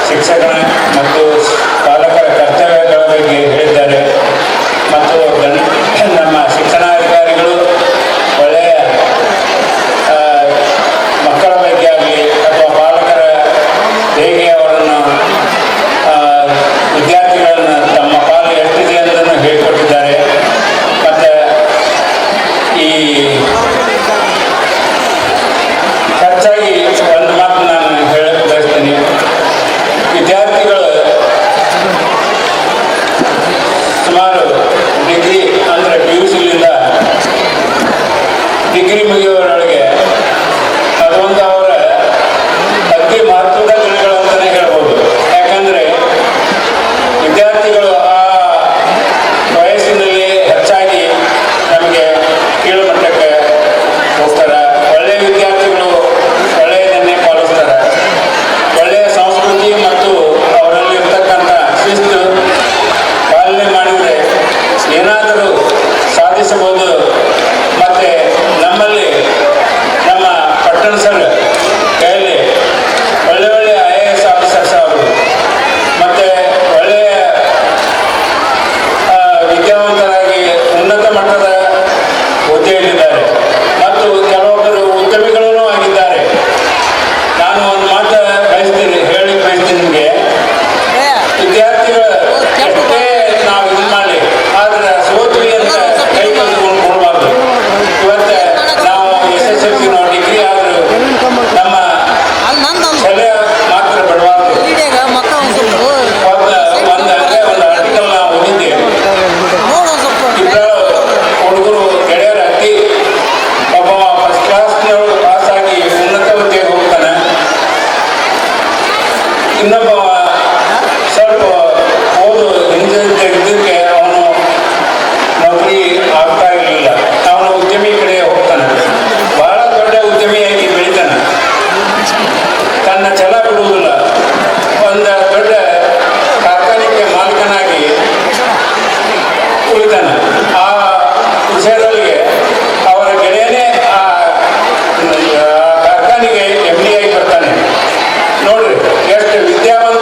ಶಿಕ್ಷಕರ ಮತ್ತು ಪಾಲಕರ ಕರ್ತವ್ಯಗಳ ಬಗ್ಗೆ ಹೇಳಿದ್ದಾರೆ. ಮತ್ತು ನಮ್ಮ ಶಿಕ್ಷಣಾಧಿಕಾರಿಗಳು ಒಳ್ಳೆಯ ಮಕ್ಕಳ ಬಗ್ಗೆ ಆಗಲಿ ಅಥವಾ ಪಾಲಕರ ಹೇಗೆ ಅವರನ್ನು ವಿದ್ಯಾರ್ಥಿಗಳನ್ನು ತಮ್ಮ ಪಾಲು ಎಷ್ಟಿದೆ ಅನ್ನೋದನ್ನು ಹೇಳಿಕೊಟ್ಟಿದ್ದಾರೆ. ಮತ್ತು ಈ ಖರ್ಚಾಗಿ ಒಂದು ಮಾತು ನಾನು ಹೇಳಕ್ಕೆ ಬಯಸ್ತೀನಿ. ವಿದ್ಯಾರ್ಥಿಗಳು ಸುಮಾರು ಡಿಗ್ರಿ ಅಂದರೆ PUCಲಿಂದ ಡಿಗ್ರಿ ಮುಗಿಯುವವರೊಳಗೆ ಅದೊಂದು ಅವರ ಅತಿ ಮಹತ್ವದ ದಿನಗಳು ಅಂತಲೇ ಹೇಳ್ಬೋದು. ಯಾಕಂದರೆ ವಿದ್ಯಾರ್ಥಿಗಳು ಆ ವಯಸ್ಸಿನಲ್ಲಿ ಹೆಚ್ಚಾಗಿ ನಮಗೆ ಕೀಳುಮಟ್ಟಕ್ಕೆ ಹೋಗ್ತಾರೆ. ಒಳ್ಳೆಯ ವಿದ್ಯಾರ್ಥಿಗಳು ಒಳ್ಳೆಯದನ್ನೇ ಪಾಲಿಸ್ತಾರೆ. ಒಳ್ಳೆಯ ಸಂಸ್ಕೃತಿ ಮತ್ತು ಅವರಲ್ಲಿ ಇರ್ತಕ್ಕಂಥ ಶಿಸ್ತು ಪಾಲನೆ ಮಾಡಿದರೆ ಏನಾದರೂ ಸಾಧಿಸಬಹುದು. ಮತ್ತು ನಮ್ಮಲ್ಲಿ ನಮ್ಮ ಪಟ್ಟಣ ಸರ್ ಕೈಯಲ್ಲಿ ಒಳ್ಳೆ ಒಳ್ಳೆಯ IAS ಆಫೀಸರ್ಸ್ ಅವರು ಮತ್ತು ಒಳ್ಳೆಯ ವಿದ್ಯಾವಂತರಾಗಿ ಉನ್ನತ ಮಟ್ಟದ ಹುದ್ದೆಯಲ್ಲಿದ್ದಾರೆ ಮತ್ತು ಕೆಲವೊಬ್ಬರು ಉದ್ಯಮಿಗಳೂ ಆಗಿದ್ದಾರೆ. ನಾನು ಒಂದು ಮಾತು ಹೇಳಿ ಬಯಸ್ತೀನಿ ನಿಮಗೆ, ವಿದ್ಯಾರ್ಥಿಗಳು ಎಷ್ಟೇ ನಾವು ಇದು ಮಾಡಲಿ ಆದರೆ ಸೋತ್ವಿ ಅಂತ ಕೈ ಕಲ್ತ್ಕೊಂಡು ಕೊಡಬಾರ್ದು. ಇವತ್ತು ನಾವು SSLC ಡಿಗ್ರಿ ಆದರೂ ನಮ್ಮ ಸಲಹೆ ಮಾತ್ರ ಬಿಡಬಾರ್ದು. ಒಂದು ಆರ್ಟಿಕಲ್ ನಾವು ಓದಿದ್ದೇವೆ. ಇಬ್ಬರು ಹುಡುಗರು ಗೆಳೆಯರ ಹತ್ತಿ ಒಬ್ಬ ಫಸ್ಟ್ ಕ್ಲಾಸ್ನವರು ಪಾಸಾಗಿ ಉನ್ನತ ಹುದ್ದೆಗೆ ಹೋಗ್ತಾನೆ. ಇನ್ನೊಬ್ಬ ಸ್ವಲ್ಪ ಓದು ಹಿಂದಿದ್ದಕ್ಕೆ ಅವನು ನೌಕರಿ ಆಗ್ತಾ ಇರಲಿಲ್ಲ. ಅವನು ಉದ್ಯಮಿ ಕಡೆ ಹೋಗ್ತಾನೆ. ಬಹಳ ದೊಡ್ಡ ಉದ್ಯಮಿಯಾಗಿ ಬೆಳಿತಾನೆ. ತನ್ನ ಛಲ ಬಿಡುವುದಿಲ್ಲ. ಒಂದು ದೊಡ್ಡ ಕಾರ್ಖಾನೆಗೆ ಮಾಲೀಕನಾಗಿ ಉಳಿತಾನೆ. ಆ ವಿಷಯದೊಳಗೆ ಅವರ ಗೆಳೆಯನೇ ಆ ಕಾರ್ಖಾನೆಗೆ MD ಆಗಿ ಬರ್ತಾನೆ. ನೋಡ್ರಿ ಎಷ್ಟು ವಿದ್ಯಾವಂತ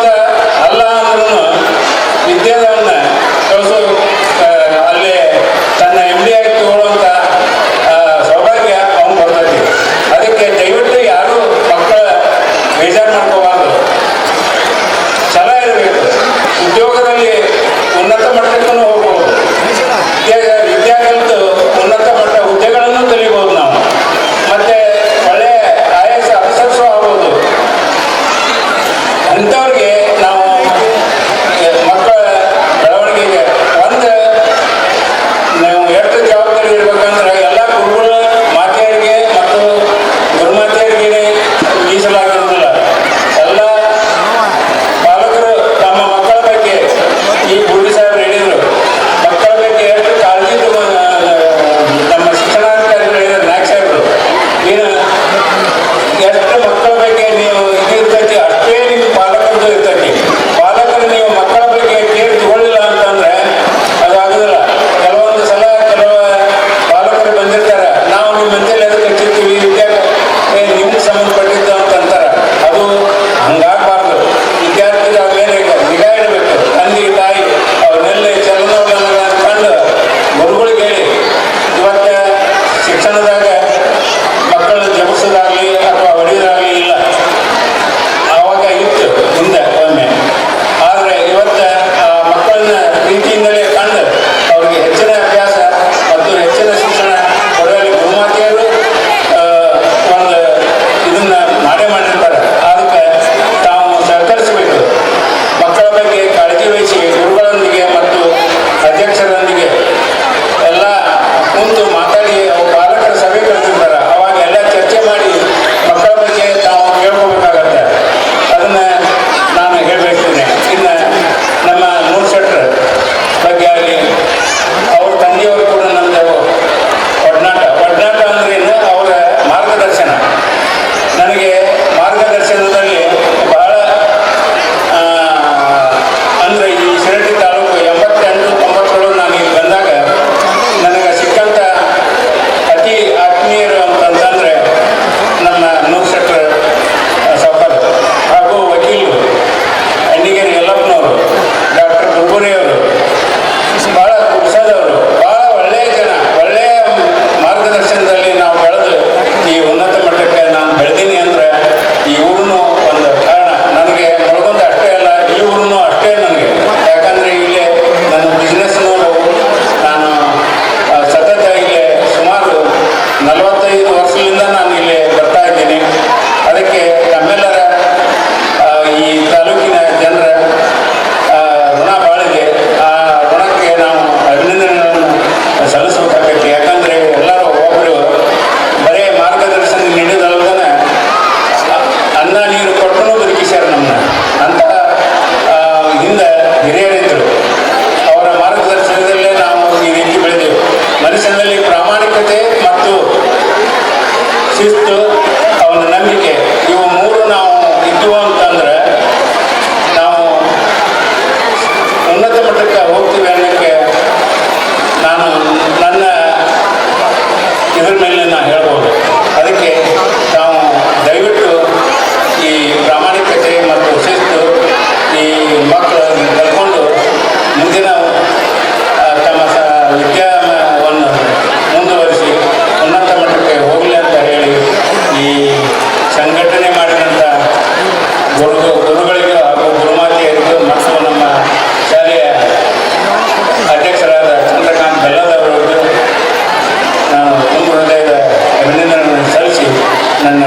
ನನ್ನ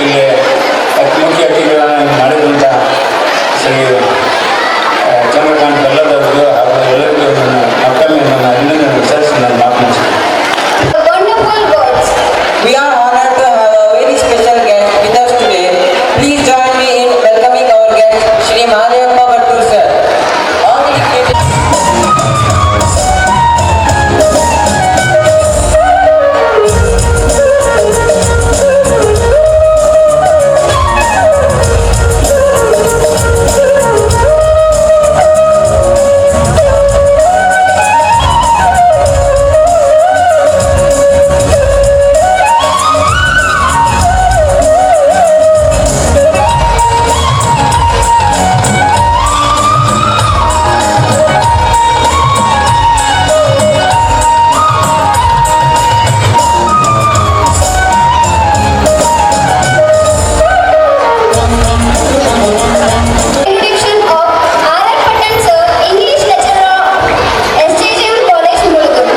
ಇಲ್ಲಿ ಮುಖ್ಯ ಅತಿಥಿಗಳನ್ನು ಮಾಡಿದಂಥ ಶ್ರೀ ಚಂದ್ರಕಾಂತ್ ಬೆಲ್ಲದವ್ರಿಗೂ ಹಾಗೂ ಎಲ್ಲರಿಗೂ ನನ್ನ ಮಕ್ಕಳನ್ನ ನನ್ನ ಅಭಿನಂದನೆ ಸಲ್ಲಿಸಿ ನನ್ನ ಮಾತು ಮುಗಿಸ್ತೇನೆ. Wonderful words. We are honored to have a very special guest with us today. Please join me in welcoming our guest, Shri Mahadevappa Bhattur sir. All the dignitaries- Introduction of R.R. Pattan sir, English lecturer, SJJM College, Muluguru.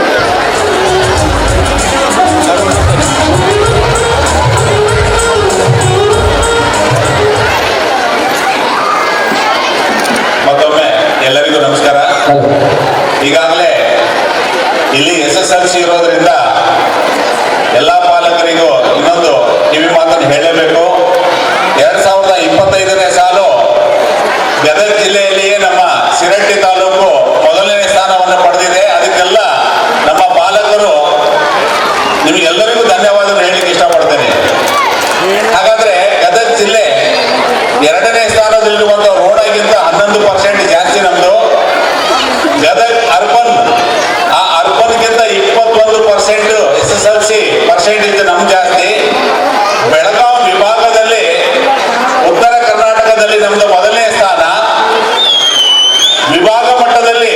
ಮತ್ತೊಮ್ಮೆ ಎಲ್ಲರಿಗೂ ನಮಸ್ಕಾರ. ಈಗಾಗಲೇ ಇಲ್ಲಿ SSLC ಇರೋದ್ರಿಂದ ಎಲ್ಲ ಪಾಲಕರಿಗೂ ಇನ್ನೊಂದು ಕಿವಿ ಮಾತನ್ನು ಹೇಳಲೇಬೇಕು. 2025ನೇ ಸಾಲು ಗದಗ ಜಿಲ್ಲೆಯಲ್ಲಿಯೇ ನಮ್ಮ ಸಿರಟ್ಟಿ ತಾಲೂಕು ಮೊದಲನೇ ಸ್ಥಾನವನ್ನು ಪಡೆದಿದೆ. ಅದಕ್ಕೆಲ್ಲ ನಮ್ಮ ಪಾಲಕರು ನಿಮಗೆಲ್ಲರಿಗೂ ಧನ್ಯವಾದ ಹೇಳಲಿಕ್ಕೆ ಇಷ್ಟಪಡ್ತೇನೆ. ಹಾಗಾದ್ರೆ ಗದಗ ಜಿಲ್ಲೆ 2ನೇ ಸ್ಥಾನದಲ್ಲಿರುವಂಥ ರೋಡಾಗಿಂತ 11% ಜಾಸ್ತಿ ನಮ್ದು. ಗದಗ ಅರ್ಬನ್, ಆ ಅರ್ಬನ್ಗಿಂತ 21% SSLC ಪರ್ಸೆಂಟೇಜ್ ನಮ್ ಜಾಸ್ತಿ. ಬೆಳಗಾವಿ ವಿಭಾಗದಲ್ಲಿ ಉತ್ತರ ಕರ್ನಾಟಕದಲ್ಲಿ ನಮ್ದು ಮೊದಲನೇ ಸ್ಥಾನ. ವಿಭಾಗ ಮಟ್ಟದಲ್ಲಿ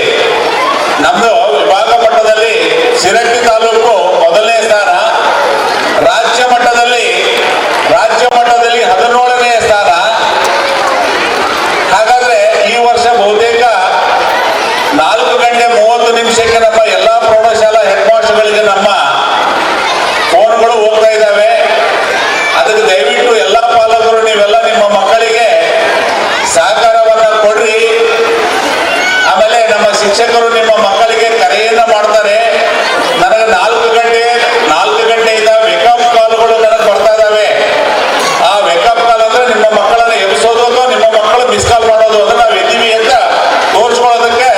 ಶಿರಟ್ಟಿ ತಾಲೂಕು ಮೊದಲನೇ ಸ್ಥಾನ. ರಾಜ್ಯ ಮಟ್ಟದಲ್ಲಿ 17ನೇ ಸ್ಥಾನ. ಹಾಗಾದ್ರೆ ಈ ವರ್ಷ ಬಹುತೇಕ 4:30 ನಮ್ಮ ಎಲ್ಲಾ ಪ್ರೌಢಶಾಲಾ ಹೆಡ್ ಮಾಸ್ಟರ್ಗಳಿಗೆ ನಮ್ಮ ಫೋನ್ಗಳು ಹೋಗ್ತಾ ಇದ್ದಾವೆ. ಅದಕ್ಕೆ ದಯವಿಟ್ಟು ಎಲ್ಲ ಪಾಲಕರು ನೀವೆಲ್ಲ ನಿಮ್ಮ ಮಕ್ಕಳಿಗೆ ಸಹಕಾರವನ್ನ ಕೊಡ್ರಿ. ಆಮೇಲೆ ನಮ್ಮ ಶಿಕ್ಷಕರು ನಿಮ್ಮ ಮಕ್ಕಳಿಗೆ ಕರೆಯನ್ನ ಮಾಡ್ತಾರೆ. ನನಗೆ 4 ಗಂಟೆಯಿಂದ ವೇಕಪ್ ಕಾಲ್ಗಳು ನನಗೆ ಬರ್ತಾ ಇದ್ದಾವೆ. ಆ ವೇಕಪ್ ಕಾಲ್ ಅಂದ್ರೆ ನಿಮ್ಮ ಮಕ್ಕಳನ್ನ ಎಬ್ಸೋದು ಅಥವಾ ನಿಮ್ಮ ಮಕ್ಕಳು ಮಿಸ್ ಕಾಲ್ ಮಾಡೋದು ಅಂದ್ರೆ ನಾವು ಎದ್ದೀವಿ ಅಂತ ತೋರಿಸ್ಕೊಳ್ಳೋದಕ್ಕೆ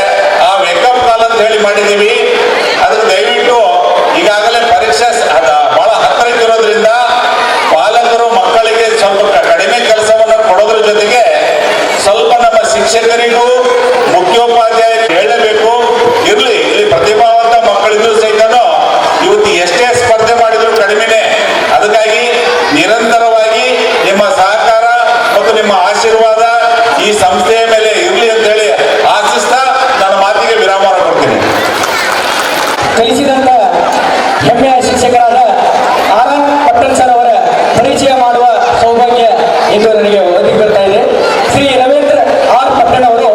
ಆ ವೇಕಪ್ ಕಾಲ್ ಅಂತ ಹೇಳಿ ಮಾಡಿದ್ದೀವಿ. ಅದಕ್ಕೆ ದಯವಿಟ್ಟು ಈಗಾಗಲೇ ಪರೀಕ್ಷೆ ಬಹಳ ಹತ್ತಿರಕ್ಕಿರೋದ್ರಿಂದ ಪಾಲಕರು ಮಕ್ಕಳಿಗೆ ಸ್ವಲ್ಪ ಕಡಿಮೆ ಕೆಲಸವನ್ನು ಕೊಡೋದ್ರ ಜೊತೆಗೆ ಸ್ವಲ್ಪ ನಮ್ಮ ಶಿಕ್ಷಕರಿಗೂ ಮುಖ್ಯೋಪಾಧ್ಯಾಯರು ಹೇಳಬೇಕು. ಇಲ್ಲಿ ಪ್ರತಿಭಾವಂತ ಮಕ್ಕಳಿದ್ರು ಸಹಿತನು ಇವತ್ತು ಎಷ್ಟೇ ಸ್ಪರ್ಧೆ ಮಾಡಿದ್ರು ಕಡಿಮೆನೆ. ಅದಕ್ಕಾಗಿ ನಿರಂತರವಾಗಿ ನಿಮ್ಮ ಸಹಕಾರ ಮತ್ತು ನಿಮ್ಮ ಆಶೀರ್ವಾದ ಈ ಸಂಸ್ಥೆಯ ಮೇಲೆ ಇರಲಿ ಅಂತ ಹೇಳಿ ಆಶಿಸ್ತಾ ನನ್ನ ಮಾತಿಗೆ ವಿರಾಮ ಕೊಡ್ತೀನಿ. ಕಲಿಸಿದಂತ ಹೆಮ್ಮೆಯ ಶಿಕ್ಷಕರಾದ R.R. ಪಟ್ಟಣ್ ಸರ್ ಅವರ ಪರಿಚಯ ಮಾಡುವ ಸೌಭಾಗ್ಯ ಇಂದು ನನಗೆ ಒದಗಿ ಬರ್ತಾ ಇದೆ. ಶ್ರೀ ರವೀಂದ್ರ R. ಪಟ್ಟಣ್ ಅವರು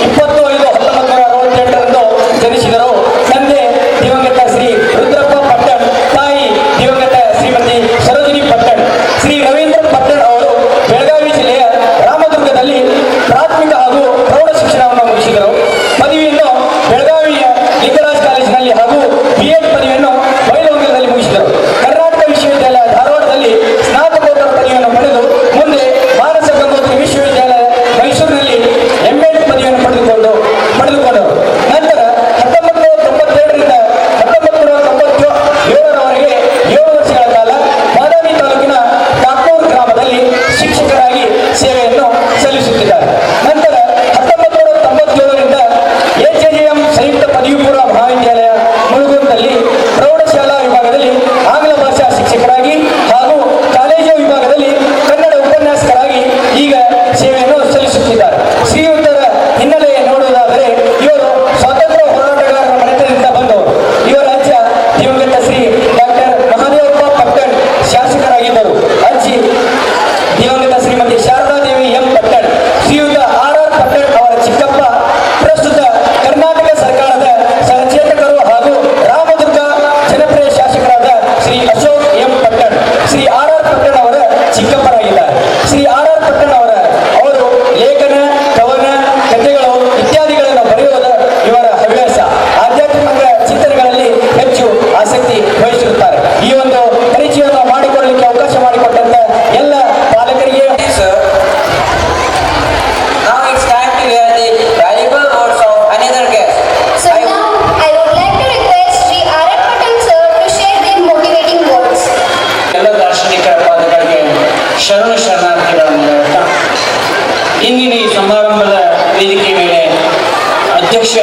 25/1968ರಂದು ಜನಿಸಿದರು. ತಂದೆ ದಿವಂಗತ ಶ್ರೀ ರುದ್ರಪ್ಪ ಪಟ್ಟಣ್, ತಾಯಿ ದಿವಂಗತ ಶ್ರೀಮತಿ ಸರೋಜಿನಿ ಪಟ್ಟಣ್. ಶ್ರೀ ರವೀಂದ್ರ ಪಟ್ಟಣ್ ಅವರು ಬೆಳಗಾವಿ ಜಿಲ್ಲೆಯ ರಾಮದುರ್ಗದಲ್ಲಿ ಪ್ರಾಥಮಿಕ ಹಾಗೂ ಪ್ರೌಢ ಶಿಕ್ಷಣವನ್ನು ಮುಗಿಸಿದರು. ಪದವಿಯನ್ನು ಬೆಳಗಾವಿಯ ಲಿಂಗರಾಜ್ ಕಾಲೇಜಿನಲ್ಲಿ ಹಾಗೂ B.Ed ಪದವಿಯನ್ನು ಬೈಲಹೊಂಗಲದಲ್ಲಿ ಮುಗಿಸಿದರು. ಕರ್ನಾಟಕ ವಿಶ್ವವಿದ್ಯಾಲಯ ಧಾರವಾಡದಲ್ಲಿ ಸ್ನಾತಕೋತ್ತರ ಪದವಿಯನ್ನು ಪಡೆದು ಮುಂದೆ ಮಾನಸ ಶರಣಾರ್ಥಿಗಳನ್ನು ಹೇಳ್ತಾ ಇಂದಿನ ಈ ಸಮಾರಂಭದ ವೇದಿಕೆ ಮೇಲೆ ಅಧ್ಯಕ್ಷ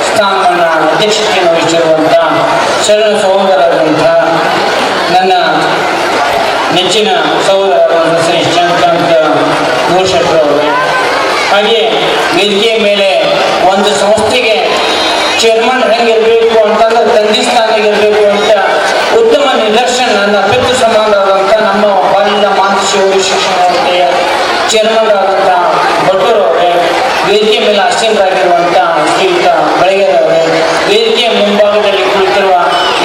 ಸ್ಥಾನವನ್ನು ಅಧ್ಯಕ್ಷತೆಯನ್ನು ವಹಿಸಿರುವಂಥ ಶರಣ ಸಹೋದರರಂಥ ನನ್ನ ನೆಚ್ಚಿನ ಸಹೋದರರಾದ ಶ್ರೀ ಚಂದ್ರಕಾಂತ್ ನೂರ್ಶೆಟ್ರು ಅವರು, ಹಾಗೆ ವೇದಿಕೆಯ ಮೇಲೆ ಒಂದು ಸಂಸ್ಥೆಗೆ ಚೇರ್ಮನ್ ಹೆಂಗಿರಬೇಕು ಅಂತಂದ್ರೆ ತಂದೆ ಸ್ಥಾನಿಗಿರಬೇಕು ಅಂತ ಉತ್ತಮ ನಿದರ್ಶನ ನನ್ನ ಪಿತೃ ಸಮಾನರಾದಂಥ ನಮ್ಮ ಬಾಲ್ಯದ ಮಾತೃಶಿವರಿ ಶಿಕ್ಷಣ ಸಂಸ್ಥೆಯ ಚೇರ್ಮನ್ ಆದಂಥ ಭಟ್ಟರು ಅವರೇ, ವೇದಿಕೆ ಮೇಲೆ ಆಸೀನರಾಗಿರುವಂಥ ಶ್ರೀಯುತ ಬೆಳಗೆರವರೇ, ವೇದಿಕೆಯ ಮುಂಭಾಗದಲ್ಲಿ ಕುಳಿತಿರುವ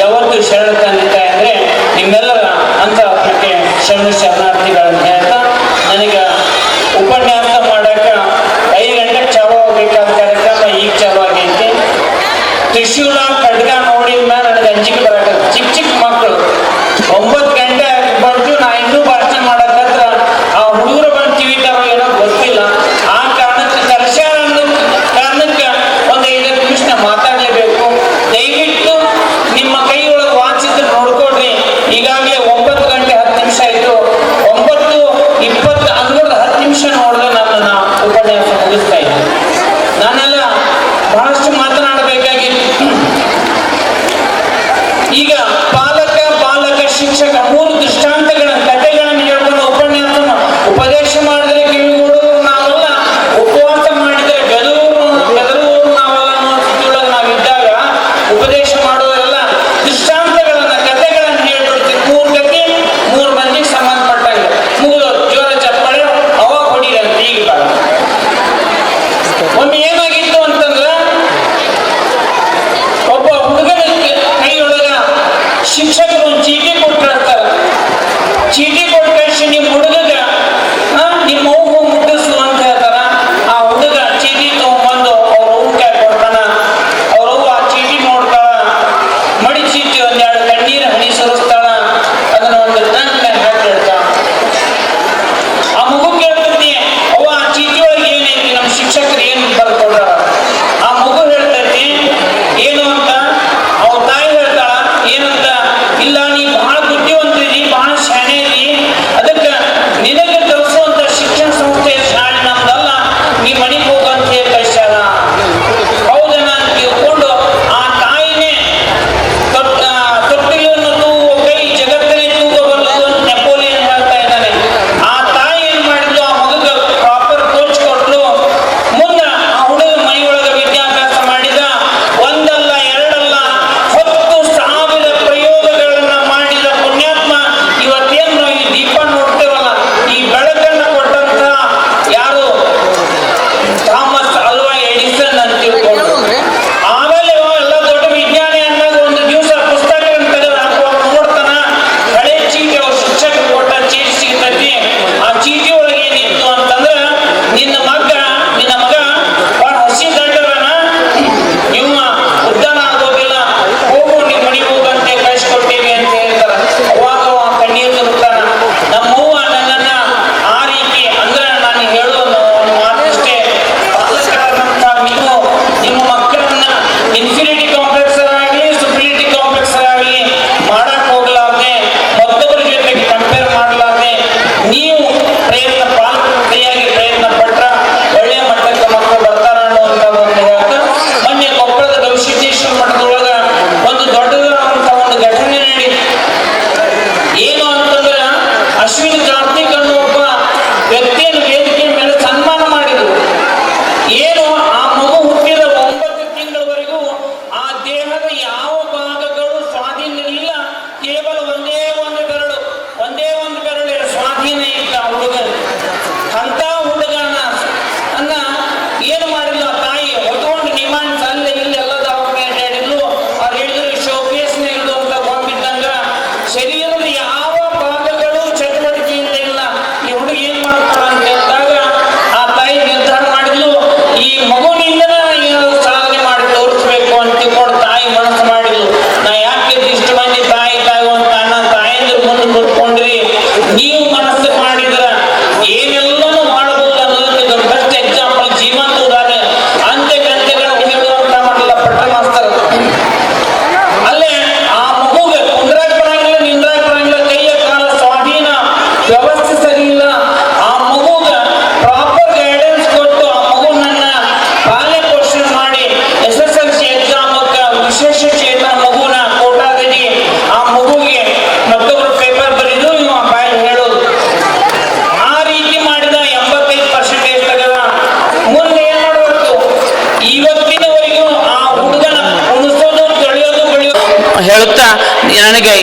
ಯಾವತ್ತು ಶರಣ ತಂದೆ ತಾಯಿ ಅಂದರೆ ನಿಮ್ಮೆಲ್ಲರ ಅಂತರಾತ್ಮಕ್ಕೆ ಶರಣಾರ್ಥಿಗಳನ್ನು ಹೇಳ್ತಾ ನನಗೆ ಉಪನ್ಯಾಸ ಮಾಡಕ್ಕೆ 5 ಗಂಟೆಗೆ ಚಾಲು ಆಗಬೇಕಾದ ಕಾರ್ಯಕ್ರಮ ಈಗ ಚಾಲು ಆಗೈತಿ. ತ್ರಿಶೂಲ ಖಡ್ಗ ನೋಡಿದ ಮೇಲೆ ನನಗೆ ಅಂಜಿಕೆ ಬರಕ ಚಿಕ್ಕ ಮಕ್ಕಳು 9 ಗಂಟೆ ಬಂದು ನಾ ಇನ್ನೂ ಭಾಷಣ ಮಾಡಕತ್ರ ಆ ಹುಡುಗರು ಬಂದು ಟಿವಿತಾರೋ ಏನೋ ಗೊತ್ತಿಲ್ಲ. ಆ ಕಾರಣಕ್ಕೆ ಕರ್ಸ್ಯಾರ ಕಾರಣಕ್ಕೆ ಒಂದು 5 ನಿಮಿಷ ಮಾತಾಡಲೇಬೇಕು. ದಯವಿಟ್ಟು ನಿಮ್ಮ ಕೈ ಒಳಗೆ ವಾಚಿದ್ರೆ ನೋಡ್ಕೊಡ್ರಿ. ಈಗಾಗಲೇ 9 ಗಂಟೆ 10 ನಿಮಿಷ ಆಯಿತು. 9:20 ಅಂದ್ಕೊಂಡು 10 ನಿಮಿಷ ನೋಡಿದ್ರೆ ನನ್ನ ಉಪನ್ಯಾಸ ಮುಗಿಸ್ತಾ ಇದ್ದೆ. ನಾನೆಲ್ಲ ಬಹಳಷ್ಟು ಮಾತನಾಡಬೇಕಾಗಿತ್ತು.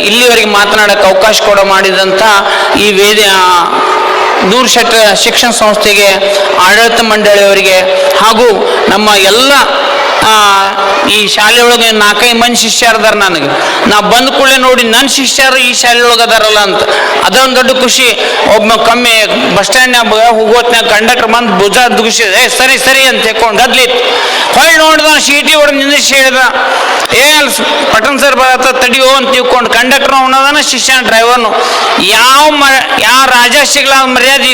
ಇಲ್ಲಿವರೆಗೆ ಮಾತನಾಡೋಕ್ಕೆ ಅವಕಾಶ ಕೊಡ ಮಾಡಿದಂಥ ಈ ನೂರ್ ಶೆಟ್ಟರ್ ಶಿಕ್ಷಣ ಸಂಸ್ಥೆಗೆ, ಆಡಳಿತ ಮಂಡಳಿಯವರಿಗೆ ಹಾಗೂ ನಮ್ಮ ಎಲ್ಲ ಈ ಶಾಲೆಯೊಳಗೆ 4-5 ಮಂದಿ ಶಿಷ್ಯರದಾರ. ನನಗೆ ನಾ ಬಂದ ಕೂಡಲೇ ನೋಡಿ ನನ್ನ ಶಿಷ್ಯರು ಈ ಶಾಲೆಯೊಳಗೆ ಅದಾರಲ್ಲ ಅಂತ ಅದೊಂದು ದೊಡ್ಡ ಖುಷಿ. ಒಬ್ಬ ಕಮ್ಮಿ ಬಸ್ ಸ್ಟ್ಯಾಂಡ್ನಾಗ ಹೋಗೋತ್ನಾಗ ಕಂಡಕ್ಟರ್ ಬಂದು ಭುಜ ದುಗಿಸಿ ಸರಿ ಸರಿ ಅಂತ ಹೇಳ್ಕೊಂಡು ಗದ್ಲಿತ್ತು. ಹೊಳ್ಳಿ ನೋಡ್ದ ಸೀಟಿ ಹೊಡೆದು ನಿಂದಿಸಿ ಹೇಳಿದ, ಪಟನ್ ಸರ್ ಬರತ್ತ ತಡಿಯೋ ಅಂತ ತಿಳ್ಕೊಂಡು ಕಂಡಕ್ಟರ್ ಅವನದಾನ, ಶಿಷ್ಯನ ಡ್ರೈವರ್ನು. ಯಾವ ರಾಜ ಸಿಗ್ಲ ಮರ್ಯಾದೆ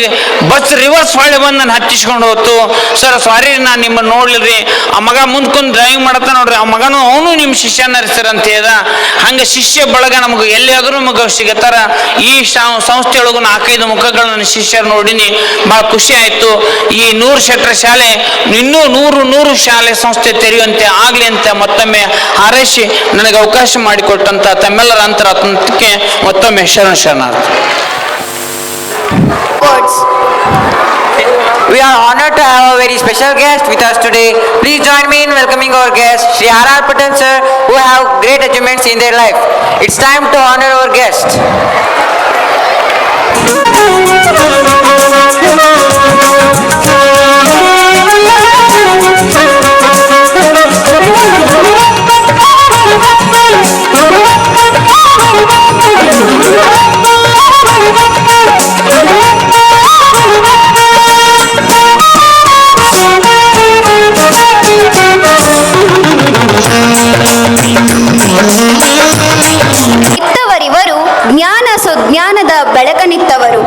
ಬಸ್ ರಿವರ್ಸ್ ಹೊಳ್ಳಿ ಬಂದು ನಾನು ಹತ್ತಿಸ್ಕೊಂಡು ಹೋತು. ಸರ್ ಸಾರಿ ನಾನು ನಿಮ್ಮನ್ನು ನೋಡ್ಲಿರಿ, ಆ ಮಗ ಮುಂದ್ಕೊಂಡು ಡ್ರೈವಿಂಗ್ ಮಾಡತ್ತ ನೋಡ್ರಿ, ಆ ಮಗನು ಅವನು ನಿಮ್ಮ ಶಿಷ್ಯನ ಸರ್ ಅಂತ ಹೇಳ್ದ. ಹಂಗೆ ಶಿಷ್ಯ ಬಳಗ ನಮಗೆ ಎಲ್ಲಿಯಾದ್ರೂ ನಮಗೆ ಸಿಗತ್ತಾರ. ಈ ಸಂಸ್ಥೆಯೊಳಗೂ 4-5 ಮುಖಗಳು ನನ್ನ ಶಿಷ್ಯರು ನೋಡಿನಿ, ಭಾಳ ಖುಷಿ ಆಯಿತು. ಈ 100 ಶೆಟ್ಟರ್ ಶಾಲೆ ಇನ್ನೂ 100 ಶಾಲೆ ಸಂಸ್ಥೆ ತೆರೆಯುವಂತೆ ಆಗಲಿ ಅಂತ ಮತ್ತೊಮ್ಮೆ ಹಾರೈಸಿ ನನಗೆ ಅವಕಾಶ ಮಾಡಿಕೊಟ್ಟಂತ ತಮ್ಮೆಲ್ಲರ ಅಂತರಾತ್ಮಕ್ಕೆ ಮತ್ತೊಮ್ಮೆ ಶರಣಾರ್ಥಿ. We are honored to have a very special guest with us today. Please join me in welcoming our guest, Shri R.R. Patan sir, who have great achievements in their life. It's time to honor our guest. ಇತ್ತವರಿವರು ಜ್ಞಾನ ಸುಜ್ಞಾನದ ಬೆಳಕನಿತ್ತವರು,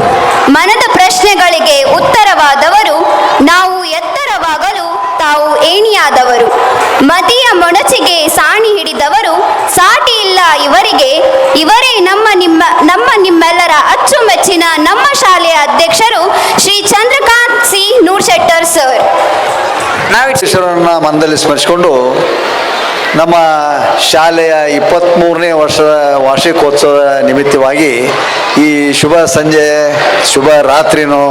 ಮನದ ಪ್ರಶ್ನೆಗಳಿಗೆ ಉತ್ತರವಾದವರು, ನಾವು ಎತ್ತರವಾಗಲು ತಾವು ಏಣಿಯಾದವರು, ಮತಿಯ ಮೊಣಚಿಗೆ ಸಾಣಿ ಹಿಡಿದವರು, ಸಾಟಿ ಇಲ್ಲ ಇವರಿಗೆ, ಇವರೇ ನಮ್ಮ ನಿಮ್ಮೆಲ್ಲರ ಅಚ್ಚುಮೆಚ್ಚಿನ ನಮ್ಮ ಶಾಲೆಯ ಅಧ್ಯಕ್ಷರು ಶ್ರೀ ಚಂದ್ರಕಾಂತ್ ಸಿ ನೂರ್ಶೆಟ್ಟರ್ ಸರ್. ಶಿಷ್ಯರನ್ನು ಮನದಲ್ಲಿ ಸ್ಮರಿಸಿಕೊಂಡು ನಮ್ಮ ಶಾಲೆಯ 23ನೇ ವರ್ಷದ ವಾರ್ಷಿಕೋತ್ಸವ ನಿಮಿತ್ತವಾಗಿ ಈ ಶುಭ ಸಂಜೆ ಶುಭ ರಾತ್ರಿನೋ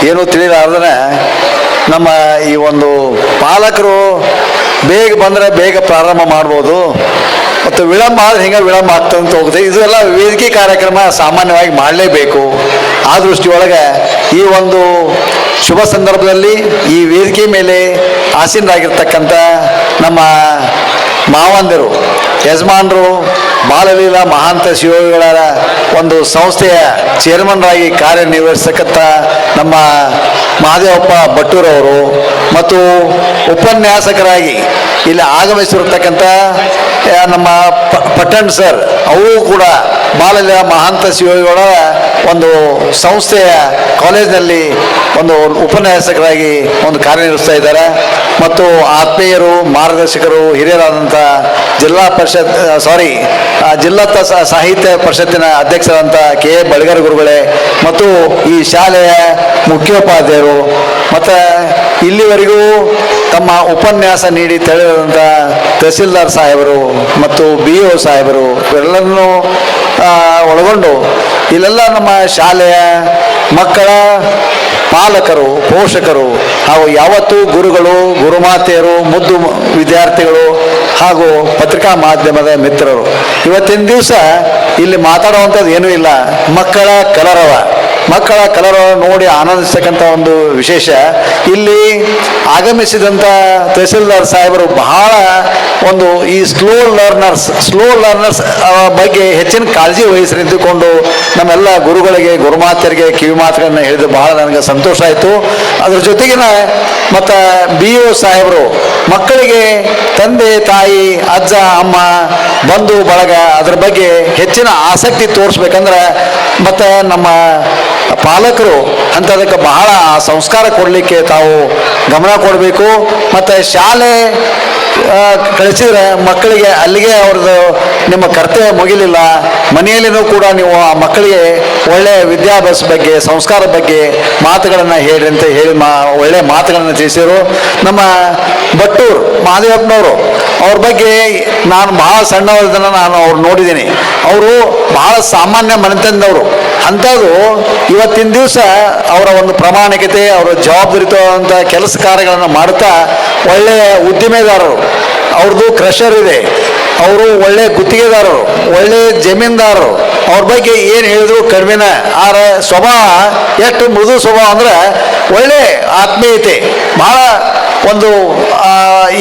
ಏನೂ ತಿಳಿಲಾರ್ದೇ ನಮ್ಮ ಈ ಒಂದು ಪಾಲಕರು ಬೇಗ ಬಂದರೆ ಬೇಗ ಪ್ರಾರಂಭ ಮಾಡ್ಬೋದು, ಮತ್ತು ವಿಳಂಬ ಆದರೆ ಹಿಂಗೆ ವಿಳಂಬ ಆಗ್ತಂತ ಹೋಗುತ್ತೆ. ಇದೆಲ್ಲ ವೇದಿಕೆ ಕಾರ್ಯಕ್ರಮ ಸಾಮಾನ್ಯವಾಗಿ ಮಾಡಲೇಬೇಕು. ಆ ದೃಷ್ಟಿಯೊಳಗೆ ಈ ಒಂದು ಶುಭ ಸಂದರ್ಭದಲ್ಲಿ ಈ ವೇದಿಕೆ ಮೇಲೆ ಆಸೀನರಾಗಿರ್ತಕ್ಕಂಥ ನಮ್ಮ ಮಾವಂದಿರು, ಯಜಮಾನರು, ಬಾಲಲೀಲಾ ಮಹಾಂತ ಶಿವಗಳ ಒಂದು ಸಂಸ್ಥೆಯ ಚೇರ್ಮನ್ರಾಗಿ ಕಾರ್ಯನಿರ್ವಹಿಸತಕ್ಕಂಥ ನಮ್ಮ ಮಹಾದೇವಪ್ಪ ಭಟ್ಟೂರವರು ಮತ್ತು ಉಪನ್ಯಾಸಕರಾಗಿ ಇಲ್ಲಿ ಆಗಮಿಸಿರ್ತಕ್ಕಂಥ ನಮ್ಮ ಪಟ್ಟಣ್ ಸರ್, ಅವರು ಕೂಡ ಬಾಲಲೀಲಾ ಮಹಾಂತ ಶಿವಗಳ ಒಂದು ಸಂಸ್ಥೆಯ ಕಾಲೇಜಿನಲ್ಲಿ ಒಂದು ಉಪನ್ಯಾಸಕರಾಗಿ ಒಂದು ಕಾರ್ಯನಿರ್ವಹಿಸ್ತಾ ಇದ್ದಾರೆ. ಮತ್ತು ಆತ್ಮೀಯರು, ಮಾರ್ಗದರ್ಶಕರು, ಹಿರಿಯರಾದಂಥ ಜಿಲ್ಲಾ ಸಾಹಿತ್ಯ ಪರಿಷತ್ತಿನ ಅಧ್ಯಕ್ಷರಾದಂಥ ಕೆ ಎ ಬಳಿಗಾರ ಗುರುಗಳೇ ಮತ್ತು ಈ ಶಾಲೆಯ ಮುಖ್ಯೋಪಾಧ್ಯಾಯರು ಮತ್ತು ಇಲ್ಲಿವರೆಗೂ ತಮ್ಮ ಉಪನ್ಯಾಸ ನೀಡಿ ತಿಳಿದಂಥ ತಹಸೀಲ್ದಾರ್ ಸಾಹೇಬರು ಮತ್ತು BO ಸಾಹೇಬರು ಇವೆಲ್ಲರನ್ನೂ ಒಳಗೊಂಡು ಇಲ್ಲೆಲ್ಲ ನಮ್ಮ ಶಾಲೆಯ ಮಕ್ಕಳ ಪಾಲಕರು, ಪೋಷಕರು ಹಾಗೂ ಯಾವತ್ತೂ ಗುರುಗಳು, ಗುರುಮಾತೆಯರು, ಮುದ್ದು ವಿದ್ಯಾರ್ಥಿಗಳು ಹಾಗೂ ಪತ್ರಿಕಾ ಮಾಧ್ಯಮದ ಮಿತ್ರರು, ಇವತ್ತಿನ ದಿವಸ ಇಲ್ಲಿ ಮಾತಾಡುವಂಥದ್ದು ಏನೂ ಇಲ್ಲ. ಮಕ್ಕಳ ಕಲರವ ನೋಡಿ ಆನಂದಿಸ್ತಕ್ಕಂಥ ಒಂದು ವಿಶೇಷ. ಇಲ್ಲಿ ಆಗಮಿಸಿದಂಥ ತಹಸೀಲ್ದಾರ್ ಸಾಹೇಬರು ಬಹಳ ಒಂದು ಈ ಸ್ಲೋ ಲರ್ನರ್ಸ್ ಬಗ್ಗೆ ಹೆಚ್ಚಿನ ಕಾಳಜಿ ವಹಿಸಿಕೊಂಡು ನಮ್ಮೆಲ್ಲ ಗುರುಗಳಿಗೆ, ಗುರುಮಾತೆಯರಿಗೆ ಕಿವಿ ಮಾತುಗಳನ್ನ ಹೇಳಿದ್ದು ಬಹಳ ನನಗೆ ಸಂತೋಷ ಆಯಿತು. ಅದ್ರ ಜೊತೆಗಿನ ಮತ್ತು BO ಸಾಹೇಬರು ಮಕ್ಕಳಿಗೆ ತಂದೆ, ತಾಯಿ, ಅಜ್ಜ, ಅಮ್ಮ, ಬಂಧು ಬಳಗ ಅದ್ರ ಬಗ್ಗೆ ಹೆಚ್ಚಿನ ಆಸಕ್ತಿ ತೋರಿಸ್ಬೇಕಂದ್ರೆ ಮತ್ತು ನಮ್ಮ ಪಾಲಕರು ಅಂಥದಕ್ಕೆ ಬಹಳ ಸಂಸ್ಕಾರ ಕೊಡಲಿಕ್ಕೆ ತಾವು ಗಮನ ಕೊಡಬೇಕು. ಮತ್ತು ಶಾಲೆ ಕಳಿಸಿದ್ರೆ ಮಕ್ಕಳಿಗೆ ಅಲ್ಲಿಗೆ ಅವ್ರದ್ದು ನಿಮ್ಮ ಕರ್ತವ್ಯ ಮುಗಿಲಿಲ್ಲ, ಮನೆಯಲ್ಲಿನೂ ಕೂಡ ನೀವು ಆ ಮಕ್ಕಳಿಗೆ ಒಳ್ಳೆಯ ವಿದ್ಯಾಭ್ಯಾಸ ಬಗ್ಗೆ, ಸಂಸ್ಕಾರ ಬಗ್ಗೆ ಮಾತುಗಳನ್ನು ಹೇಳಿ ಅಂತ ಹೇಳಿ ಒಳ್ಳೆಯ ಮಾತುಗಳನ್ನು ತಿಳಿಸಿದರು. ನಮ್ಮ ಭಟ್ಟೂರು ಮಹಾದೇವಪ್ಪನವರು ಅವ್ರ ಬಗ್ಗೆ ನಾನು ಬಹಳ ಸಣ್ಣವರಿದ್ದನ್ನು ನಾನು ಅವ್ರು ನೋಡಿದ್ದೀನಿ. ಅವರು ಬಹಳ ಸಾಮಾನ್ಯ ಮನೆತನದವರು. ಅಂಥದ್ದು ಇವತ್ತಿನ ದಿವಸ ಅವರ ಒಂದು ಪ್ರಾಮಾಣಿಕತೆ, ಅವರ ಜವಾಬ್ದಾರಿಯುತವಾದಂಥ ಕೆಲಸ ಕಾರ್ಯಗಳನ್ನು ಮಾಡುತ್ತಾ ಒಳ್ಳೆಯ ಉದ್ದಿಮೆದಾರರು. ಅವ್ರದ್ದು ಕ್ರಷರ್ ಇದೆ, ಅವರು ಒಳ್ಳೆ ಗುತ್ತಿಗೆದಾರರು, ಒಳ್ಳೆ ಜಮೀನ್ದಾರರು. ಅವ್ರ ಬಗ್ಗೆ ಏನು ಹೇಳಿದ್ರು ಕಡಿಮೆನ. ಆರ ಸ್ವಭಾವ ಎಷ್ಟು ಮೃದು ಸ್ವಭಾವ ಅಂದ್ರೆ ಒಳ್ಳೆ ಆತ್ಮೀಯತೆ, ಬಹಳ ಒಂದು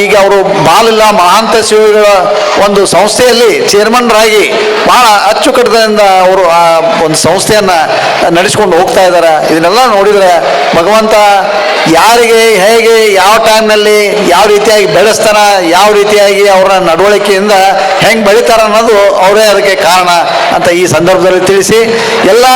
ಈಗ ಅವರು ಬಾಲಿಲ್ಲ ಮಹಾಂತ ಸೇವೆಗಳ ಒಂದು ಸಂಸ್ಥೆಯಲ್ಲಿ ಚೇರ್ಮನ್ರಾಗಿ ಬಹಳ ಅಚ್ಚುಕಟ್ಟದಿಂದ ಅವರು ಆ ಒಂದು ಸಂಸ್ಥೆಯನ್ನು ನಡೆಸ್ಕೊಂಡು ಹೋಗ್ತಾ ಇದ್ದಾರೆ. ಇದನ್ನೆಲ್ಲ ನೋಡಿದರೆ ಭಗವಂತ ಯಾರಿಗೆ ಹೇಗೆ ಯಾವ ಟೈಮ್ನಲ್ಲಿ ಯಾವ ರೀತಿಯಾಗಿ ಬೆಳೆಸ್ತಾರ, ಯಾವ ರೀತಿಯಾಗಿ ಅವರ ನಡವಳಿಕೆಯಿಂದ ಹೆಂಗೆ ಬೆಳಿತಾರ ಅನ್ನೋದು ಅವರೇ ಅದಕ್ಕೆ ಕಾರಣ ಅಂತ ಈ ಸಂದರ್ಭದಲ್ಲಿ ತಿಳಿಸಿ, ಎಲ್ಲ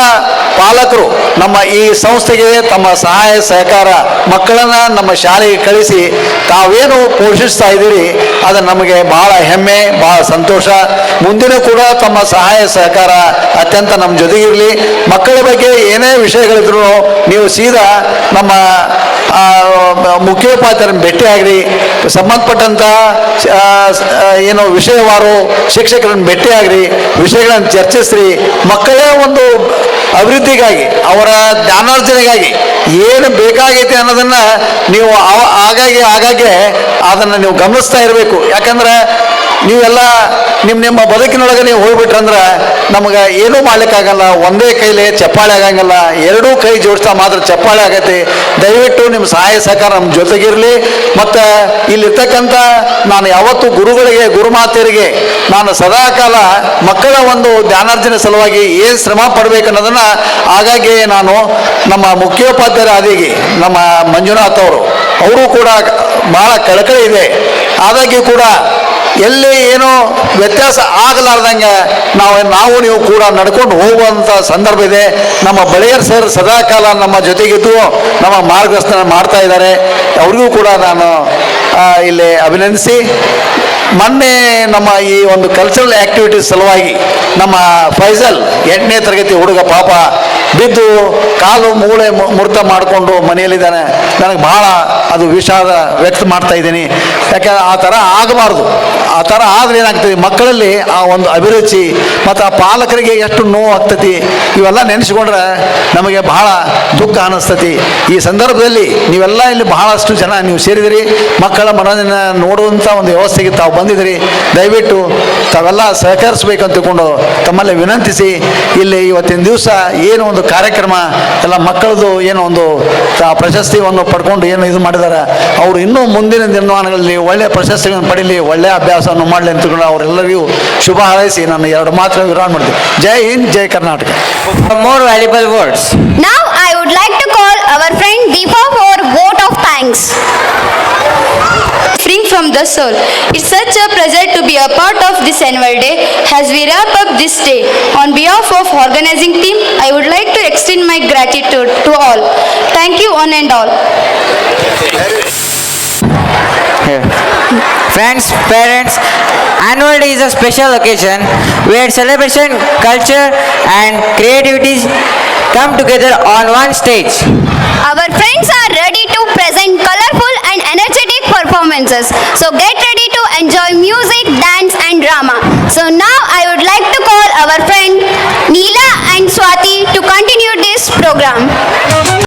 ಪಾಲಕರು ನಮ್ಮ ಈ ಸಂಸ್ಥೆಗೆ ತಮ್ಮ ಸಹಾಯ ಸಹಕಾರ, ಮಕ್ಕಳನ್ನು ನಮ್ಮ ಶಾಲೆಗೆ ಕಳಿಸಿ ತಾವೇನು ಪೋಷಿಸ್ತಾ ಇದ್ದೀರಿ ಅದು ನಮಗೆ ಬಹಳ ಹೆಮ್ಮೆ, ಬಹಳ ಸಂತೋಷ. ಮುಂದಿನ ಕೂಡ ತಮ್ಮ ಸಹಾಯ ಸಹಕಾರ ಅತ್ಯಂತ ನಮ್ಮ ಜೊತೆಗಿರಲಿ. ಮಕ್ಕಳ ಬಗ್ಗೆ ಏನೇ ವಿಷಯಗಳಿದ್ರು ನೀವು ಸೀದಾ ನಮ್ಮ ಮುಖ್ಯೋಪಾಧ್ಯಾಯರನ್ನು ಭೇಟಿಯಾಗ್ರಿ, ಸಂಬಂಧಪಟ್ಟಂಥ ಏನು ವಿಷಯವಾರು ಶಿಕ್ಷಕರನ್ನು ಭೇಟಿಯಾಗ್ರಿ, ವಿಷಯಗಳನ್ನು ಚರ್ಚಿಸ್ರಿ. ಮಕ್ಕಳೇ ಒಂದು ಅಭಿವೃದ್ಧಿಗಾಗಿ, ಅವರ ಜ್ಞಾನಾರ್ಜನೆಗಾಗಿ ಏನು ಬೇಕಾಗೈತೆ ಅನ್ನೋದನ್ನು ನೀವು ಆಗಾಗ್ಗೆ ಅದನ್ನು ನೀವು ಗಮನಿಸ್ತಾ ಇರಬೇಕು. ಯಾಕಂದ್ರೆ ನೀವೆಲ್ಲ ನಿಮ್ಮ ಬದುಕಿನೊಳಗೆ ನೀವು ಹೋಗ್ಬಿಟ್ರಂದ್ರೆ ನಮಗೆ ಏನೂ ಮಾಡ್ಲಿಕ್ಕಾಗಲ್ಲ. ಒಂದೇ ಕೈಲಿ ಚಪ್ಪಾಳೆ ಆಗಂಗಿಲ್ಲ, ಎರಡೂ ಕೈ ಜೋಡಿಸ್ತಾ ಮಾತ್ರ ಚಪ್ಪಾಳೆ ಆಗತ್ತೆ. ದಯವಿಟ್ಟು ನಿಮ್ಮ ಸಹಾಯ ಸಹಕಾರ ನಮ್ಮ ಜೊತೆಗಿರಲಿ. ಮತ್ತು ಇಲ್ಲಿರ್ತಕ್ಕಂಥ ನಾನು ಯಾವತ್ತೂ ಗುರುಗಳಿಗೆ, ಗುರುಮಾತೆಯರಿಗೆ ನಾನು ಸದಾಕಾಲ ಮಕ್ಕಳ ಒಂದು ಜ್ಞಾನಾರ್ಜನೆ ಸಲುವಾಗಿ ಏನು ಶ್ರಮ ಪಡಬೇಕನ್ನೋದನ್ನು ಆಗಾಗ್ಗೆ ನಾನು ನಮ್ಮ ಮುಖ್ಯೋಪಾಧ್ಯಾಯರ ಆದಿಗೆ ನಮ್ಮ ಮಂಜುನಾಥ್ ಅವರು ಕೂಡ ಭಾಳ ಕಳಕಳಿ ಇದೆ. ಆದಾಗ್ಯೂ ಕೂಡ ಎಲ್ಲಿ ಏನೋ ವ್ಯತ್ಯಾಸ ಆಗಲಾರ್ದಂಗೆ ನಾವು ನೀವು ಕೂಡ ನಡ್ಕೊಂಡು ಹೋಗುವಂಥ ಸಂದರ್ಭ ಇದೆ. ನಮ್ಮ ಬಳಿಯರ್ ಸರ್ ಸದಾಕಾಲ ನಮ್ಮ ಜೊತೆಗಿದ್ದು ನಮ್ಮ ಮಾರ್ಗದರ್ಶನ ಮಾಡ್ತಾ ಇದ್ದಾರೆ. ಅವ್ರಿಗೂ ಕೂಡ ನಾನು ಇಲ್ಲಿ ಅಭಿನಂದಿಸಿ, ಮೊನ್ನೆ ನಮ್ಮ ಈ ಒಂದು ಕಲ್ಚರಲ್ ಆ್ಯಕ್ಟಿವಿಟೀಸ್ ಸಲುವಾಗಿ ನಮ್ಮ ಫೈಜಲ್ 8ನೇ ತರಗತಿ ಹುಡುಗ ಪಾಪ ಬಿದ್ದು ಕಾಲು ಮೂಳೆ ಮುರಿತ ಮಾಡಿಕೊಂಡು ಮನೆಯಲ್ಲಿದ್ದಾನೆ. ನನಗೆ ಬಹಳ ಅದು ವಿಷಾದ ವ್ಯಕ್ತ ಮಾಡ್ತಾ ಇದ್ದೀನಿ. ಯಾಕೆ ಆ ಥರ ಆಗಬಾರ್ದು. ಆ ಥರ ಆದರೆ ಏನಾಗ್ತದೆ, ಮಕ್ಕಳಲ್ಲಿ ಆ ಒಂದು ಅಭಿರುಚಿ ಮತ್ತು ಆ ಪಾಲಕರಿಗೆ ಎಷ್ಟು ನೋವು ಆಗ್ತತಿ, ಇವೆಲ್ಲ ನೆನೆಸ್ಕೊಂಡ್ರೆ ನಮಗೆ ಬಹಳ ದುಃಖ ಅನ್ನಿಸ್ತತಿ. ಈ ಸಂದರ್ಭದಲ್ಲಿ ನೀವೆಲ್ಲ ಇಲ್ಲಿ ಬಹಳಷ್ಟು ಜನ ನೀವು ಸೇರಿದಿರಿ, ಮಕ್ಕಳ ಮನೋರಂಜನೆ ನೋಡುವಂಥ ಒಂದು ವ್ಯವಸ್ಥೆಗೆ ತಾವು ಬಂದಿದ್ದೀರಿ. ದಯವಿಟ್ಟು ತಾವೆಲ್ಲ ಸಹಕರಿಸ್ಬೇಕಂತ ತಿಳ್ಕೊಂಡು ತಮ್ಮಲ್ಲಿ ವಿನಂತಿಸಿ, ಇಲ್ಲಿ ಇವತ್ತಿನ ದಿವಸ ಏನು ಒಂದು ಕಾರ್ಯಕ್ರಮ ಎಲ್ಲ ಮಕ್ಕಳದು ಏನೋ ಒಂದು ಪ್ರಶಸ್ತಿಯನ್ನು ಪಡ್ಕೊಂಡು ಏನು ಇದು ಮಾಡಿದ್ದಾರೆ, ಅವರು ಇನ್ನೂ ಮುಂದಿನ ದಿನಮಾನಗಳಲ್ಲಿ ಒಳ್ಳೆಯ ಪ್ರಶಸ್ತಿಗಳನ್ನು ಪಡೀಲಿ, ಒಳ್ಳೆಯ ಅಭ್ಯಾಸವನ್ನು ಮಾಡಲಿ ಅಂತ ತಿಳ್ಕೊಂಡು ಅವರೆಲ್ಲರಿಗೂ ಶುಭ ಹಾರೈಸಿ ನಾನು 2 ಮಾತು ವಿರಾಮ ಮಾಡ್ತೀನಿ. ಜೈ ಹಿಂದ್, ಜೈ Karnataka. More valuable words. Now I would like to call our friend Deepa for vote of thanks. Spring from the soul. It's such a pleasure to be a part of this annual day. As we wrap up this day, on behalf of organizing team, I would like to extend my gratitude to all. Thank you one and all. Friends, parents, annual day is a special occasion where celebration, culture and creativity come together on one stage. Our friends are ready to present colorful and energetic performances. So get ready to enjoy music, dance and drama. So now I would like to call our friend Neela and Swati to continue this program.